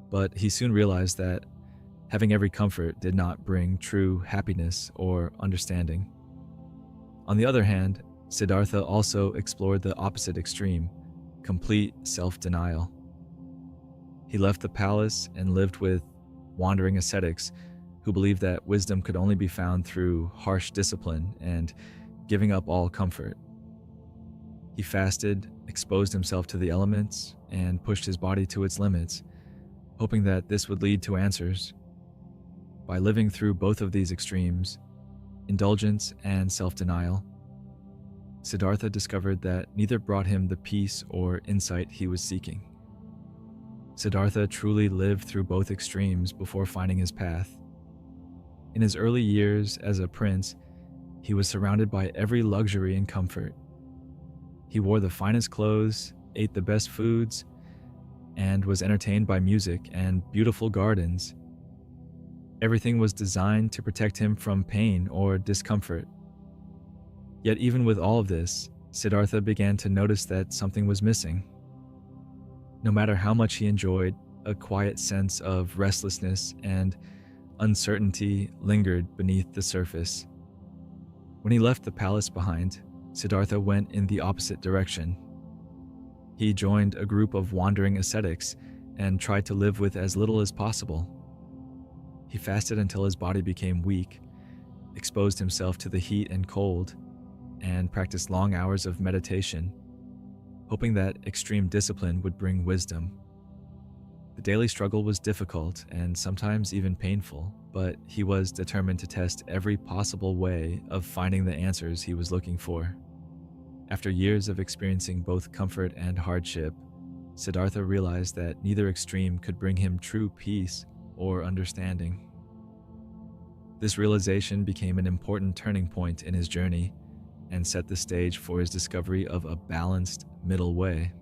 But he soon realized that having every comfort did not bring true happiness or understanding. On the other hand, Siddhartha also explored the opposite extreme, complete self-denial. He left the palace and lived with wandering ascetics who believed that wisdom could only be found through harsh discipline and giving up all comfort. He fasted, exposed himself to the elements, and pushed his body to its limits, hoping that this would lead to answers. By living through both of these extremes, indulgence and self-denial, Siddhartha discovered that neither brought him the peace or insight he was seeking. Siddhartha truly lived through both extremes before finding his path. In his early years as a prince, he was surrounded by every luxury and comfort. He wore the finest clothes, ate the best foods, and was entertained by music and beautiful gardens. Everything was designed to protect him from pain or discomfort. Yet even with all of this, Siddhartha began to notice that something was missing. No matter how much he enjoyed, a quiet sense of restlessness and uncertainty lingered beneath the surface. When he left the palace behind, Siddhartha went in the opposite direction. He joined a group of wandering ascetics and tried to live with as little as possible. He fasted until his body became weak, exposed himself to the heat and cold, and practiced long hours of meditation, hoping that extreme discipline would bring wisdom. The daily struggle was difficult and sometimes even painful, but he was determined to test every possible way of finding the answers he was looking for. After years of experiencing both comfort and hardship, Siddhartha realized that neither extreme could bring him true peace or understanding. This realization became an important turning point in his journey and set the stage for his discovery of a balanced middle way.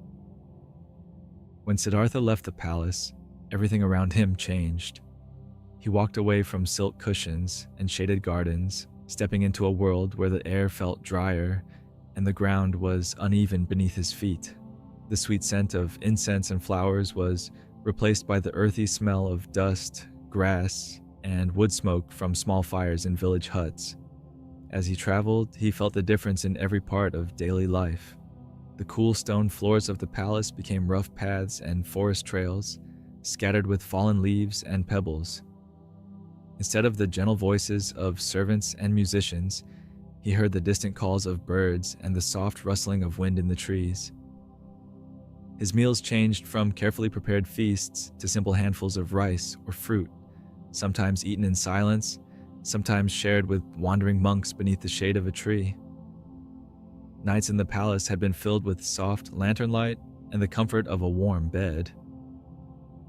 When Siddhartha left the palace, everything around him changed. He walked away from silk cushions and shaded gardens, stepping into a world where the air felt drier and the ground was uneven beneath his feet. The sweet scent of incense and flowers was replaced by the earthy smell of dust, grass, and wood smoke from small fires in village huts. As he traveled, he felt the difference in every part of daily life. The cool stone floors of the palace became rough paths and forest trails, scattered with fallen leaves and pebbles. Instead of the gentle voices of servants and musicians, he heard the distant calls of birds and the soft rustling of wind in the trees. His meals changed from carefully prepared feasts to simple handfuls of rice or fruit, sometimes eaten in silence, sometimes shared with wandering monks beneath the shade of a tree. Nights in the palace had been filled with soft lantern light and the comfort of a warm bed.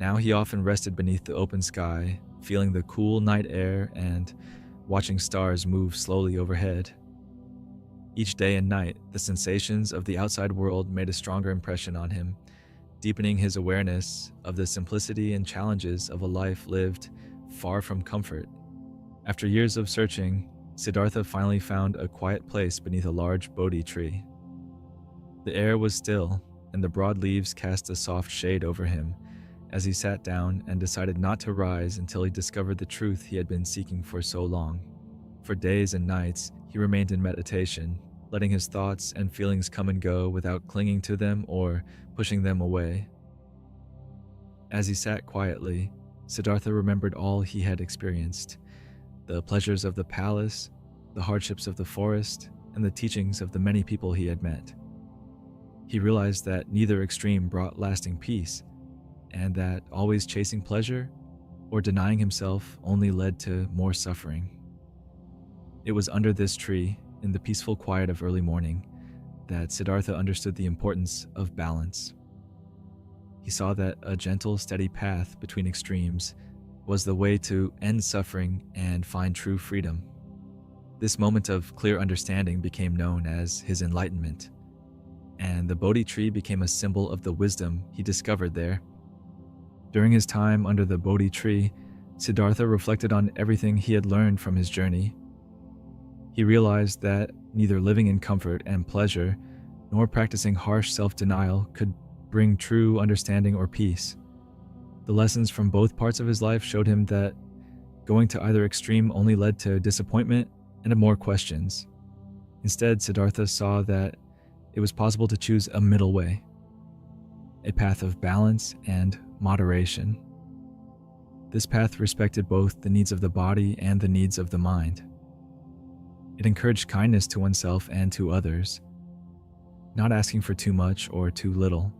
Now he often rested beneath the open sky, feeling the cool night air and watching stars move slowly overhead. Each day and night, the sensations of the outside world made a stronger impression on him, deepening his awareness of the simplicity and challenges of a life lived far from comfort. After years of searching, Siddhartha finally found a quiet place beneath a large Bodhi tree. The air was still, and the broad leaves cast a soft shade over him as he sat down and decided not to rise until he discovered the truth he had been seeking for so long. For days and nights, he remained in meditation, letting his thoughts and feelings come and go without clinging to them or pushing them away. As he sat quietly, Siddhartha remembered all he had experienced: the pleasures of the palace, the hardships of the forest, and the teachings of the many people he had met. He realized that neither extreme brought lasting peace, and that always chasing pleasure or denying himself only led to more suffering. It was under this tree, in the peaceful quiet of early morning, that Siddhartha understood the importance of balance. He saw that a gentle, steady path between extremes was the way to end suffering and find true freedom. This moment of clear understanding became known as his enlightenment, and the Bodhi tree became a symbol of the wisdom he discovered there. During his time under the Bodhi tree, Siddhartha reflected on everything he had learned from his journey. He realized that neither living in comfort and pleasure nor practicing harsh self-denial could bring true understanding or peace. The lessons from both parts of his life showed him that going to either extreme only led to disappointment and more questions. Instead, Siddhartha saw that it was possible to choose a middle way, a path of balance and moderation. This path respected both the needs of the body and the needs of the mind. It encouraged kindness to oneself and to others, not asking for too much or too little,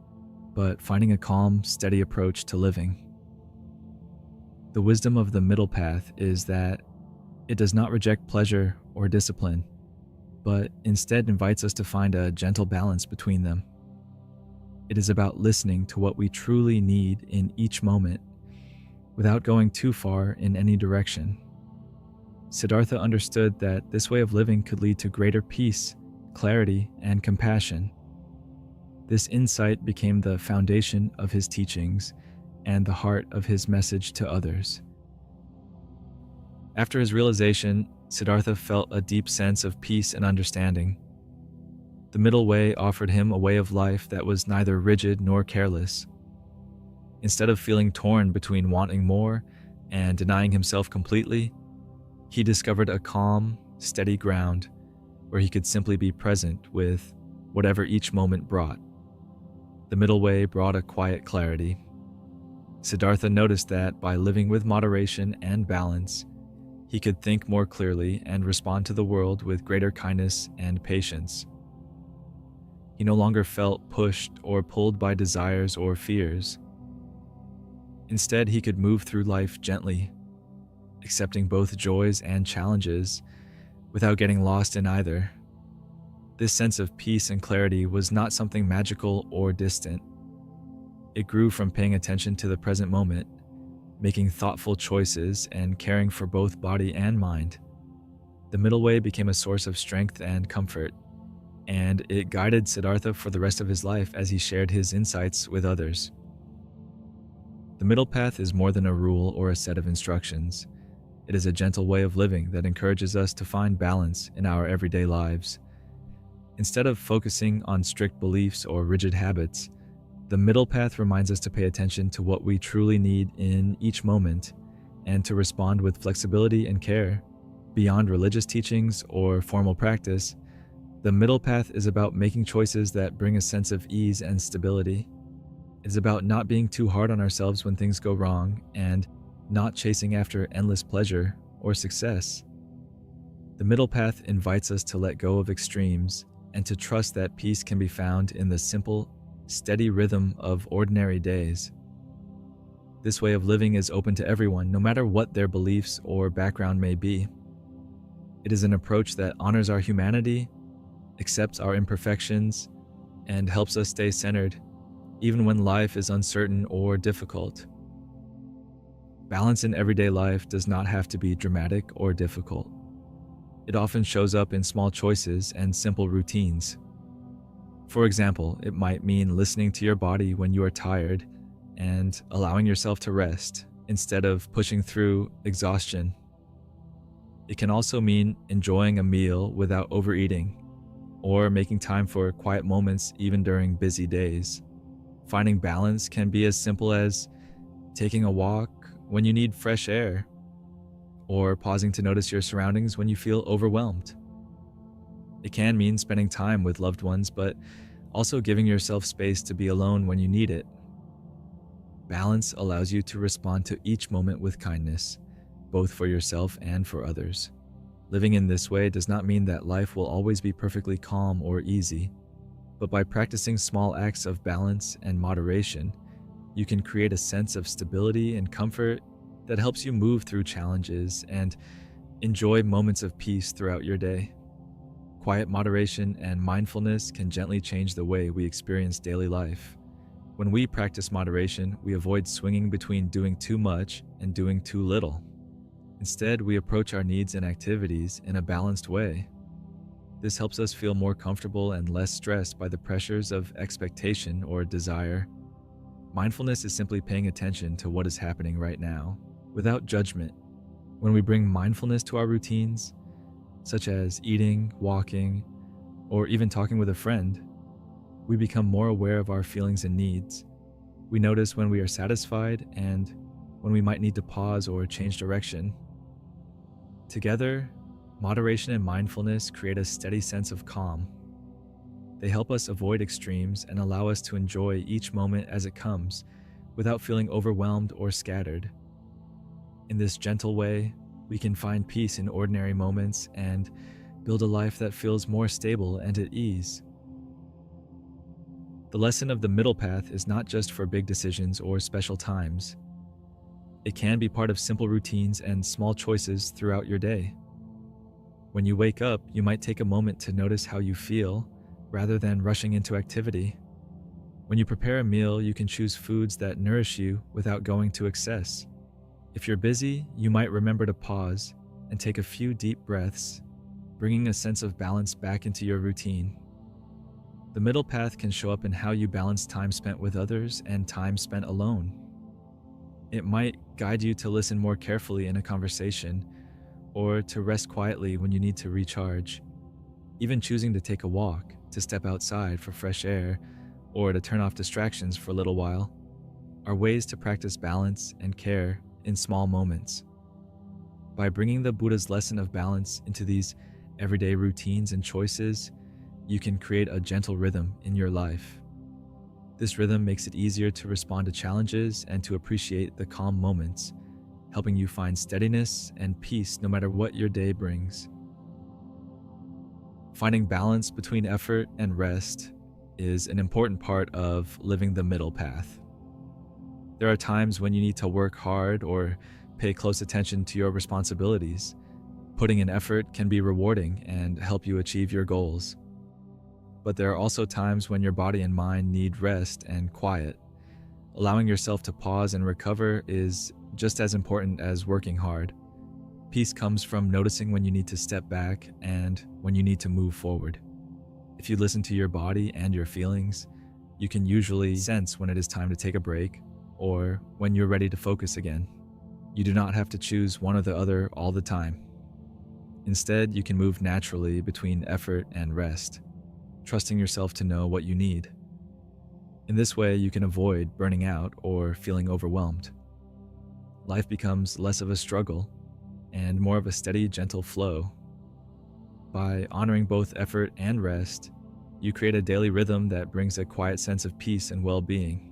but finding a calm, steady approach to living. The wisdom of the middle path is that it does not reject pleasure or discipline, but instead invites us to find a gentle balance between them. It is about listening to what we truly need in each moment, without going too far in any direction. Siddhartha understood that this way of living could lead to greater peace, clarity, and compassion. This insight became the foundation of his teachings and the heart of his message to others. After his realization, Siddhartha felt a deep sense of peace and understanding. The middle way offered him a way of life that was neither rigid nor careless. Instead of feeling torn between wanting more and denying himself completely, he discovered a calm, steady ground where he could simply be present with whatever each moment brought. The middle way brought a quiet clarity. Siddhartha noticed that by living with moderation and balance, he could think more clearly and respond to the world with greater kindness and patience. He no longer felt pushed or pulled by desires or fears. Instead, he could move through life gently, accepting both joys and challenges without getting lost in either. This sense of peace and clarity was not something magical or distant. It grew from paying attention to the present moment, making thoughtful choices, and caring for both body and mind. The middle way became a source of strength and comfort, and it guided Siddhartha for the rest of his life as he shared his insights with others. The middle path is more than a rule or a set of instructions. It is a gentle way of living that encourages us to find balance in our everyday lives. Instead of focusing on strict beliefs or rigid habits, the middle path reminds us to pay attention to what we truly need in each moment and to respond with flexibility and care. Beyond religious teachings or formal practice, the middle path is about making choices that bring a sense of ease and stability. It is about not being too hard on ourselves when things go wrong and not chasing after endless pleasure or success. The middle path invites us to let go of extremes and to trust that peace can be found in the simple, steady rhythm of ordinary days. This way of living is open to everyone, no matter what their beliefs or background may be. It is an approach that honors our humanity, accepts our imperfections, and helps us stay centered, even when life is uncertain or difficult. Balance in everyday life does not have to be dramatic or difficult. It often shows up in small choices and simple routines. For example, it might mean listening to your body when you are tired and allowing yourself to rest instead of pushing through exhaustion. It can also mean enjoying a meal without overeating, or making time for quiet moments even during busy days. Finding balance can be as simple as taking a walk when you need fresh air, or pausing to notice your surroundings when you feel overwhelmed. It can mean spending time with loved ones, but also giving yourself space to be alone when you need it. Balance allows you to respond to each moment with kindness, both for yourself and for others. Living in this way does not mean that life will always be perfectly calm or easy, but by practicing small acts of balance and moderation, you can create a sense of stability and comfort that helps you move through challenges and enjoy moments of peace throughout your day. Quiet moderation and mindfulness can gently change the way we experience daily life. When we practice moderation, we avoid swinging between doing too much and doing too little. Instead, we approach our needs and activities in a balanced way. This helps us feel more comfortable and less stressed by the pressures of expectation or desire. Mindfulness is simply paying attention to what is happening right now, without judgment. When we bring mindfulness to our routines, such as eating, walking, or even talking with a friend, we become more aware of our feelings and needs. We notice when we are satisfied and when we might need to pause or change direction. Together, moderation and mindfulness create a steady sense of calm. They help us avoid extremes and allow us to enjoy each moment as it comes, without feeling overwhelmed or scattered. In this gentle way, we can find peace in ordinary moments and build a life that feels more stable and at ease. The lesson of the middle path is not just for big decisions or special times. It can be part of simple routines and small choices throughout your day. When you wake up, you might take a moment to notice how you feel, rather than rushing into activity. When you prepare a meal, you can choose foods that nourish you without going to excess. If you're busy, you might remember to pause and take a few deep breaths, bringing a sense of balance back into your routine. The middle path can show up in how you balance time spent with others and time spent alone. It might guide you to listen more carefully in a conversation, or to rest quietly when you need to recharge. Even choosing to take a walk, to step outside for fresh air, or to turn off distractions for a little while, are ways to practice balance and care in small moments. By bringing the Buddha's lesson of balance into these everyday routines and choices, you can create a gentle rhythm in your life. This rhythm makes it easier to respond to challenges and to appreciate the calm moments, helping you find steadiness and peace no matter what your day brings. Finding balance between effort and rest is an important part of living the middle path. There are times when you need to work hard or pay close attention to your responsibilities. Putting in effort can be rewarding and help you achieve your goals. But there are also times when your body and mind need rest and quiet. Allowing yourself to pause and recover is just as important as working hard. Peace comes from noticing when you need to step back and when you need to move forward. If you listen to your body and your feelings, you can usually sense when it is time to take a break or when you're ready to focus again. You do not have to choose one or the other all the time. Instead, you can move naturally between effort and rest, trusting yourself to know what you need. In this way, you can avoid burning out or feeling overwhelmed. Life becomes less of a struggle and more of a steady, gentle flow. By honoring both effort and rest, you create a daily rhythm that brings a quiet sense of peace and well-being.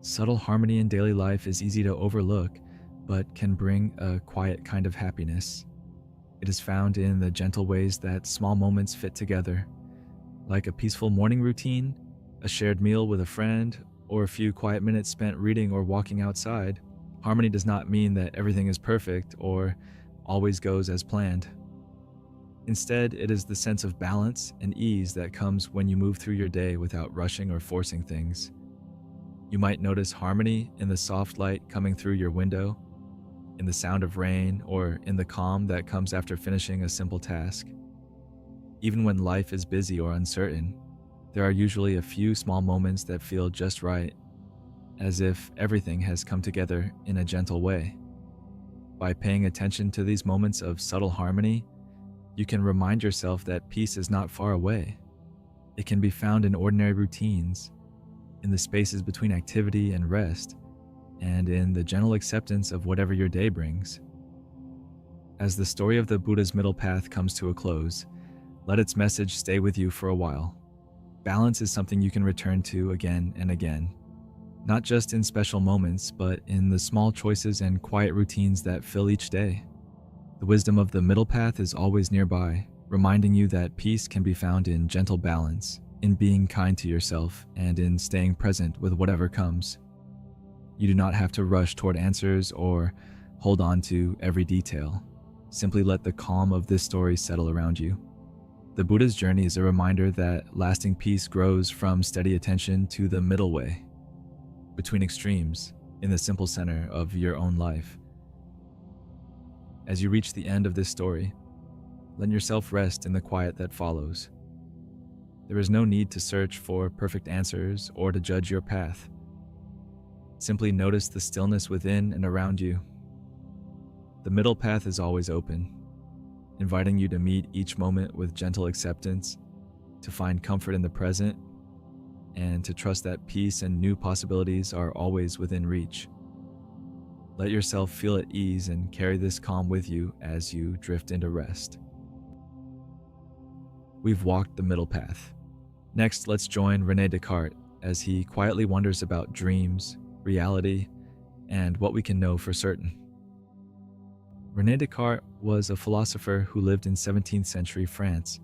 Subtle harmony in daily life is easy to overlook, but can bring a quiet kind of happiness. It is found in the gentle ways that small moments fit together, like a peaceful morning routine, a shared meal with a friend, or a few quiet minutes spent reading or walking outside. Harmony does not mean that everything is perfect or always goes as planned. Instead, it is the sense of balance and ease that comes when you move through your day without rushing or forcing things. You might notice harmony in the soft light coming through your window, in the sound of rain, or in the calm that comes after finishing a simple task. Even when life is busy or uncertain, there are usually a few small moments that feel just right, as if everything has come together in a gentle way. By paying attention to these moments of subtle harmony, you can remind yourself that peace is not far away. It can be found in ordinary routines, in the spaces between activity and rest, and in the gentle acceptance of whatever your day brings. As the story of the Buddha's middle path comes to a close, let its message stay with you for a while. Balance is something you can return to again and again, not just in special moments, but in the small choices and quiet routines that fill each day. The wisdom of the middle path is always nearby, reminding you that peace can be found in gentle balance, in being kind to yourself, and in staying present with whatever comes. You do not have to rush toward answers or hold on to every detail. Simply let the calm of this story settle around you. The Buddha's journey is a reminder that lasting peace grows from steady attention to the middle way, between extremes, in the simple center of your own life. As you reach the end of this story, let yourself rest in the quiet that follows. There is no need to search for perfect answers or to judge your path. Simply notice the stillness within and around you. The middle path is always open, inviting you to meet each moment with gentle acceptance, to find comfort in the present, and to trust that peace and new possibilities are always within reach. Let yourself feel at ease and carry this calm with you as you drift into rest. We've walked the middle path. Next, let's join René Descartes as he quietly wonders about dreams, reality, and what we can know for certain. René Descartes was a philosopher who lived in 17th century France.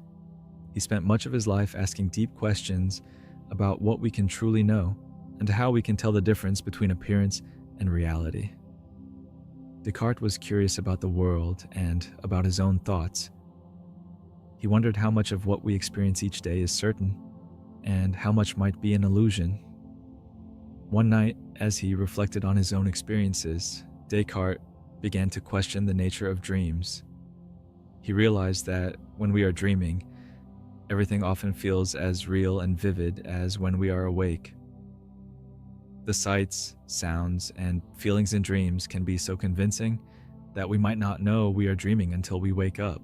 He spent much of his life asking deep questions about what we can truly know and how we can tell the difference between appearance and reality. Descartes was curious about the world and about his own thoughts. He wondered how much of what we experience each day is certain, and how much might be an illusion. One night, as he reflected on his own experiences, Descartes began to question the nature of dreams. He realized that when we are dreaming, everything often feels as real and vivid as when we are awake. The sights, sounds, and feelings in dreams can be so convincing that we might not know we are dreaming until we wake up.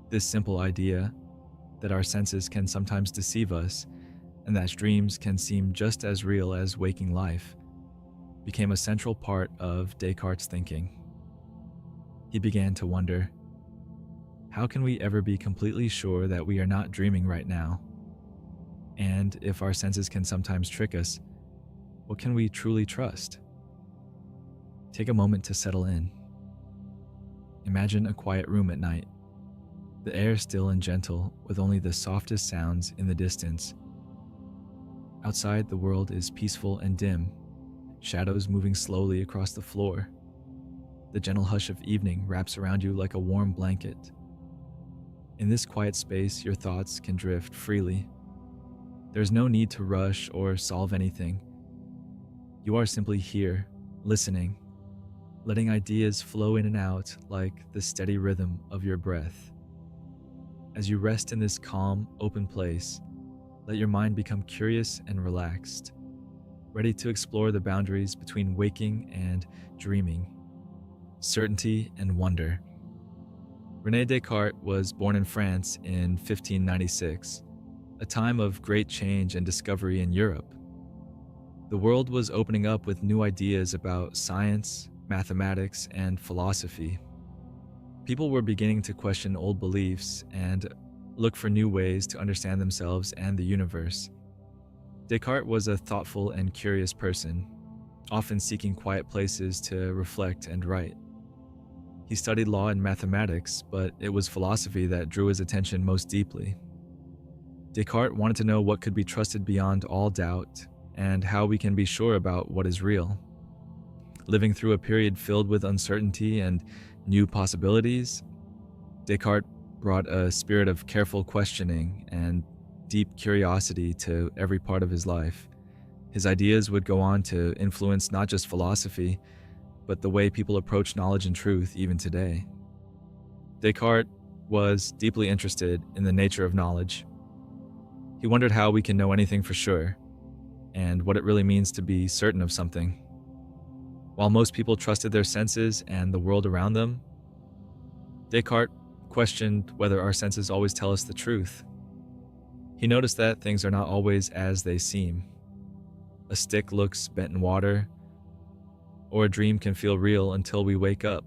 This simple idea that our senses can sometimes deceive us and that dreams can seem just as real as waking life became a central part of Descartes' thinking. He began to wonder, how can we ever be completely sure that we are not dreaming right now? And if our senses can sometimes trick us, what can we truly trust? Take a moment to settle in. Imagine a quiet room at night. The air still and gentle, with only the softest sounds in the distance. Outside, the world is peaceful and dim, shadows moving slowly across the floor. The gentle hush of evening wraps around you like a warm blanket. In this quiet space, your thoughts can drift freely. There's no need to rush or solve anything. You are simply here, listening, letting ideas flow in and out like the steady rhythm of your breath. As you rest in this calm, open place, let your mind become curious and relaxed, ready to explore the boundaries between waking and dreaming, certainty and wonder. René Descartes was born in France in 1596, a time of great change and discovery in Europe. The world was opening up with new ideas about science, mathematics, and philosophy. People were beginning to question old beliefs and look for new ways to understand themselves and the universe. Descartes was a thoughtful and curious person, often seeking quiet places to reflect and write. He studied law and mathematics, but it was philosophy that drew his attention most deeply. Descartes wanted to know what could be trusted beyond all doubt and how we can be sure about what is real. Living through a period filled with uncertainty and new possibilities, Descartes brought a spirit of careful questioning and deep curiosity to every part of his life. His ideas would go on to influence not just philosophy, but the way people approach knowledge and truth even today. Descartes was deeply interested in the nature of knowledge. He wondered how we can know anything for sure, and what it really means to be certain of something. While most people trusted their senses and the world around them, Descartes questioned whether our senses always tell us the truth. He noticed that things are not always as they seem. A stick looks bent in water, or a dream can feel real until we wake up.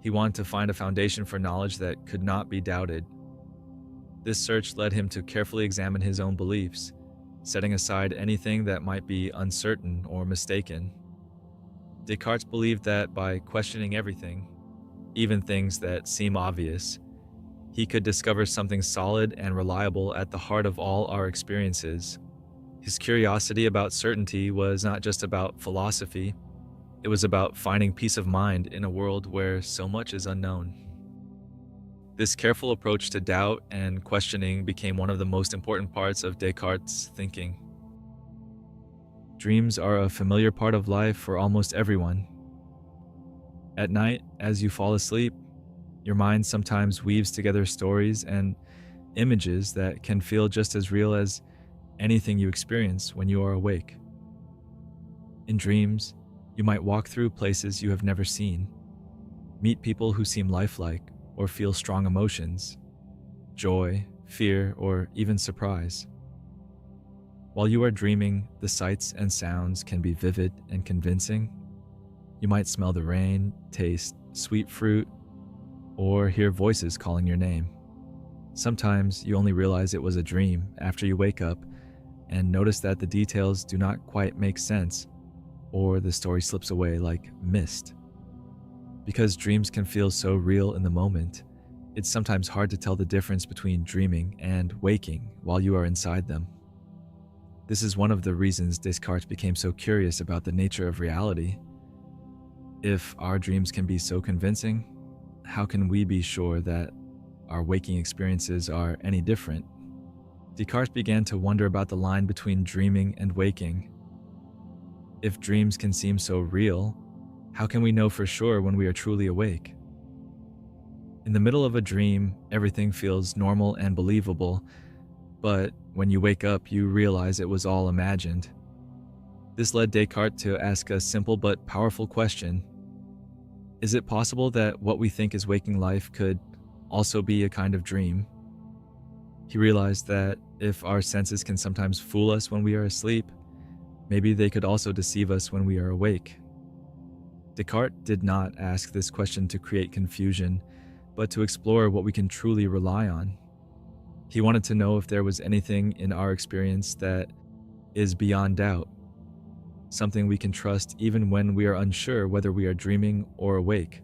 He wanted to find a foundation for knowledge that could not be doubted. This search led him to carefully examine his own beliefs, setting aside anything that might be uncertain or mistaken. Descartes believed that by questioning everything, even things that seem obvious, he could discover something solid and reliable at the heart of all our experiences. His curiosity about certainty was not just about philosophy, it was about finding peace of mind in a world where so much is unknown. This careful approach to doubt and questioning became one of the most important parts of Descartes' thinking. Dreams are a familiar part of life for almost everyone. At night, as you fall asleep, your mind sometimes weaves together stories and images that can feel just as real as anything you experience when you are awake. In dreams, you might walk through places you have never seen, meet people who seem lifelike, or feel strong emotions, joy, fear, or even surprise. While you are dreaming, the sights and sounds can be vivid and convincing. You might smell the rain, taste sweet fruit, or hear voices calling your name. Sometimes you only realize it was a dream after you wake up and notice that the details do not quite make sense, or the story slips away like mist. Because dreams can feel so real in the moment, it's sometimes hard to tell the difference between dreaming and waking while you are inside them. This is one of the reasons Descartes became so curious about the nature of reality. If our dreams can be so convincing, how can we be sure that our waking experiences are any different? Descartes began to wonder about the line between dreaming and waking. If dreams can seem so real, how can we know for sure when we are truly awake? In the middle of a dream, everything feels normal and believable, but when you wake up, you realize it was all imagined. This led Descartes to ask a simple but powerful question. Is it possible that what we think is waking life could also be a kind of dream? He realized that if our senses can sometimes fool us when we are asleep, maybe they could also deceive us when we are awake. Descartes did not ask this question to create confusion, but to explore what we can truly rely on. He wanted to know if there was anything in our experience that is beyond doubt, something we can trust even when we are unsure whether we are dreaming or awake.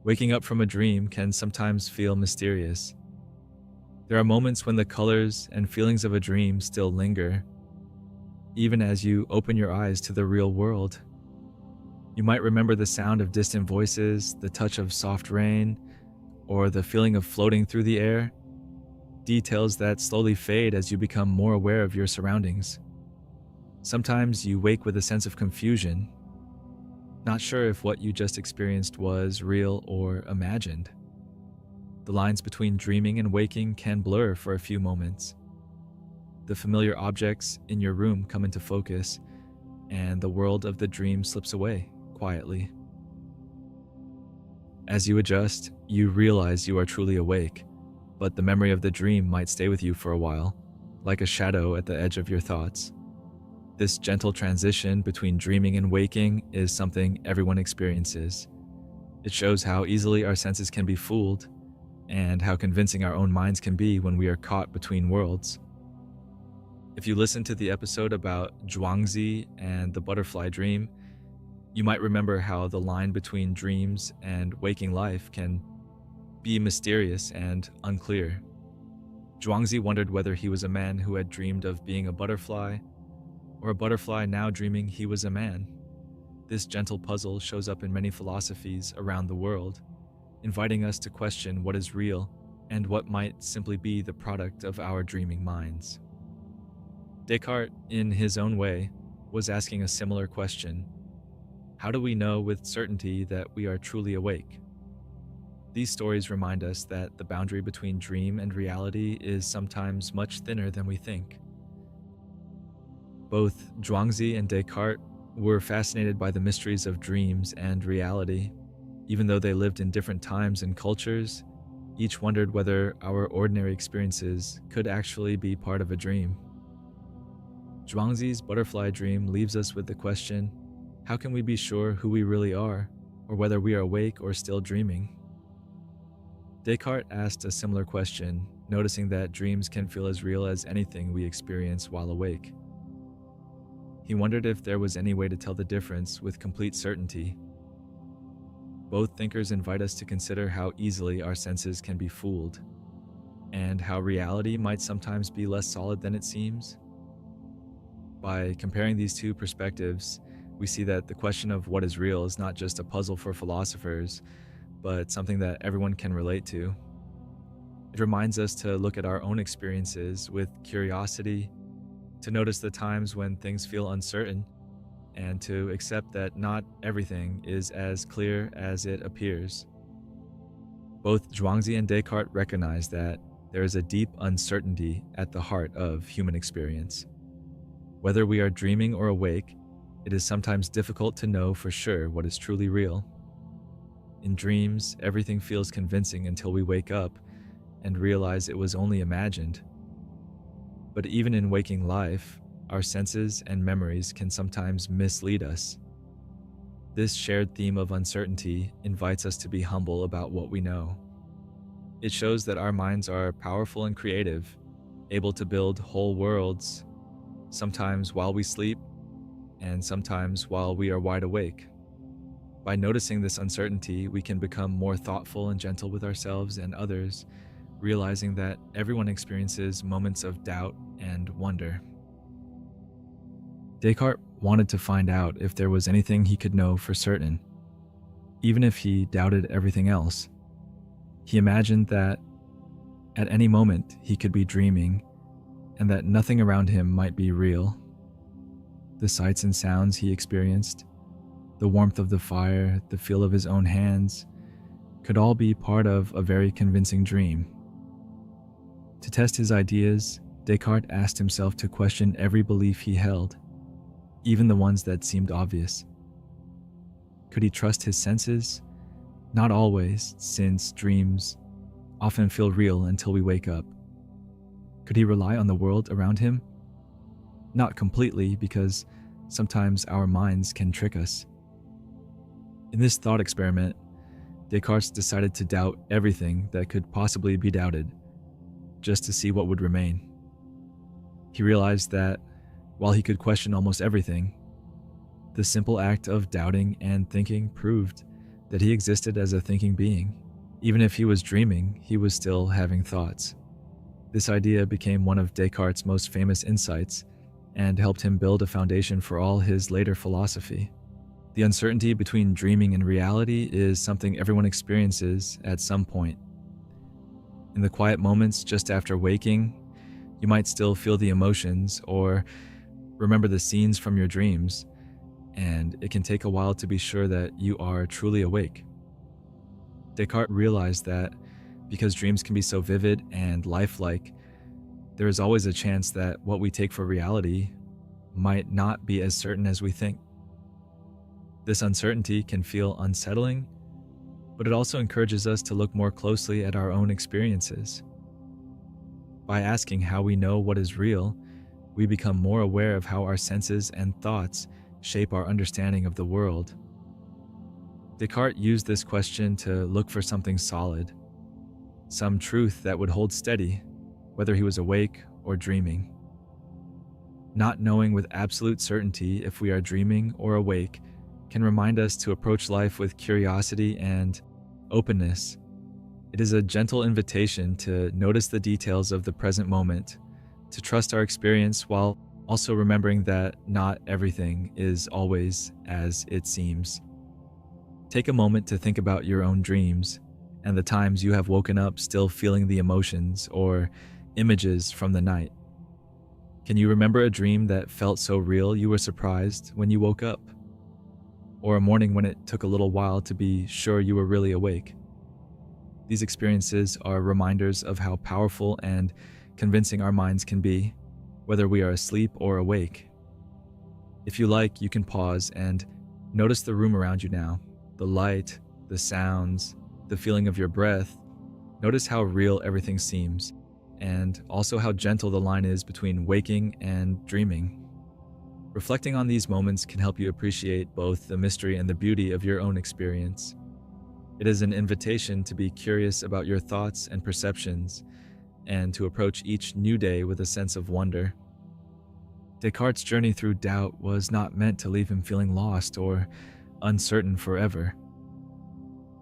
Waking up from a dream can sometimes feel mysterious. There are moments when the colors and feelings of a dream still linger, even as you open your eyes to the real world. You might remember the sound of distant voices, the touch of soft rain, or the feeling of floating through the air, details that slowly fade as you become more aware of your surroundings. Sometimes you wake with a sense of confusion, not sure if what you just experienced was real or imagined. The lines between dreaming and waking can blur for a few moments. The familiar objects in your room come into focus, and the world of the dream slips away quietly. As you adjust, you realize you are truly awake, but the memory of the dream might stay with you for a while, like a shadow at the edge of your thoughts. This gentle transition between dreaming and waking is something everyone experiences. It shows how easily our senses can be fooled, and how convincing our own minds can be when we are caught between worlds. If you listen to the episode about Zhuangzi and the butterfly dream, you might remember how the line between dreams and waking life can be mysterious and unclear. Zhuangzi wondered whether he was a man who had dreamed of being a butterfly, or a butterfly now dreaming he was a man. This gentle puzzle shows up in many philosophies around the world, inviting us to question what is real and what might simply be the product of our dreaming minds. Descartes, in his own way, was asking a similar question. How do we know with certainty that we are truly awake? These stories remind us that the boundary between dream and reality is sometimes much thinner than we think. Both Zhuangzi and Descartes were fascinated by the mysteries of dreams and reality. Even though they lived in different times and cultures, each wondered whether our ordinary experiences could actually be part of a dream. Zhuangzi's butterfly dream leaves us with the question, How can we be sure who we really are, or whether we are awake or still dreaming? Descartes asked a similar question, noticing that dreams can feel as real as anything we experience while awake. He wondered if there was any way to tell the difference with complete certainty. Both thinkers invite us to consider how easily our senses can be fooled, and how reality might sometimes be less solid than it seems. By comparing these two perspectives, we see that the question of what is real is not just a puzzle for philosophers, but something that everyone can relate to. It reminds us to look at our own experiences with curiosity, to notice the times when things feel uncertain, and to accept that not everything is as clear as it appears. Both Zhuangzi and Descartes recognize that there is a deep uncertainty at the heart of human experience. Whether we are dreaming or awake, it is sometimes difficult to know for sure what is truly real. In dreams, everything feels convincing until we wake up and realize it was only imagined. But even in waking life, our senses and memories can sometimes mislead us. This shared theme of uncertainty invites us to be humble about what we know. It shows that our minds are powerful and creative, able to build whole worlds, sometimes while we sleep, and sometimes while we are wide awake. By noticing this uncertainty, we can become more thoughtful and gentle with ourselves and others, realizing that everyone experiences moments of doubt and wonder. Descartes wanted to find out if there was anything he could know for certain, even if he doubted everything else. He imagined that at any moment he could be dreaming, and that nothing around him might be real. The sights and sounds he experienced, the warmth of the fire, the feel of his own hands, could all be part of a very convincing dream. To test his ideas, Descartes asked himself to question every belief he held, even the ones that seemed obvious. Could he trust his senses? Not always, since dreams often feel real until we wake up. Could he rely on the world around him? Not completely, because sometimes our minds can trick us. In this thought experiment, Descartes decided to doubt everything that could possibly be doubted, just to see what would remain. He realized that, while he could question almost everything, the simple act of doubting and thinking proved that he existed as a thinking being. Even if he was dreaming, he was still having thoughts. This idea became one of Descartes' most famous insights and helped him build a foundation for all his later philosophy. The uncertainty between dreaming and reality is something everyone experiences at some point. In the quiet moments just after waking, you might still feel the emotions or remember the scenes from your dreams, and it can take a while to be sure that you are truly awake. Descartes realized that because dreams can be so vivid and lifelike, there is always a chance that what we take for reality might not be as certain as we think. This uncertainty can feel unsettling, but it also encourages us to look more closely at our own experiences. By asking how we know what is real, we become more aware of how our senses and thoughts shape our understanding of the world. Descartes used this question to look for something solid, some truth that would hold steady, whether he was awake or dreaming. Not knowing with absolute certainty if we are dreaming or awake can remind us to approach life with curiosity and openness. It is a gentle invitation to notice the details of the present moment, to trust our experience while also remembering that not everything is always as it seems. Take a moment to think about your own dreams and the times you have woken up still feeling the emotions or images from the night. Can you remember a dream that felt so real you were surprised when you woke up? Or a morning when it took a little while to be sure you were really awake? These experiences are reminders of how powerful and convincing our minds can be, whether we are asleep or awake. If you like, you can pause and notice the room around you now, the light, the sounds, the feeling of your breath. Notice how real everything seems, and also how gentle the line is between waking and dreaming. Reflecting on these moments can help you appreciate both the mystery and the beauty of your own experience. It is an invitation to be curious about your thoughts and perceptions, and to approach each new day with a sense of wonder. Descartes' journey through doubt was not meant to leave him feeling lost or uncertain forever.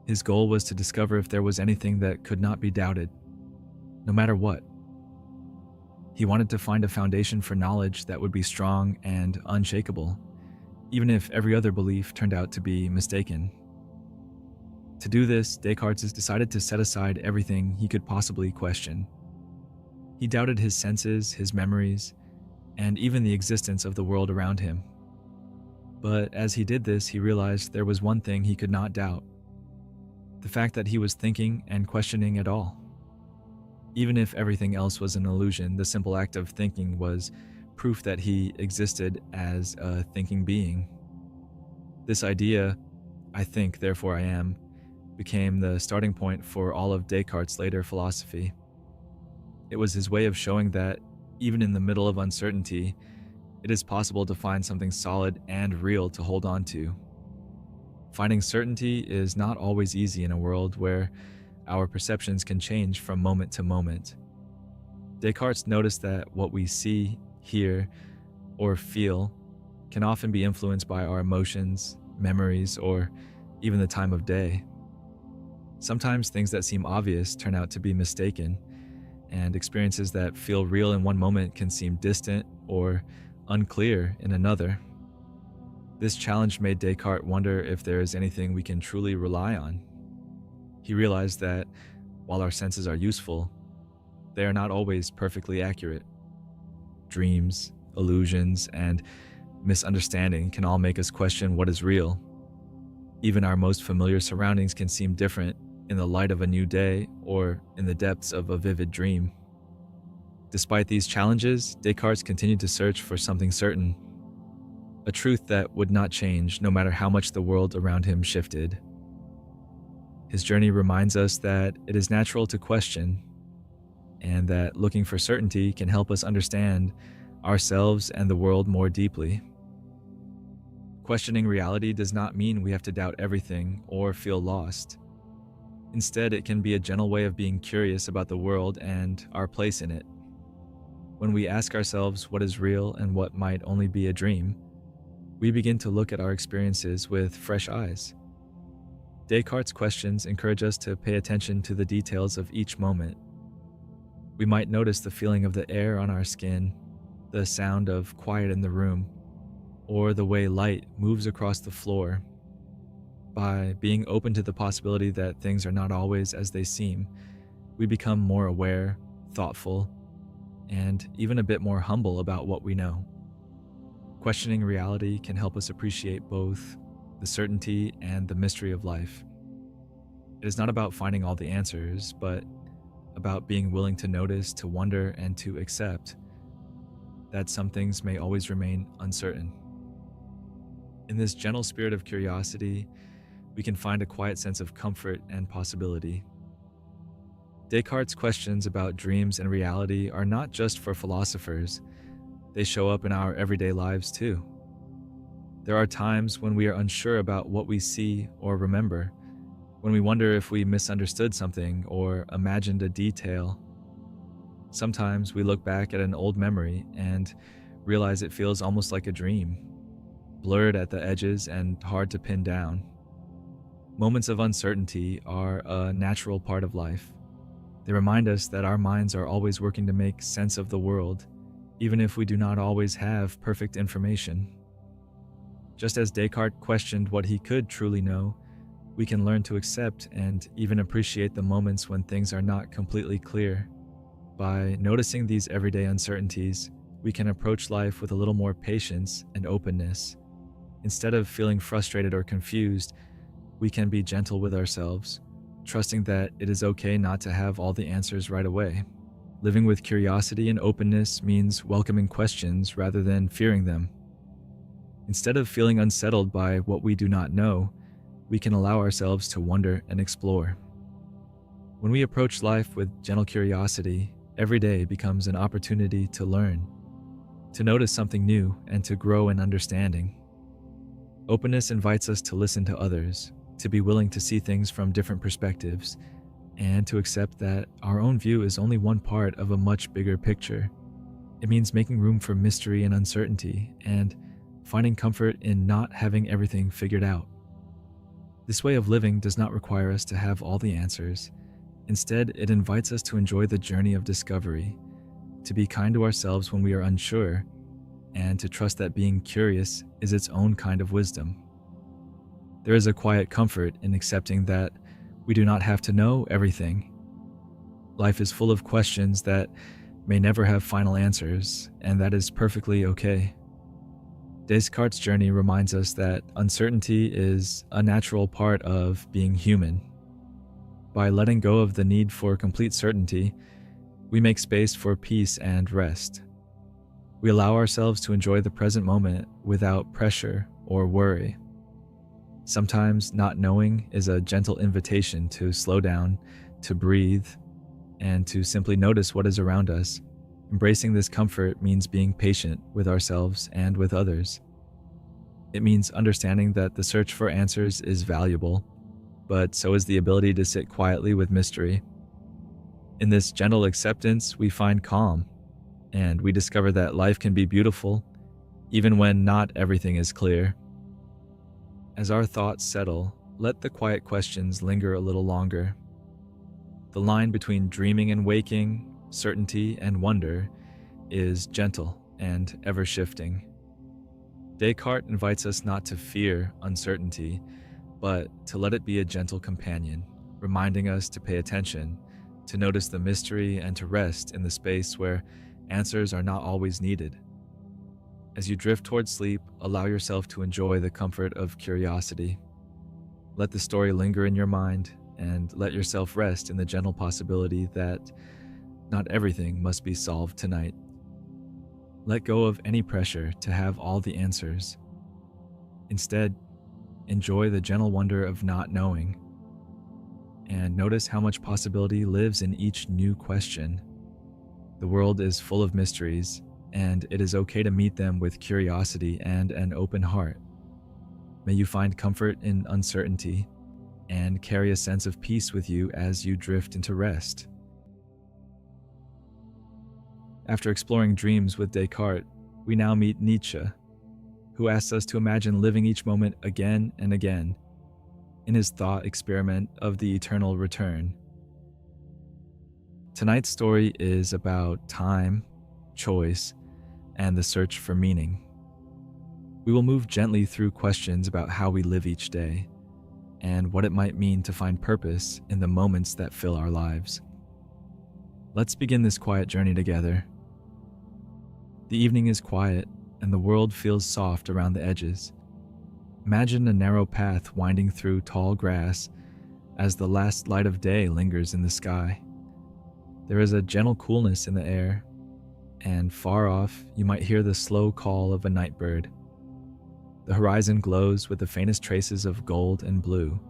His goal was to discover if there was anything that could not be doubted, no matter what. He wanted to find a foundation for knowledge that would be strong and unshakable, even if every other belief turned out to be mistaken. To do this, Descartes has decided to set aside everything he could possibly question. He doubted his senses, his memories, and even the existence of the world around him. But as he did this, he realized there was one thing he could not doubt: the fact that he was thinking and questioning at all. Even if everything else was an illusion, the simple act of thinking was proof that he existed as a thinking being. This idea, "I think, therefore I am," became the starting point for all of Descartes' later philosophy. It was his way of showing that, even in the middle of uncertainty, it is possible to find something solid and real to hold on to. Finding certainty is not always easy in a world where our perceptions can change from moment to moment. Descartes noticed that what we see, hear, or feel can often be influenced by our emotions, memories, or even the time of day. Sometimes things that seem obvious turn out to be mistaken, and experiences that feel real in one moment can seem distant or unclear in another. This challenge made Descartes wonder if there is anything we can truly rely on. He realized that, while our senses are useful, they are not always perfectly accurate. Dreams, illusions, and misunderstanding can all make us question what is real. Even our most familiar surroundings can seem different in the light of a new day or in the depths of a vivid dream. Despite these challenges, Descartes continued to search for something certain, a truth that would not change no matter how much the world around him shifted. His journey reminds us that it is natural to question, and that looking for certainty can help us understand ourselves and the world more deeply. Questioning reality does not mean we have to doubt everything or feel lost. Instead, it can be a gentle way of being curious about the world and our place in it. When we ask ourselves what is real and what might only be a dream, we begin to look at our experiences with fresh eyes. Descartes' questions encourage us to pay attention to the details of each moment. We might notice the feeling of the air on our skin, the sound of quiet in the room, or the way light moves across the floor. By being open to the possibility that things are not always as they seem, we become more aware, thoughtful, and even a bit more humble about what we know. Questioning reality can help us appreciate both the certainty and the mystery of life. It is not about finding all the answers, but about being willing to notice, to wonder, and to accept that some things may always remain uncertain. In this gentle spirit of curiosity, we can find a quiet sense of comfort and possibility. Descartes' questions about dreams and reality are not just for philosophers, they show up in our everyday lives too. There are times when we are unsure about what we see or remember, when we wonder if we misunderstood something or imagined a detail. Sometimes we look back at an old memory and realize it feels almost like a dream, blurred at the edges and hard to pin down. Moments of uncertainty are a natural part of life. They remind us that our minds are always working to make sense of the world, even if we do not always have perfect information. Just as Descartes questioned what he could truly know, we can learn to accept and even appreciate the moments when things are not completely clear. By noticing these everyday uncertainties, we can approach life with a little more patience and openness. Instead of feeling frustrated or confused, we can be gentle with ourselves, trusting that it is okay not to have all the answers right away. Living with curiosity and openness means welcoming questions rather than fearing them. Instead of feeling unsettled by what we do not know, we can allow ourselves to wonder and explore. When we approach life with gentle curiosity, every day becomes an opportunity to learn. to notice something new, and to grow in understanding. Openness invites us to listen to others, to be willing to see things from different perspectives, and to accept that our own view is only one part of a much bigger picture. It means making room for mystery and uncertainty, and finding comfort in not having everything figured out. This way of living does not require us to have all the answers. Instead, it invites us to enjoy the journey of discovery, to be kind to ourselves when we are unsure, and to trust that being curious is its own kind of wisdom. There is a quiet comfort in accepting that we do not have to know everything. Life is full of questions that may never have final answers, and that is perfectly okay. Descartes' journey reminds us that uncertainty is a natural part of being human. By letting go of the need for complete certainty, we make space for peace and rest. We allow ourselves to enjoy the present moment without pressure or worry. Sometimes not knowing is a gentle invitation to slow down, to breathe, and to simply notice what is around us. Embracing this comfort means being patient with ourselves and with others. It means understanding that the search for answers is valuable, but so is the ability to sit quietly with mystery. In this gentle acceptance, we find calm, and we discover that life can be beautiful, even when not everything is clear. As our thoughts settle, let the quiet questions linger a little longer. The line between dreaming and waking, certainty and wonder, is gentle and ever-shifting. Descartes invites us not to fear uncertainty, but to let it be a gentle companion, reminding us to pay attention, to notice the mystery, and to rest in the space where answers are not always needed. As you drift towards sleep, allow yourself to enjoy the comfort of curiosity. Let the story linger in your mind, and let yourself rest in the gentle possibility that not everything must be solved tonight. Let go of any pressure to have all the answers. Instead, enjoy the gentle wonder of not knowing, and notice how much possibility lives in each new question. The world is full of mysteries, and it is okay to meet them with curiosity and an open heart. May you find comfort in uncertainty and carry a sense of peace with you as you drift into rest. After exploring dreams with Descartes, we now meet Nietzsche, who asks us to imagine living each moment again and again in his thought experiment of the eternal return. Tonight's story is about time, choice, and the search for meaning. We will move gently through questions about how we live each day and what it might mean to find purpose in the moments that fill our lives. Let's begin this quiet journey together. The evening is quiet, and the world feels soft around the edges. Imagine a narrow path winding through tall grass as the last light of day lingers in the sky. There is a gentle coolness in the air, and far off you might hear the slow call of a night bird. The horizon glows with the faintest traces of gold and blue,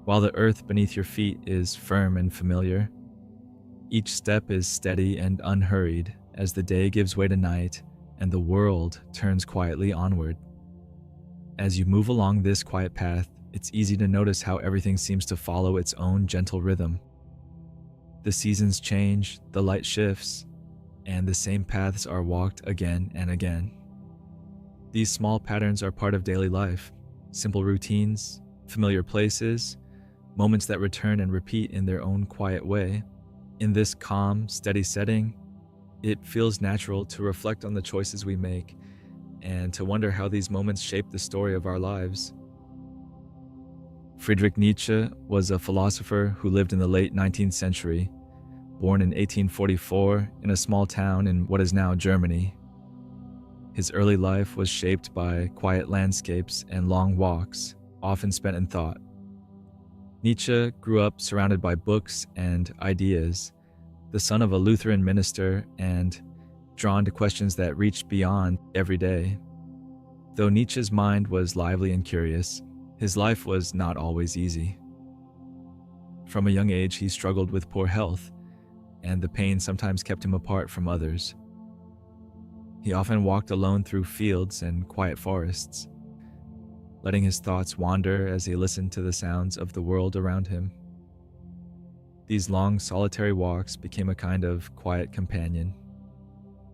while the earth beneath your feet is firm and familiar. Each step is steady and unhurried as the day gives way to night and the world turns quietly onward. As you move along this quiet path, it's easy to notice how everything seems to follow its own gentle rhythm. The seasons change, the light shifts, and the same paths are walked again and again. These small patterns are part of daily life, simple routines, familiar places, moments that return and repeat in their own quiet way. In this calm, steady setting, it feels natural to reflect on the choices we make and to wonder how these moments shape the story of our lives. Friedrich Nietzsche was a philosopher who lived in the late 19th century, born in 1844 in a small town in what is now Germany. His early life was shaped by quiet landscapes and long walks, often spent in thought. Nietzsche grew up surrounded by books and ideas, the son of a Lutheran minister and drawn to questions that reached beyond every day. Though Nietzsche's mind was lively and curious, his life was not always easy. From a young age, he struggled with poor health, and the pain sometimes kept him apart from others. He often walked alone through fields and quiet forests, letting his thoughts wander as he listened to the sounds of the world around him. These long, solitary walks became a kind of quiet companion,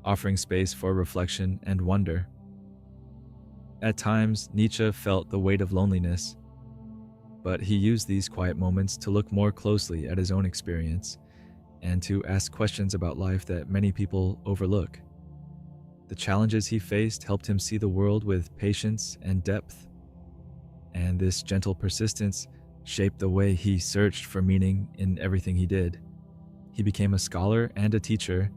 offering space for reflection and wonder. At times, Nietzsche felt the weight of loneliness, but he used these quiet moments to look more closely at his own experience and to ask questions about life that many people overlook. The challenges he faced helped him see the world with patience and depth, and this gentle persistence shaped the way he searched for meaning in everything he did. He became a scholar and a teacher,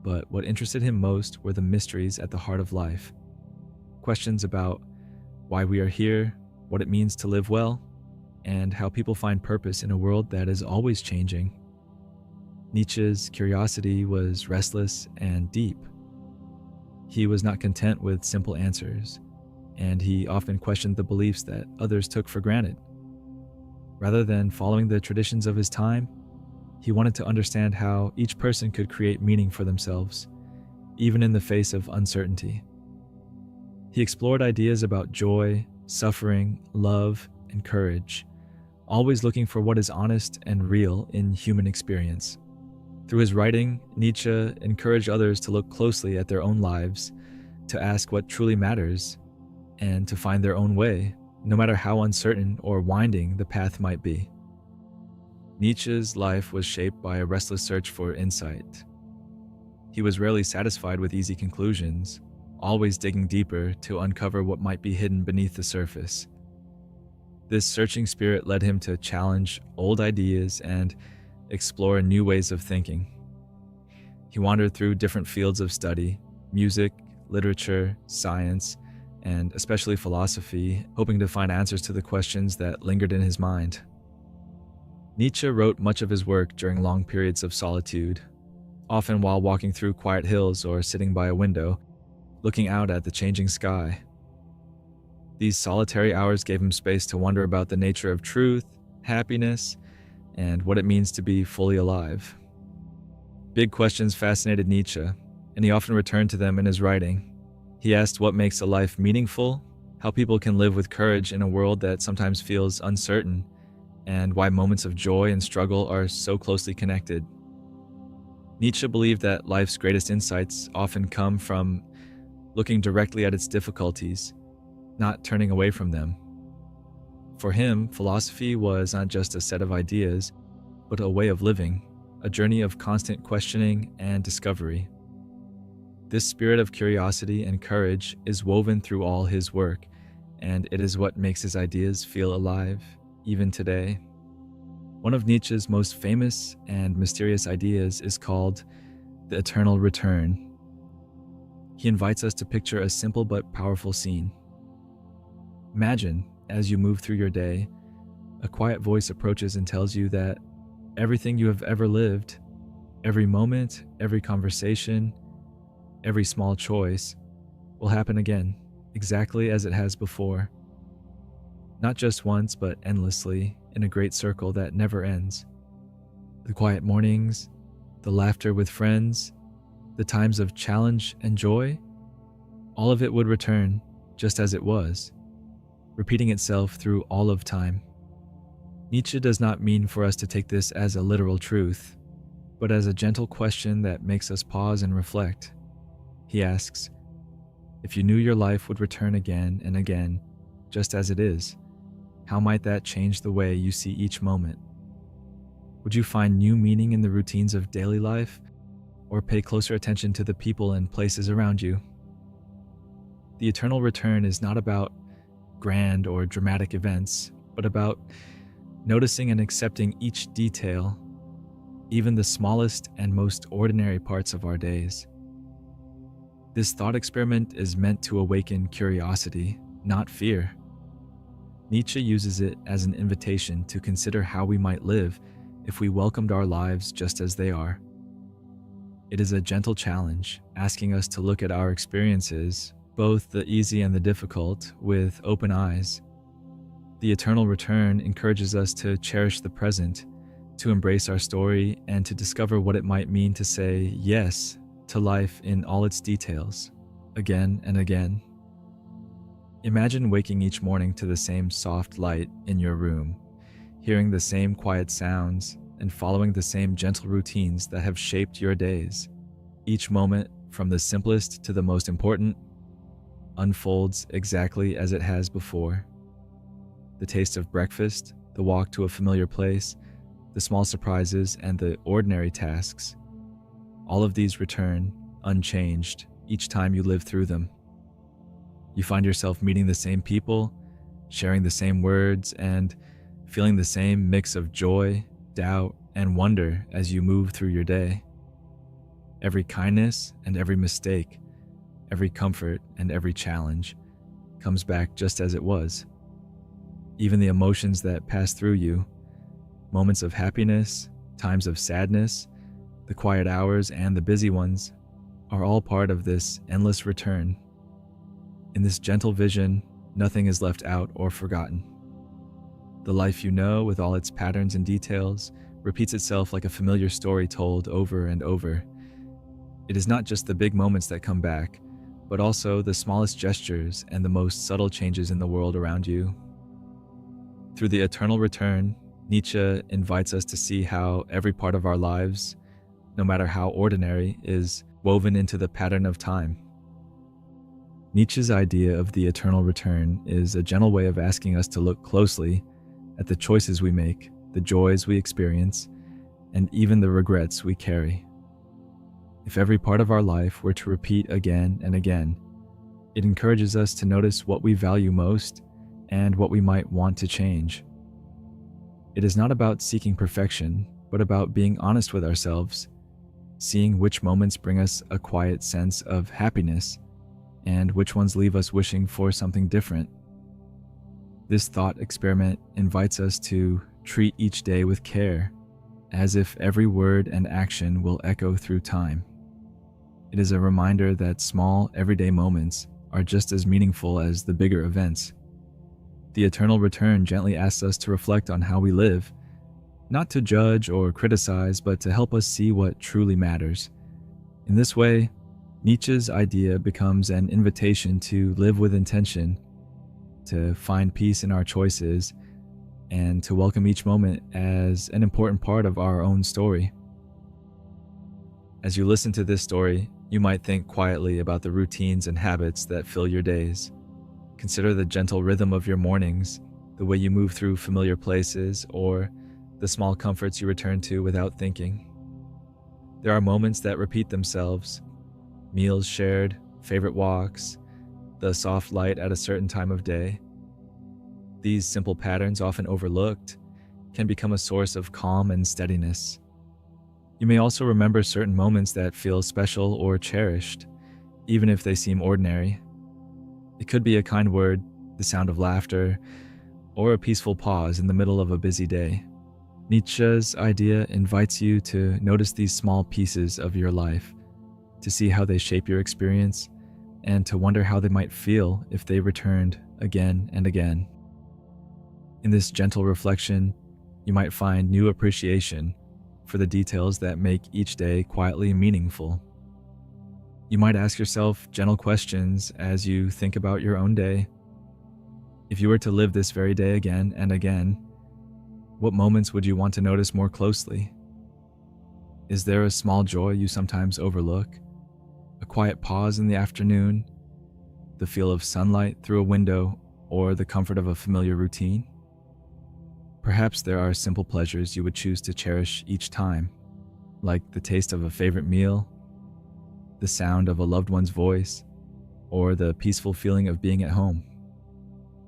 but what interested him most were the mysteries at the heart of life. Questions about why we are here, what it means to live well, and how people find purpose in a world that is always changing. Nietzsche's curiosity was restless and deep. He was not content with simple answers, and he often questioned the beliefs that others took for granted. Rather than following the traditions of his time, he wanted to understand how each person could create meaning for themselves, even in the face of uncertainty. He explored ideas about joy, suffering, love, and courage, always looking for what is honest and real in human experience. Through his writing, Nietzsche encouraged others to look closely at their own lives, to ask what truly matters, and to find their own way, no matter how uncertain or winding the path might be. Nietzsche's life was shaped by a restless search for insight. He was rarely satisfied with easy conclusions, always digging deeper to uncover what might be hidden beneath the surface. This searching spirit led him to challenge old ideas and explore new ways of thinking. He wandered through different fields of study, music, literature, science, and especially philosophy, hoping to find answers to the questions that lingered in his mind. Nietzsche wrote much of his work during long periods of solitude, often while walking through quiet hills or sitting by a window, looking out at the changing sky. These solitary hours gave him space to wonder about the nature of truth, happiness, and what it means to be fully alive. Big questions fascinated Nietzsche, and he often returned to them in his writing. He asked what makes a life meaningful, how people can live with courage in a world that sometimes feels uncertain, and why moments of joy and struggle are so closely connected. Nietzsche believed that life's greatest insights often come from looking directly at its difficulties, not turning away from them. For him, philosophy was not just a set of ideas, but a way of living, a journey of constant questioning and discovery. This spirit of curiosity and courage is woven through all his work, and it is what makes his ideas feel alive, even today. One of Nietzsche's most famous and mysterious ideas is called the eternal return. He invites us to picture a simple but powerful scene. Imagine, as you move through your day, a quiet voice approaches and tells you that everything you have ever lived, every moment, every conversation, every small choice, will happen again, exactly as it has before. Not just once, but endlessly, in a great circle that never ends. The quiet mornings, the laughter with friends, the times of challenge and joy, all of it would return just as it was, repeating itself through all of time. Nietzsche does not mean for us to take this as a literal truth, but as a gentle question that makes us pause and reflect. He asks, if you knew your life would return again and again, just as it is, how might that change the way you see each moment? Would you find new meaning in the routines of daily life, or pay closer attention to the people and places around you? The eternal return is not about grand or dramatic events, but about noticing and accepting each detail, even the smallest and most ordinary parts of our days. This thought experiment is meant to awaken curiosity, not fear. Nietzsche uses it as an invitation to consider how we might live if we welcomed our lives just as they are. It is a gentle challenge, asking us to look at our experiences, both the easy and the difficult, with open eyes. The eternal return encourages us to cherish the present, to embrace our story, and to discover what it might mean to say yes to life in all its details, again and again. Imagine waking each morning to the same soft light in your room, hearing the same quiet sounds, and following the same gentle routines that have shaped your days. Each moment, from the simplest to the most important, unfolds exactly as it has before. The taste of breakfast, the walk to a familiar place, the small surprises, and the ordinary tasks, all of these return unchanged each time you live through them. You find yourself meeting the same people, sharing the same words, and feeling the same mix of joy, doubt, and wonder as you move through your day. Every kindness and every mistake, every comfort and every challenge comes back just as it was. Even the emotions that pass through you, moments of happiness, times of sadness, the quiet hours and the busy ones, are all part of this endless return. In this gentle vision, nothing is left out or forgotten. The life you know, with all its patterns and details, repeats itself like a familiar story told over and over. It is not just the big moments that come back, but also the smallest gestures and the most subtle changes in the world around you. Through the eternal return, Nietzsche invites us to see how every part of our lives, no matter how ordinary, is woven into the pattern of time. Nietzsche's idea of the eternal return is a gentle way of asking us to look closely at the choices we make, the joys we experience, and even the regrets we carry. If every part of our life were to repeat again and again, it encourages us to notice what we value most and what we might want to change. It is not about seeking perfection, but about being honest with ourselves, seeing which moments bring us a quiet sense of happiness and which ones leave us wishing for something different. This thought experiment invites us to treat each day with care, as if every word and action will echo through time. It is a reminder that small, everyday moments are just as meaningful as the bigger events. The eternal return gently asks us to reflect on how we live, not to judge or criticize, but to help us see what truly matters. In this way, Nietzsche's idea becomes an invitation to live with intention, to find peace in our choices, and to welcome each moment as an important part of our own story. As you listen to this story, you might think quietly about the routines and habits that fill your days. Consider the gentle rhythm of your mornings, the way you move through familiar places, or the small comforts you return to without thinking. There are moments that repeat themselves: meals shared, favorite walks, the soft light at a certain time of day. These simple patterns, often overlooked, can become a source of calm and steadiness. You may also remember certain moments that feel special or cherished, even if they seem ordinary. It could be a kind word, the sound of laughter, or a peaceful pause in the middle of a busy day. Nietzsche's idea invites you to notice these small pieces of your life, to see how they shape your experience, and to wonder how they might feel if they returned again and again. In this gentle reflection, you might find new appreciation for the details that make each day quietly meaningful. You might ask yourself gentle questions as you think about your own day. If you were to live this very day again and again, what moments would you want to notice more closely? Is there a small joy you sometimes overlook? A quiet pause in the afternoon? The feel of sunlight through a window, or the comfort of a familiar routine? Perhaps there are simple pleasures you would choose to cherish each time, like the taste of a favorite meal, the sound of a loved one's voice, or the peaceful feeling of being at home.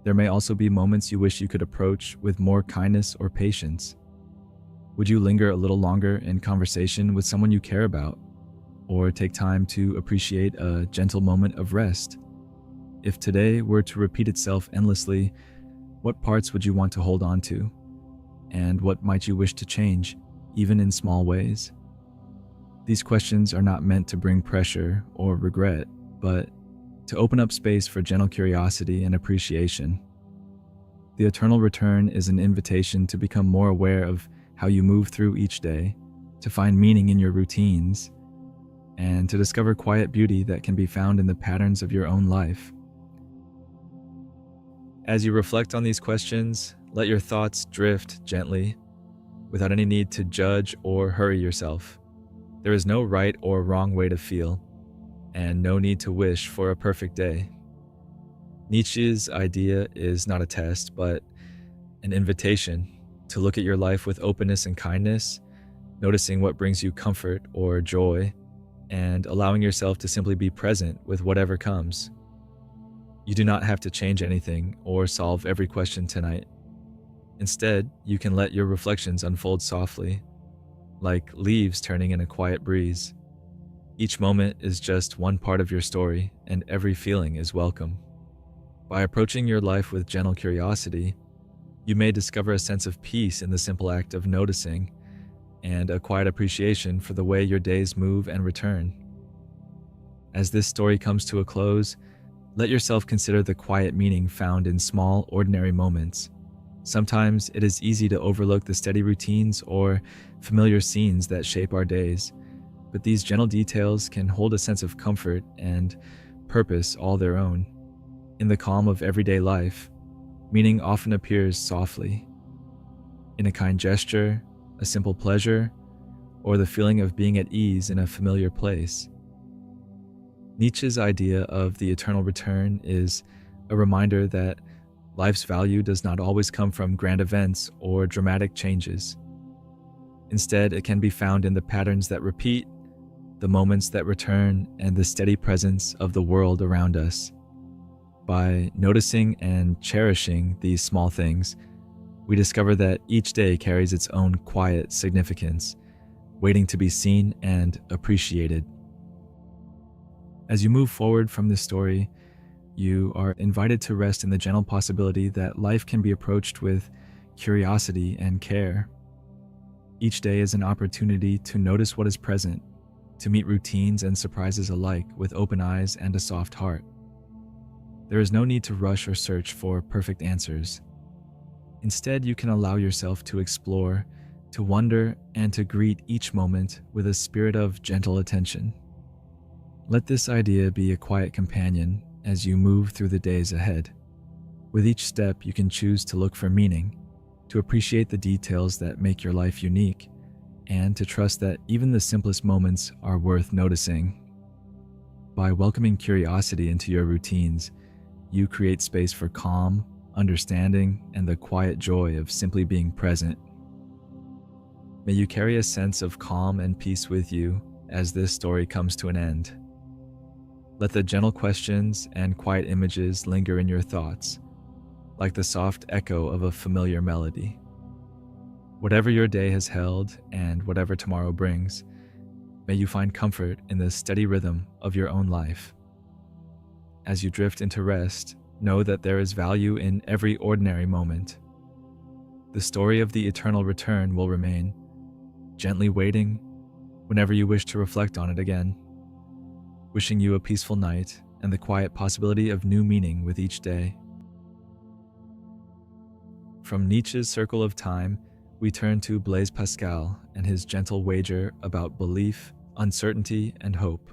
There may also be moments you wish you could approach with more kindness or patience. Would you linger a little longer in conversation with someone you care about, or take time to appreciate a gentle moment of rest? If today were to repeat itself endlessly, what parts would you want to hold on to? And what might you wish to change, even in small ways? These questions are not meant to bring pressure or regret, but to open up space for gentle curiosity and appreciation. The eternal return is an invitation to become more aware of how you move through each day, to find meaning in your routines, and to discover quiet beauty that can be found in the patterns of your own life. As you reflect on these questions, let your thoughts drift gently, without any need to judge or hurry yourself. There is no right or wrong way to feel, and no need to wish for a perfect day. Nietzsche's idea is not a test, but an invitation to look at your life with openness and kindness, noticing what brings you comfort or joy, and allowing yourself to simply be present with whatever comes. You do not have to change anything or solve every question tonight. Instead, you can let your reflections unfold softly, like leaves turning in a quiet breeze. Each moment is just one part of your story, and every feeling is welcome. By approaching your life with gentle curiosity, you may discover a sense of peace in the simple act of noticing, and a quiet appreciation for the way your days move and return. As this story comes to a close, let yourself consider the quiet meaning found in small, ordinary moments. Sometimes it is easy to overlook the steady routines or familiar scenes that shape our days, but these gentle details can hold a sense of comfort and purpose all their own. In the calm of everyday life, meaning often appears softly, in a kind gesture, a simple pleasure, or the feeling of being at ease in a familiar place. Nietzsche's idea of the eternal return is a reminder that life's value does not always come from grand events or dramatic changes. Instead, it can be found in the patterns that repeat, the moments that return, and the steady presence of the world around us. By noticing and cherishing these small things, we discover that each day carries its own quiet significance, waiting to be seen and appreciated. As you move forward from this story, you are invited to rest in the gentle possibility that life can be approached with curiosity and care. Each day is an opportunity to notice what is present, to meet routines and surprises alike with open eyes and a soft heart. There is no need to rush or search for perfect answers. Instead, you can allow yourself to explore, to wonder, and to greet each moment with a spirit of gentle attention. Let this idea be a quiet companion as you move through the days ahead. With each step, you can choose to look for meaning, to appreciate the details that make your life unique, and to trust that even the simplest moments are worth noticing. By welcoming curiosity into your routines, you create space for calm, understanding, and the quiet joy of simply being present. May you carry a sense of calm and peace with you as this story comes to an end. Let the gentle questions and quiet images linger in your thoughts, like the soft echo of a familiar melody. Whatever your day has held and whatever tomorrow brings, may you find comfort in the steady rhythm of your own life. As you drift into rest, know that there is value in every ordinary moment. The story of the eternal return will remain, gently waiting whenever you wish to reflect on it again. Wishing you a peaceful night and the quiet possibility of new meaning with each day. From Nietzsche's circle of time, we turn to Blaise Pascal and his gentle wager about belief, uncertainty, and hope.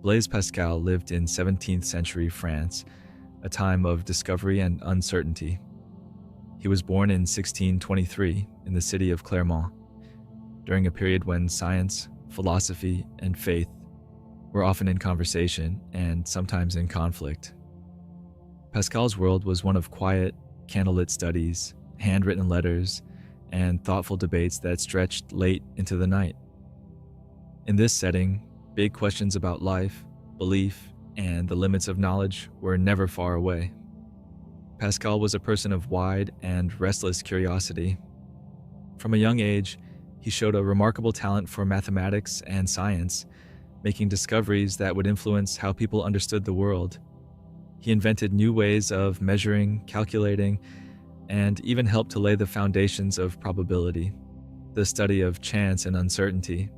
Blaise Pascal lived in 17th century France, a time of discovery and uncertainty. He was born in 1623 in the city of Clermont, during a period when science, philosophy, and faith were often in conversation and sometimes in conflict. Pascal's world was one of quiet, candlelit studies, handwritten letters, and thoughtful debates that stretched late into the night. In this setting, big questions about life, belief, and the limits of knowledge were never far away. Pascal was a person of wide and restless curiosity. From a young age, he showed a remarkable talent for mathematics and science, making discoveries that would influence how people understood the world. He invented new ways of measuring, calculating, and even helped to lay the foundations of probability, the study of chance and uncertainty.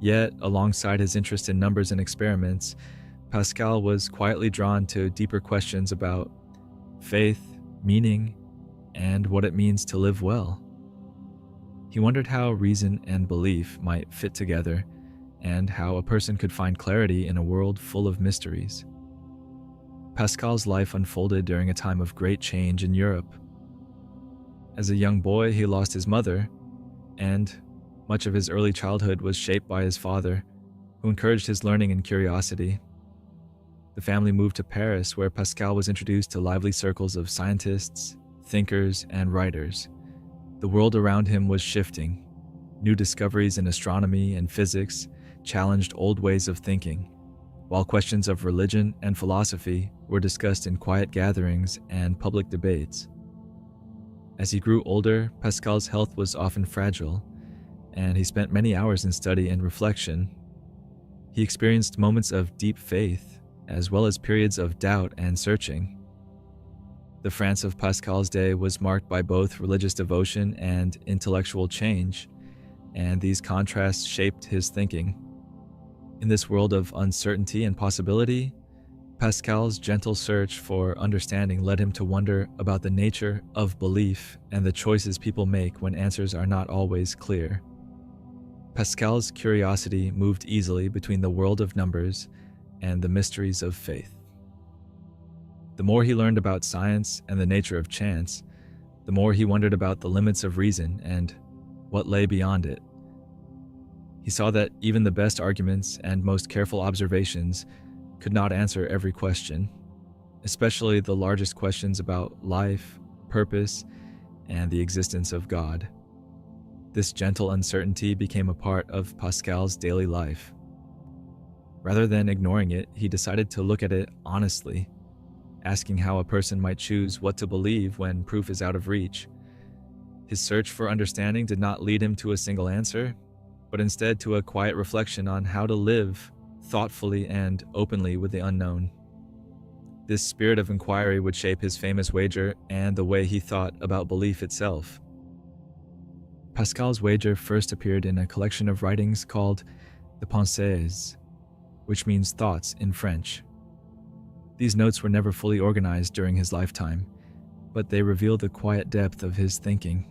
Yet, alongside his interest in numbers and experiments, Pascal was quietly drawn to deeper questions about faith, meaning, and what it means to live well. He wondered how reason and belief might fit together, and how a person could find clarity in a world full of mysteries. Pascal's life unfolded during a time of great change in Europe. As a young boy, he lost his mother, and much of his early childhood was shaped by his father, who encouraged his learning and curiosity. The family moved to Paris, where Pascal was introduced to lively circles of scientists, thinkers, and writers. The world around him was shifting. New discoveries in astronomy and physics challenged old ways of thinking, while questions of religion and philosophy were discussed in quiet gatherings and public debates. As he grew older, Pascal's health was often fragile, and he spent many hours in study and reflection. He experienced moments of deep faith, as well as periods of doubt and searching. The France of Pascal's day was marked by both religious devotion and intellectual change, and these contrasts shaped his thinking. In this world of uncertainty and possibility, Pascal's gentle search for understanding led him to wonder about the nature of belief and the choices people make when answers are not always clear. Pascal's curiosity moved easily between the world of numbers and the mysteries of faith. The more he learned about science and the nature of chance, the more he wondered about the limits of reason and what lay beyond it. He saw that even the best arguments and most careful observations could not answer every question, especially the largest questions about life, purpose, and the existence of God. This gentle uncertainty became a part of Pascal's daily life. Rather than ignoring it, he decided to look at it honestly, asking how a person might choose what to believe when proof is out of reach. His search for understanding did not lead him to a single answer, but instead to a quiet reflection on how to live thoughtfully and openly with the unknown. This spirit of inquiry would shape his famous wager and the way he thought about belief itself. Pascal's wager first appeared in a collection of writings called the Pensées, which means thoughts in French. These notes were never fully organized during his lifetime, but they reveal the quiet depth of his thinking.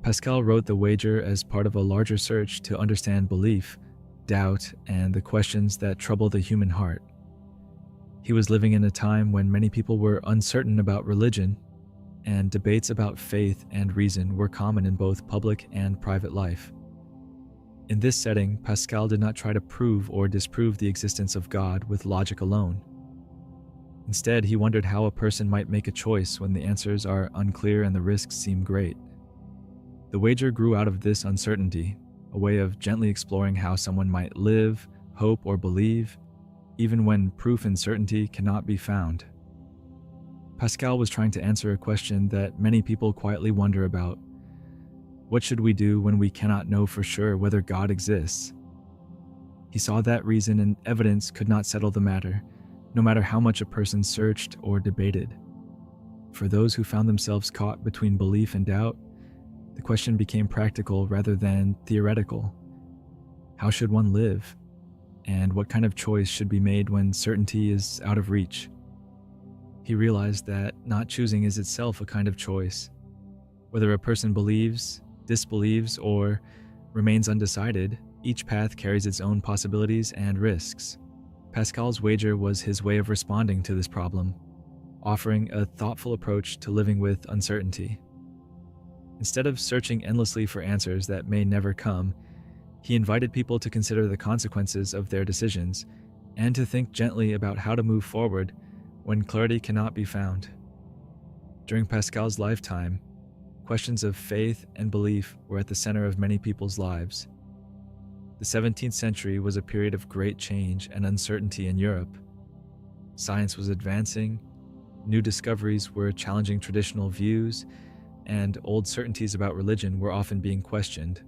Pascal wrote the wager as part of a larger search to understand belief, doubt, and the questions that trouble the human heart. He was living in a time when many people were uncertain about religion, and debates about faith and reason were common in both public and private life. In this setting, Pascal did not try to prove or disprove the existence of God with logic alone. Instead, he wondered how a person might make a choice when the answers are unclear and the risks seem great. The wager grew out of this uncertainty, a way of gently exploring how someone might live, hope, or believe, even when proof and certainty cannot be found. Pascal was trying to answer a question that many people quietly wonder about. What should we do when we cannot know for sure whether God exists? He saw that reason and evidence could not settle the matter, no matter how much a person searched or debated. For those who found themselves caught between belief and doubt, the question became practical rather than theoretical. How should one live? And what kind of choice should be made when certainty is out of reach? He realized that not choosing is itself a kind of choice. Whether a person believes, disbelieves, or remains undecided, each path carries its own possibilities and risks. Pascal's wager was his way of responding to this problem, offering a thoughtful approach to living with uncertainty. Instead of searching endlessly for answers that may never come, he invited people to consider the consequences of their decisions and to think gently about how to move forward when clarity cannot be found. During Pascal's lifetime, questions of faith and belief were at the center of many people's lives. The 17th century was a period of great change and uncertainty in Europe. Science was advancing, new discoveries were challenging traditional views, and old certainties about religion were often being questioned.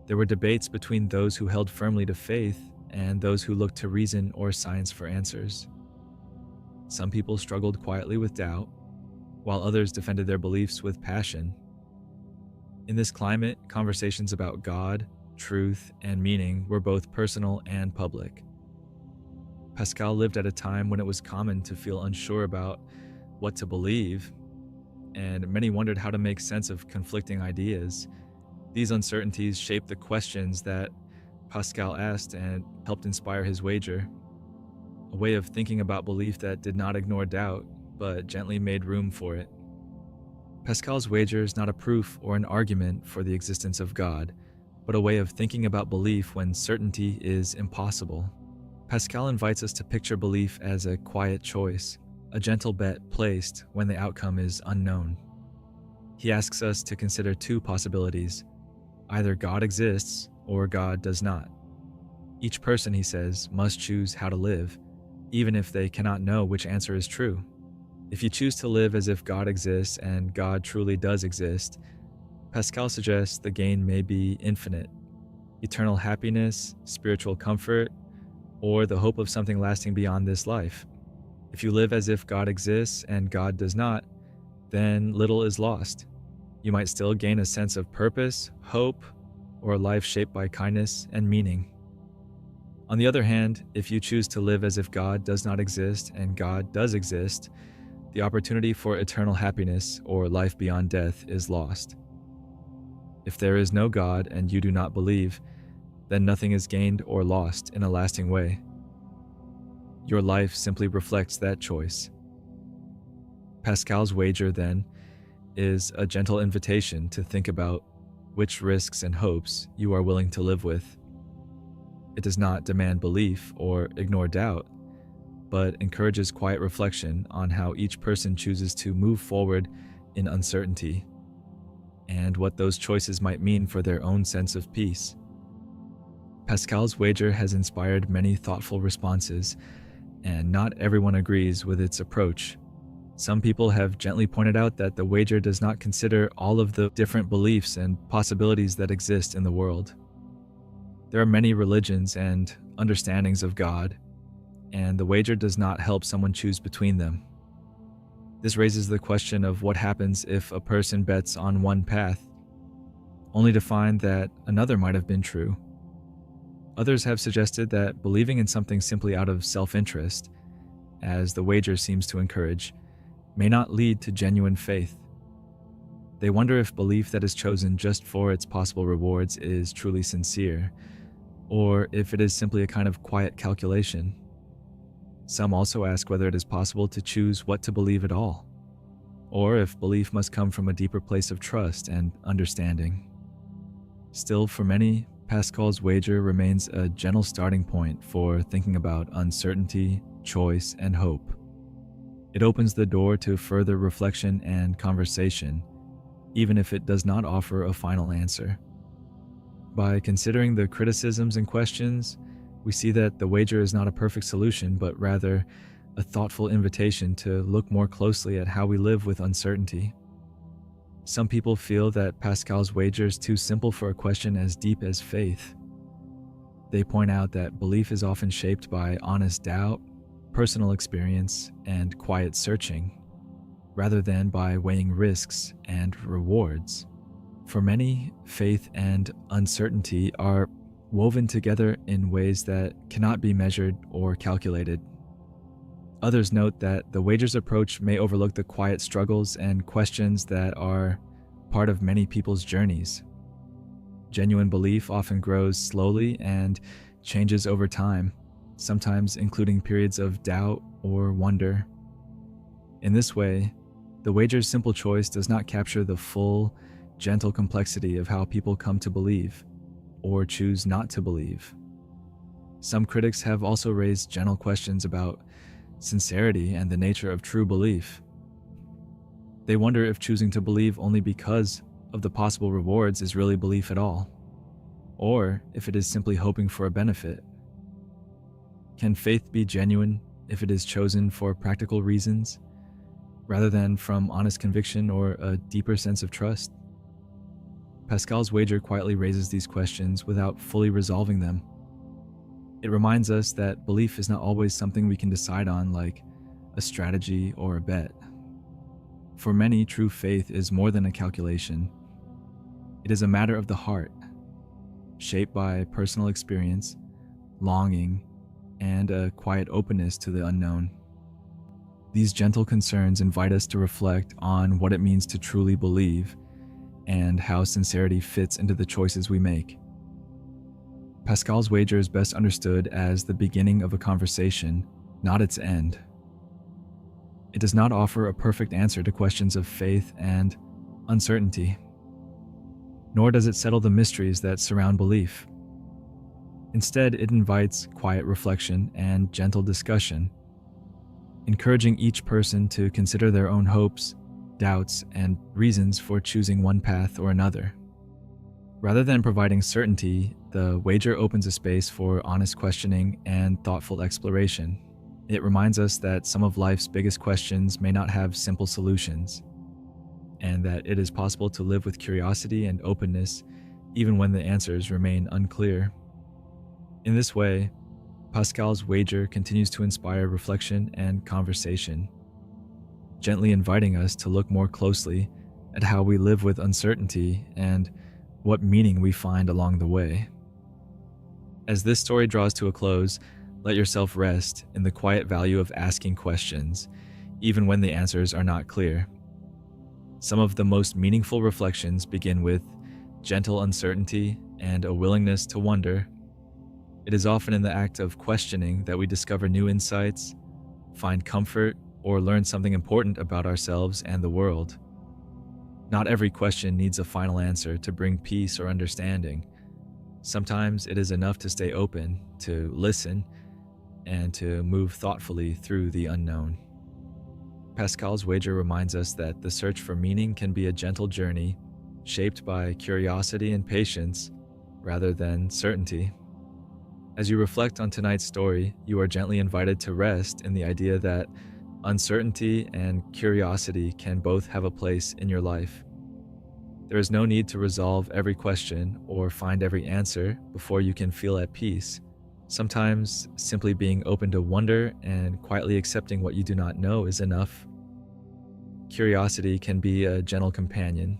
There were debates between those who held firmly to faith and those who looked to reason or science for answers. Some people struggled quietly with doubt, while others defended their beliefs with passion. In this climate, conversations about God, truth, and meaning were both personal and public. Pascal lived at a time when it was common to feel unsure about what to believe, and many wondered how to make sense of conflicting ideas. These uncertainties shaped the questions that Pascal asked and helped inspire his wager, a way of thinking about belief that did not ignore doubt, but gently made room for it. Pascal's wager is not a proof or an argument for the existence of God, but a way of thinking about belief when certainty is impossible. Pascal invites us to picture belief as a quiet choice, a gentle bet placed when the outcome is unknown. He asks us to consider two possibilities: either God exists or God does not. Each person, he says, must choose how to live, even if they cannot know which answer is true. If you choose to live as if God exists and God truly does exist, Pascal suggests the gain may be infinite: eternal happiness, spiritual comfort, or the hope of something lasting beyond this life. If you live as if God exists and God does not, then little is lost. You might still gain a sense of purpose, hope, or a life shaped by kindness and meaning. On the other hand, if you choose to live as if God does not exist and God does exist, the opportunity for eternal happiness or life beyond death is lost. If there is no God and you do not believe, then nothing is gained or lost in a lasting way. Your life simply reflects that choice. Pascal's wager, then, is a gentle invitation to think about which risks and hopes you are willing to live with. It does not demand belief or ignore doubt, but encourages quiet reflection on how each person chooses to move forward in uncertainty, and what those choices might mean for their own sense of peace. Pascal's wager has inspired many thoughtful responses, and not everyone agrees with its approach. Some people have gently pointed out that the wager does not consider all of the different beliefs and possibilities that exist in the world. There are many religions and understandings of God, and the wager does not help someone choose between them. This raises the question of what happens if a person bets on one path, only to find that another might have been true. Others have suggested that believing in something simply out of self-interest, as the wager seems to encourage, may not lead to genuine faith. They wonder if belief that is chosen just for its possible rewards is truly sincere, or if it is simply a kind of quiet calculation. Some also ask whether it is possible to choose what to believe at all, or if belief must come from a deeper place of trust and understanding. Still, for many, Pascal's wager remains a gentle starting point for thinking about uncertainty, choice, and hope. It opens the door to further reflection and conversation, even if it does not offer a final answer. By considering the criticisms and questions, we see that the wager is not a perfect solution, but rather a thoughtful invitation to look more closely at how we live with uncertainty. Some people feel that Pascal's wager is too simple for a question as deep as faith. They point out that belief is often shaped by honest doubt, personal experience, and quiet searching, rather than by weighing risks and rewards. For many, faith and uncertainty are woven together in ways that cannot be measured or calculated. Others note that the wager's approach may overlook the quiet struggles and questions that are part of many people's journeys. Genuine belief often grows slowly and changes over time, sometimes including periods of doubt or wonder. In this way, the wager's simple choice does not capture the full, gentle complexity of how people come to believe, or choose not to believe. Some critics have also raised gentle questions about sincerity and the nature of true belief. They wonder if choosing to believe only because of the possible rewards is really belief at all, or if it is simply hoping for a benefit. Can faith be genuine if it is chosen for practical reasons, rather than from honest conviction or a deeper sense of trust? Pascal's wager quietly raises these questions without fully resolving them. It reminds us that belief is not always something we can decide on, like a strategy or a bet. For many, true faith is more than a calculation. It is a matter of the heart, shaped by personal experience, longing, and a quiet openness to the unknown. These gentle concerns invite us to reflect on what it means to truly believe and how sincerity fits into the choices we make. Pascal's wager is best understood as the beginning of a conversation, not its end. It does not offer a perfect answer to questions of faith and uncertainty, nor does it settle the mysteries that surround belief. Instead, it invites quiet reflection and gentle discussion, encouraging each person to consider their own hopes, doubts, and reasons for choosing one path or another. Rather than providing certainty, the wager opens a space for honest questioning and thoughtful exploration. It reminds us that some of life's biggest questions may not have simple solutions, and that it is possible to live with curiosity and openness even when the answers remain unclear. In this way, Pascal's wager continues to inspire reflection and conversation, gently inviting us to look more closely at how we live with uncertainty and what meaning we find along the way. As this story draws to a close, let yourself rest in the quiet value of asking questions, even when the answers are not clear. Some of the most meaningful reflections begin with gentle uncertainty and a willingness to wonder. It is often in the act of questioning that we discover new insights, find comfort, or learn something important about ourselves and the world. Not every question needs a final answer to bring peace or understanding. Sometimes it is enough to stay open, to listen, and to move thoughtfully through the unknown. Pascal's wager reminds us that the search for meaning can be a gentle journey, shaped by curiosity and patience, rather than certainty. As you reflect on tonight's story, you are gently invited to rest in the idea that uncertainty and curiosity can both have a place in your life. There is no need to resolve every question or find every answer before you can feel at peace. Sometimes simply being open to wonder and quietly accepting what you do not know is enough. Curiosity can be a gentle companion,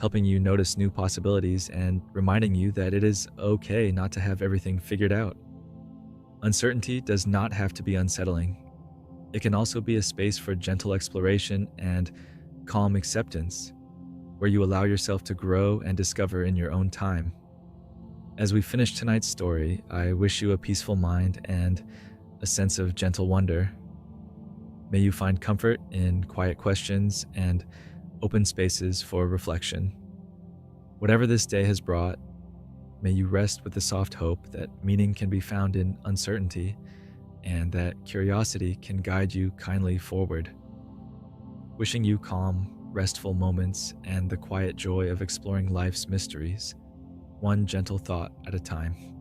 helping you notice new possibilities and reminding you that it is okay not to have everything figured out. Uncertainty does not have to be unsettling. It can also be a space for gentle exploration and calm acceptance, where you allow yourself to grow and discover in your own time. As we finish tonight's story, I wish you a peaceful mind and a sense of gentle wonder. May you find comfort in quiet questions and open spaces for reflection. Whatever this day has brought, may you rest with the soft hope that meaning can be found in uncertainty and that curiosity can guide you kindly forward. Wishing you calm, restful moments and the quiet joy of exploring life's mysteries, one gentle thought at a time.